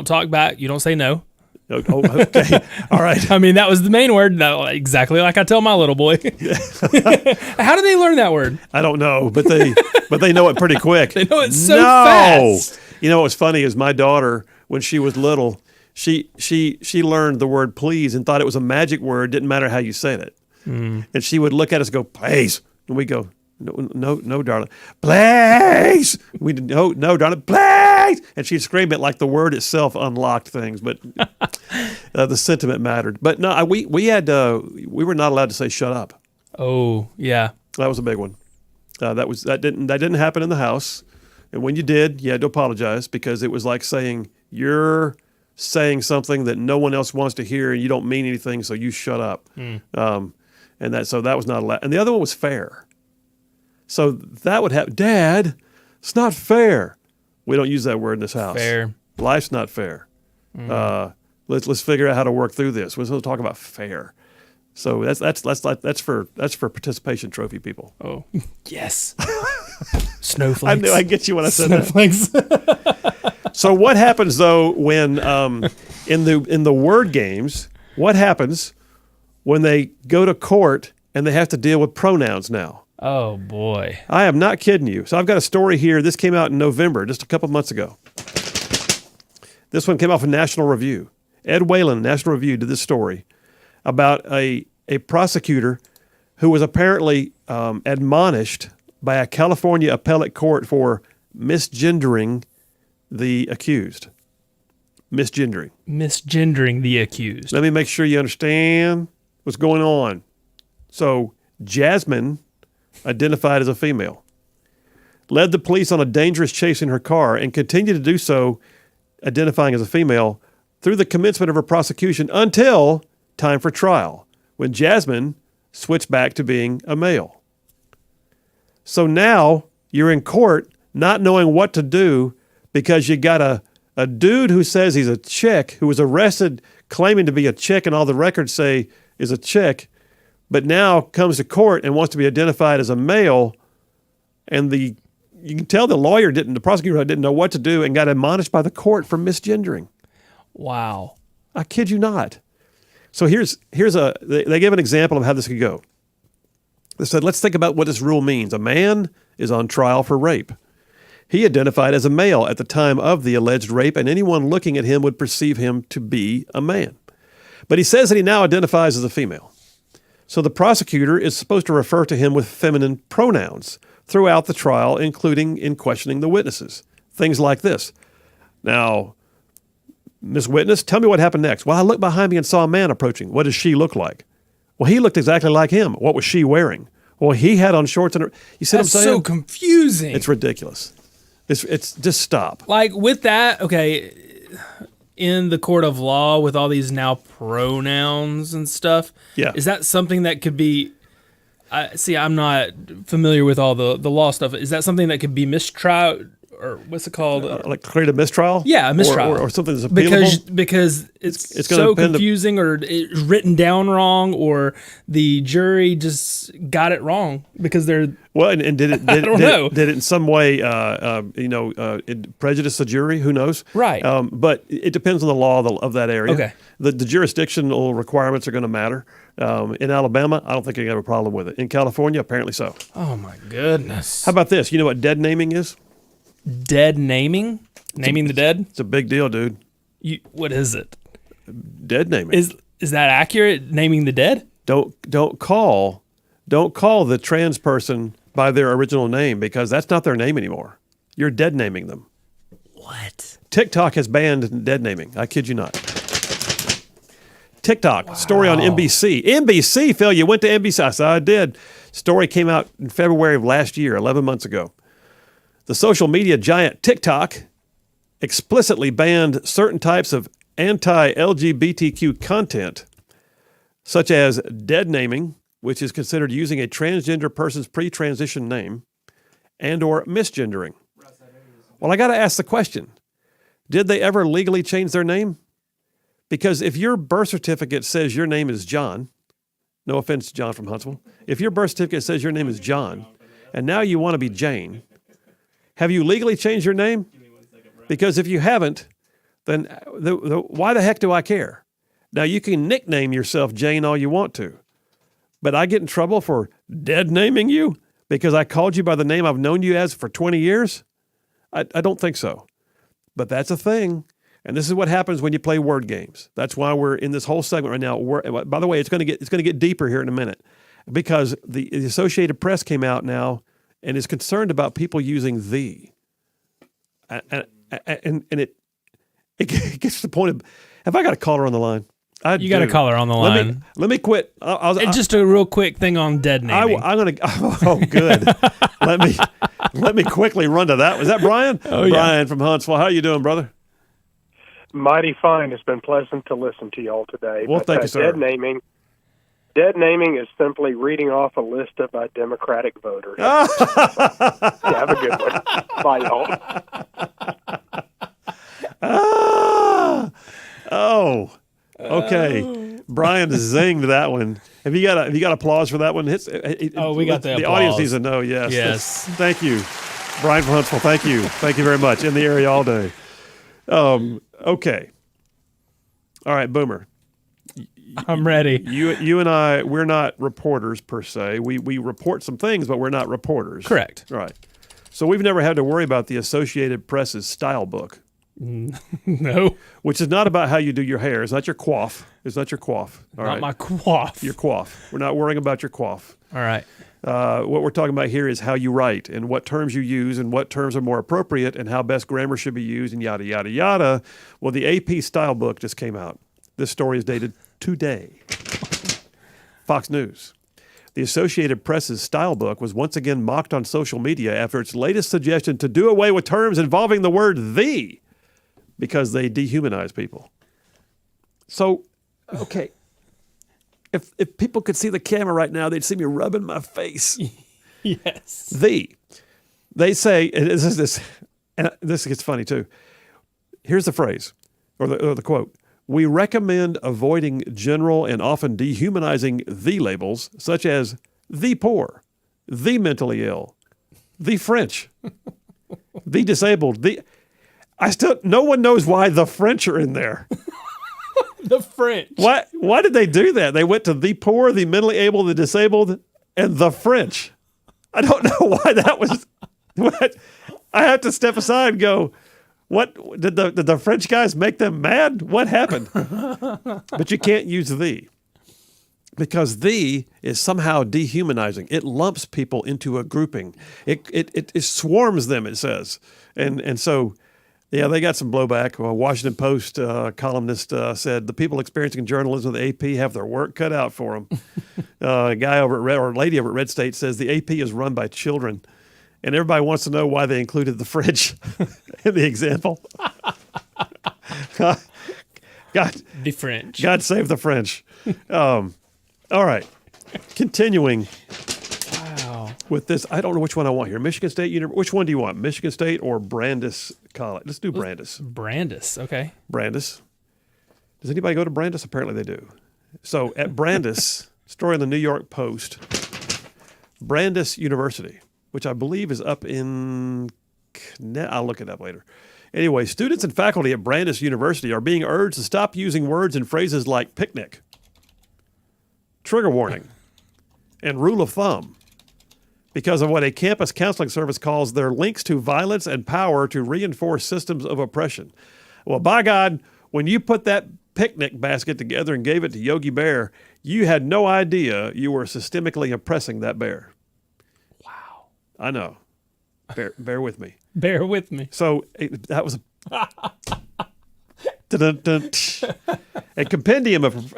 talk back. You don't say no. Oh, okay. All right. I mean, that was the main word. Exactly like I tell my little boy. How do they learn that word? I don't know, but they know it pretty quick. They know it so fast. You know what's funny is my daughter, when she was little, she learned the word please and thought it was a magic word. Didn't matter how you said it. And she would look at us and go, please. And we go, no, darling. Please. We did no, darling. Please. And she'd scream it like the word itself unlocked things, but the sentiment mattered. But no, we were not allowed to say shut up. Oh, yeah. That was a big one. That didn't happen in the house. And when you did, you had to apologize because it was like saying you're saying something that no one else wants to hear and you don't mean anything, so you shut up. So that was not allowed. And the other one was fair. So that would happen. Dad, it's not fair. We don't use that word in this house. Fair. Life's not fair. Let's figure out how to work through this. We're supposed to talk about fair. So that's for participation trophy people. Oh, yes. Snowflakes. I knew I'd get you when I said Snowflakes. that. So what happens though when in the word games? What happens when they go to court and they have to deal with pronouns now? Oh, boy. I am not kidding you. So I've got a story here. This came out in November, just a couple months ago. This one came off of National Review. Ed Whalen, National Review, did this story about a prosecutor who was apparently admonished by a California appellate court for misgendering the accused. Misgendering. Misgendering the accused. Let me make sure you understand what's going on. So Jasmine, identified as a female, led the police on a dangerous chase in her car and continued to do so, identifying as a female, through the commencement of her prosecution until time for trial, when Jasmine switched back to being a male. So now you're in court not knowing what to do because you got a dude who says he's a chick, who was arrested claiming to be a chick and all the records say is a chick, but now comes to court and wants to be identified as a male, and you can tell the prosecutor didn't know what to do and got admonished by the court for misgendering. Wow. I kid you not. So they give an example of how this could go. They said, let's think about what this rule means. A man is on trial for rape. He identified as a male at the time of the alleged rape, and anyone looking at him would perceive him to be a man. But he says that he now identifies as a female. So the prosecutor is supposed to refer to him with feminine pronouns throughout the trial, including in questioning the witnesses. Things like this. Now, Miss Witness, tell me what happened next. Well, I looked behind me and saw a man approaching. What does she look like? Well, he looked exactly like him. What was she wearing? Well, he had on shorts and you see what I'm saying? That's so confusing. It's ridiculous. It's just stop. Like with that, okay, in the court of law with all these now pronouns and stuff, Yeah. is that something that could be? I'm not familiar with all the law stuff. Is that something that could be mistrial, or what's it called? Like create a mistrial? Yeah, a mistrial. Or something that's appealable? Because it's gonna so depend confusing, or it's written down wrong, or the jury just got it wrong because they're. Well, and did it? I don't know. Did it in some way, it prejudice the jury? Who knows? Right. But it depends on the law of that area. Okay. The jurisdictional requirements are going to matter. In Alabama, I don't think you have a problem with it. In California, apparently so. Oh my goodness! How about this? You know what dead naming is? Dead naming? Naming the dead? It's a big deal, dude. What is it? Dead naming. Is that accurate? Naming the dead? Don't call the trans person by their original name, because that's not their name anymore. You're dead naming them. What? TikTok has banned dead naming. I kid you not. TikTok, story on NBC. NBC, Phil, you went to NBC. I said, I did. Story came out in February of last year, 11 months ago. The social media giant TikTok explicitly banned certain types of anti-LGBTQ content, such as dead naming, which is considered using a transgender person's pre-transition name, and or misgendering. Well, I got to ask the question, did they ever legally change their name? Because if your birth certificate says your name is John, no offense, John from Huntsville, if your birth certificate says your name is John, and now you want to be Jane, have you legally changed your name? Because if you haven't, then why the heck do I care? Now, you can nickname yourself Jane all you want to, but I get in trouble for dead naming you because I called you by the name I've known you as for 20 years? I don't think so. But that's a thing. And this is what happens when you play word games. That's why we're in this whole segment right now. By the way, it's going to get deeper here in a minute, because the Associated Press came out now and is concerned about people using "the," and it gets to the point of, have I got a caller on the line? You got a caller on the line. Let me quit. And just a real quick thing on dead naming. I'm gonna. Oh, good. let me quickly run to that. Was that Brian? Oh, yeah. Brian from Huntsville. How are you doing, brother? Mighty fine. It's been pleasant to listen to you all today. Well, thank you, sir. Dead naming is simply reading off a list of Democratic voters. Yeah, have a good one. Bye, y'all. Okay. Brian zinged that one. Have you got applause for that one? We got the applause. Audience needs to know. Yes. Yes. Thank you, Brian from Huntsville. Thank you. Thank you very much. In the area all day. Okay. All right, Boomer. I'm ready. You and I, we're not reporters per se. We report some things, but we're not reporters. Correct. Right. So we've never had to worry about the Associated Press's style book. No. Which is not about how you do your hair. It's not your coif. It's not your coif. All not right? my coif. Your coif. We're not worrying about your coif. All right. What we're talking about here is how you write and what terms you use and what terms are more appropriate and how best grammar should be used and yada, yada, yada. Well, the AP style book just came out. This story is dated today. Fox News. The Associated Press's style book was once again mocked on social media after its latest suggestion to do away with terms involving the word "the" because they dehumanize people. So, okay. If people could see the camera right now, they'd see me rubbing my face. Yes. They say, and this gets funny too. Here's the phrase, or the quote. We recommend avoiding general and often dehumanizing "the" labels, such as "the poor," "the mentally ill," "the French," "the disabled." No one knows why the French are in there. The French. Why did they do that? They went to "the poor," "the mentally able," "the disabled," and "the French." I don't know why that was. I have to step aside and go, what did the French guys make them mad? What happened? But you can't use "the" because "the" is somehow dehumanizing. It lumps people into a grouping. It swarms them. It says, and so. Yeah, they got some blowback. A Washington Post columnist said the people experiencing journalism at the AP have their work cut out for them. A guy over at lady over at Red State says the AP is run by children, And everybody wants to know why they included the French in the example. God, The French. God save the French. All right. Continuing with this, I don't know which one I want here. Michigan State University. Which one do you want? Michigan State or Brandis College? Let's do Brandis. Brandis, okay. Brandis. Does anybody go to Brandis? Apparently they do. So at Brandis, story in the New York Post, Brandis University, which I believe is up in, I'll look it up later. Anyway, students and faculty at Brandis University are being urged to stop using words and phrases like picnic, trigger warning, and rule of thumb because of what a campus counseling service calls their links to violence and power to reinforce systems of oppression. Well, by God, when you put that picnic basket together and gave it to Yogi Bear, you had no idea you were systemically oppressing that bear. Wow. I know. Bear with me. Bear with me. So that was a compendium of...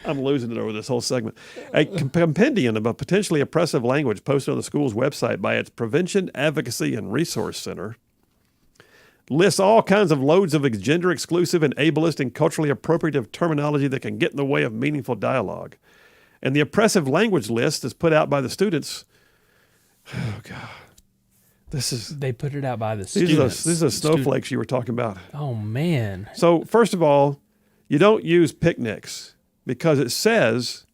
I'm losing it over this whole segment. A compendium of a potentially oppressive language posted on the school's website by its Prevention, Advocacy, and Resource Center lists all kinds of loads of gender-exclusive and ableist and culturally appropriative terminology that can get in the way of meaningful dialogue. And the oppressive language list is put out by the students. Oh, God. They put it out by the students. These are snowflakes you were talking about. Oh, man. So, first of all, you don't use picnics because it says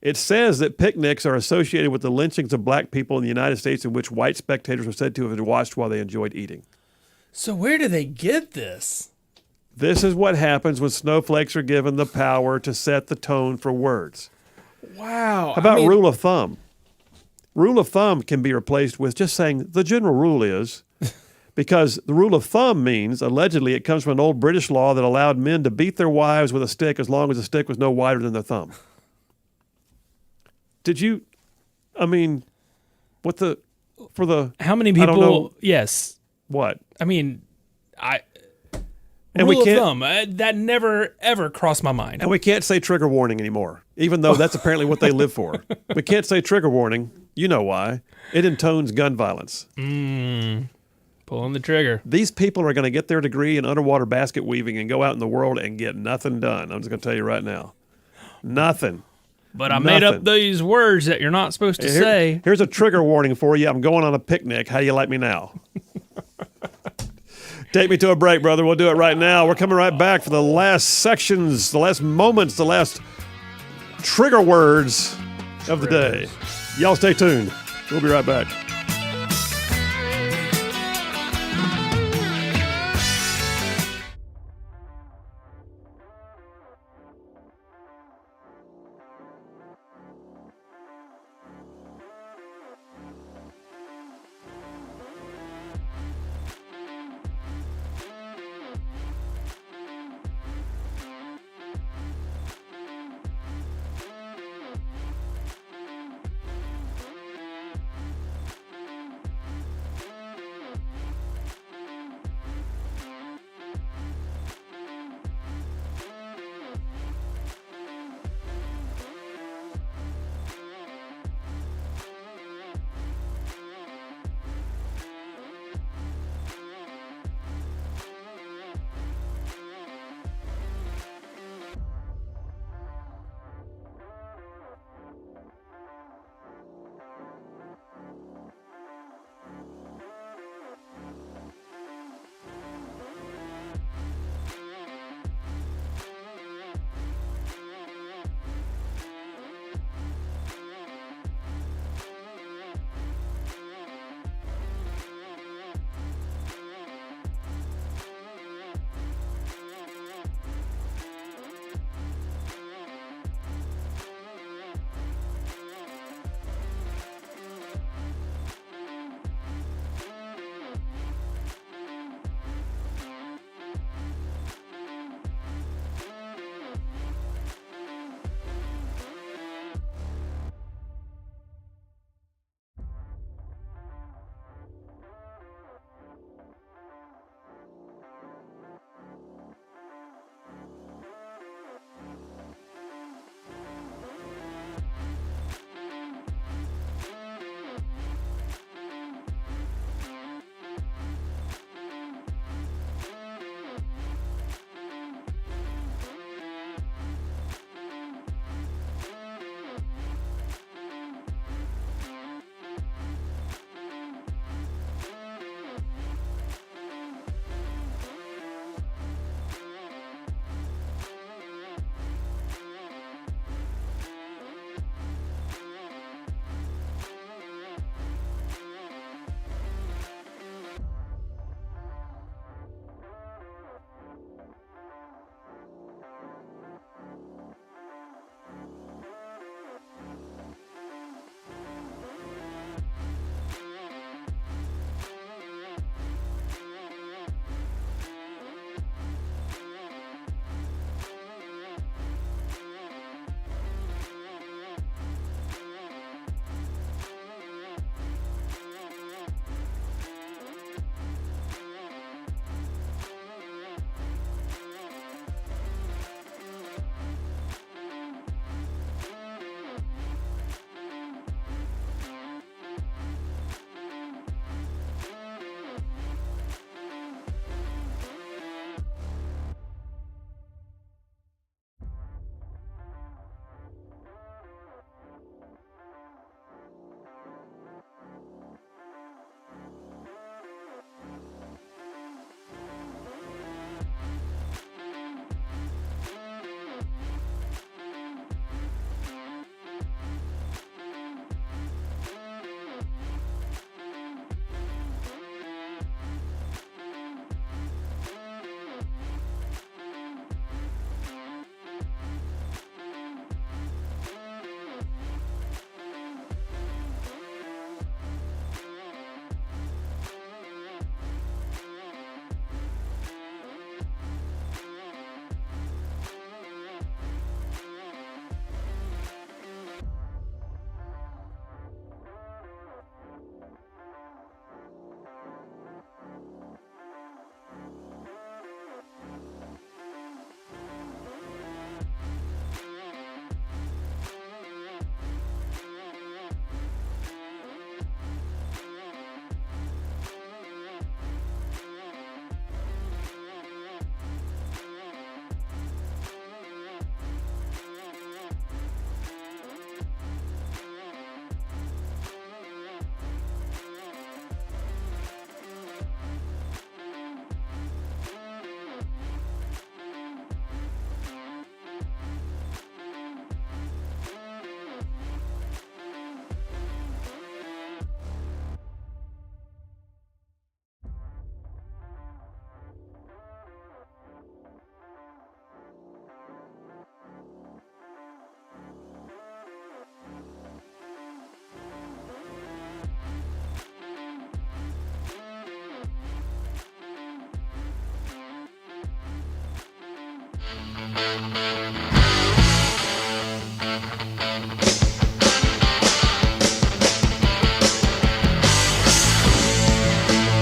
that picnics are associated with the lynchings of black people in the United States in which white spectators were said to have watched while they enjoyed eating. So where do they get this? This is what happens when snowflakes are given the power to set the tone for words. Wow. How about rule of thumb? Rule of thumb can be replaced with just saying the general rule is, because the rule of thumb means, allegedly, it comes from an old British law that allowed men to beat their wives with a stick as long as the stick was no wider than their thumb. How many people, yes. What? I mean, And rule of thumb, that never, ever crossed my mind. And we can't say trigger warning anymore, even though that's apparently what they live for. We can't say trigger warning. You know why. It intones gun violence. Pulling the trigger. These people are going to get their degree in underwater basket weaving and go out in the world and get nothing done. I'm just going to tell you right now. Nothing. But I made up these words that you're not supposed to say. Here's a trigger warning for you. I'm going on a picnic. How do you like me now? Take me to a break, brother. We'll do it right now. We're coming right back for the last sections, the last moments, the last trigger words of the day. Y'all stay tuned. We'll be right back.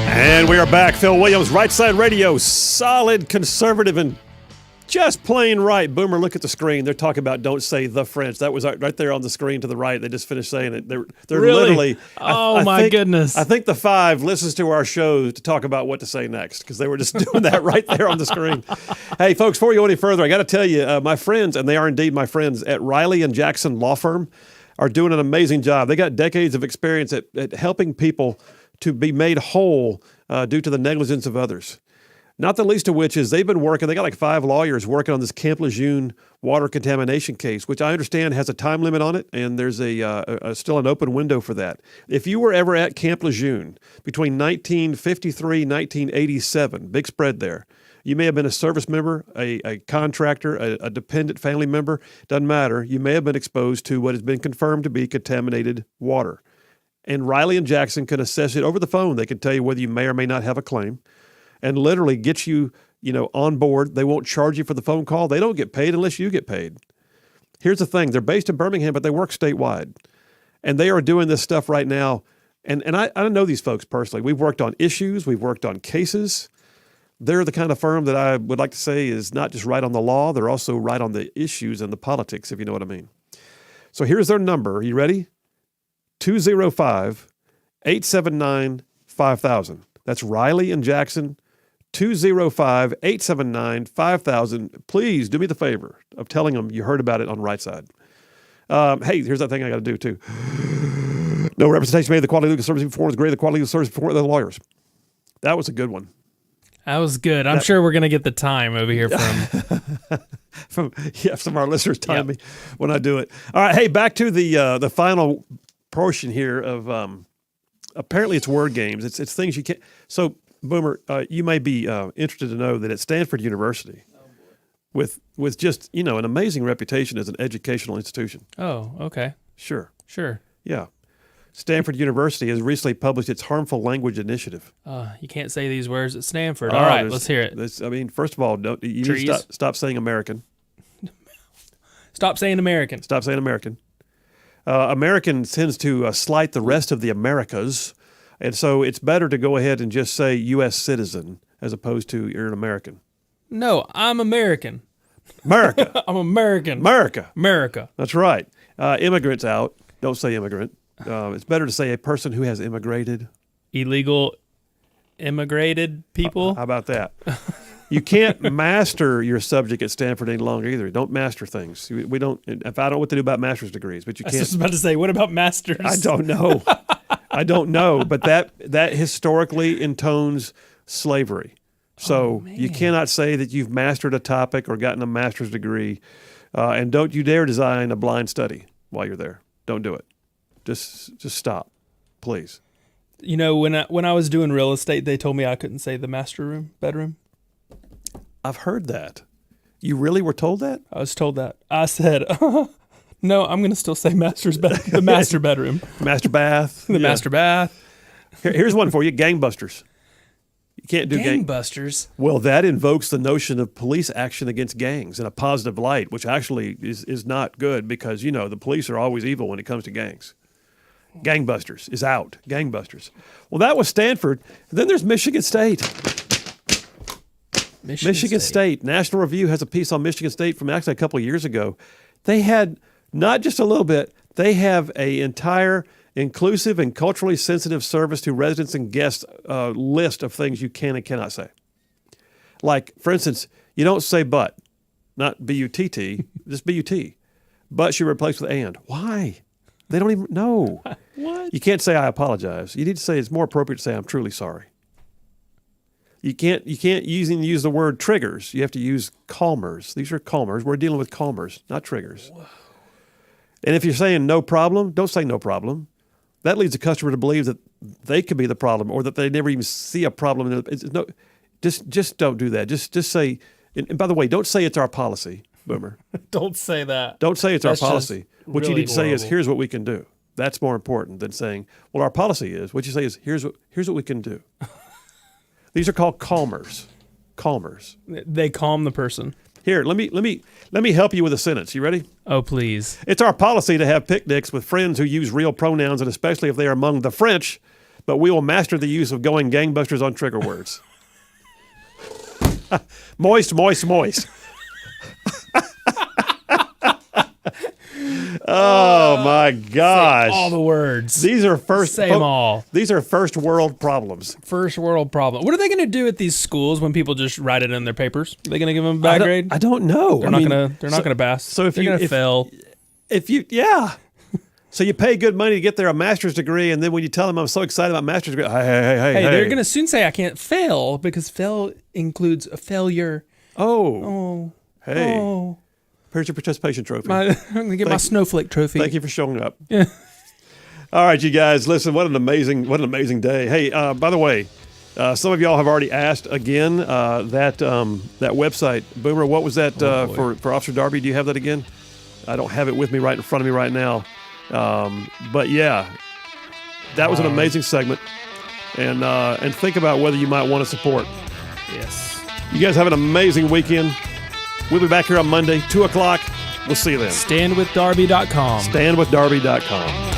And we are back. Phil Williams, Rightside Radio, solid, conservative, and just plain right. Boomer, look at the screen. They're talking about don't say the French. That was right there on the screen to the right. They just finished saying it. They're Really? literally. Oh, I my think- goodness. I think the 5 listens to our show to talk about what to say next because they were just doing that right there on the screen. Hey, folks, before you go any further, I got to tell you, my friends, and they are indeed my friends at Riley and Jackson Law Firm, are doing an amazing job. They got decades of experience at helping people to be made whole due to the negligence of others. Not the least of which is they've been working, they got like 5 lawyers working on this Camp Lejeune water contamination case, which I understand has a time limit on it, and there's still an open window for that. If you were ever at Camp Lejeune between 1953 and 1987, big spread there, you may have been a service member, a contractor, a dependent family member, doesn't matter. You may have been exposed to what has been confirmed to be contaminated water. And Riley and Jackson can assess it over the phone. They can tell you whether you may or may not have a claim and literally get you, on board. They won't charge you for the phone call. They don't get paid unless you get paid. Here's the thing. They're based in Birmingham, but they work statewide. And they are doing this stuff right now. And I don't know these folks personally. We've worked on issues. We've worked on cases. They're the kind of firm that I would like to say is not just right on the law. They're also right on the issues and the politics, if you know what I mean. So here's their number. Are you ready? 205-879-5000. That's Riley and Jackson, 205-879-5000. Please do me the favor of telling them you heard about it on Rightside. Hey, here's that thing I got to do too. No representation made of the quality of legal service before is greater than the quality of service before the lawyers. That was a good one. That was good. I'm sure we're going to get the time over here from some of our listeners time me when I do it. All right, hey, back to the final portion here of apparently it's word games. It's things you can't. So, Boomer, you may be interested to know that at Stanford University, with just an amazing reputation as an educational institution. Oh, okay. Sure. Yeah. Stanford Stuniversity has recently published its Harmful Language Initiative. You can't say these words at Stanford. All right, let's hear it. First of all, you need to stop saying American. Stop saying American. Stop saying American. American tends to slight the rest of the Americas, and so it's better to go ahead and just say U.S. citizen as opposed to you're an American. No, I'm American. America. I'm American. America. That's right. Immigrants out. Don't say immigrant. It's better to say a person who has immigrated. Illegal immigrated people? How about that? You can't master your subject at Stanford any longer either. Don't master things. We don't. If I don't know what to do about master's degrees, but you can't. I was about to say, what about masters? I don't know. But that historically intones slavery. So you cannot say that you've mastered a topic or gotten a master's degree, and don't you dare design a blind study while you're there. Don't do it. Just stop, please. When I was doing real estate, they told me I couldn't say the bedroom. I've heard that. You really were told that? I was told that. I said, no, I'm going to still say the master bedroom. Master bath. Master bath. Here's one for you, gangbusters. You can't do gangbusters. Well, that invokes the notion of police action against gangs in a positive light, which actually is not good because, the police are always evil when it comes to gangs. Gangbusters is out. Gangbusters. Well, that was Stanford. Then there's Michigan State. Michigan State. National Review has a piece on Michigan State from actually a couple of years ago. They had not just a little bit, they have an entire inclusive and culturally sensitive service to residents and guests list of things you can and cannot say. Like, for instance, you don't say but, not B-U-T-T, just B-U-T. But should be replaced with and. Why? They don't even know. What? You can't say I apologize. You need to say it's more appropriate to say I'm truly sorry. You can't use the word triggers. You have to use calmers. These are calmers. We're dealing with calmers, not triggers. Whoa. And if you're saying no problem, don't say no problem. That leads the customer to believe that they could be the problem or that they never even see a problem. Just don't do that. Just say, and by the way, don't say it's our policy, Boomer. Don't say that. Don't say it's our policy. What really you need to say is, here's what we can do. That's more important than saying, well, our policy is. What you say is, here's what we can do. These are called calmers. Calmers. They calm the person. Here, let me help you with a sentence. You ready? Oh, please. It's our policy to have picnics with friends who use real pronouns, and especially if they are among the French, but we will master the use of going gangbusters on trigger words. Moist, moist, moist. Oh my gosh! Say all the words. These are first. Say them all. These are first world problems. First world problem. What are they going to do at these schools when people just write it in their papers? Are they going to give them a bad grade? I don't know. They're not going to pass. So if they're going to fail. So you pay good money to get there a master's degree, and then when you tell them I'm so excited about master's degree, hey, they're going to soon say I can't fail because fail includes a failure. Oh. Here's your participation trophy. I'm going to get my snowflake trophy. Thank you for showing up. Yeah. All right, you guys, listen, what an amazing day. Hey, by the way, some of y'all have already asked again that website. Boomer, what was that for Officer Darby? Do you have that again? I don't have it with me right in front of me right now. But yeah, that was an amazing segment. And think about whether you might want to support. Yes. You guys have an amazing weekend. We'll be back here on Monday, 2 o'clock. We'll see you then. StandWithDarby.com. StandWithDarby.com.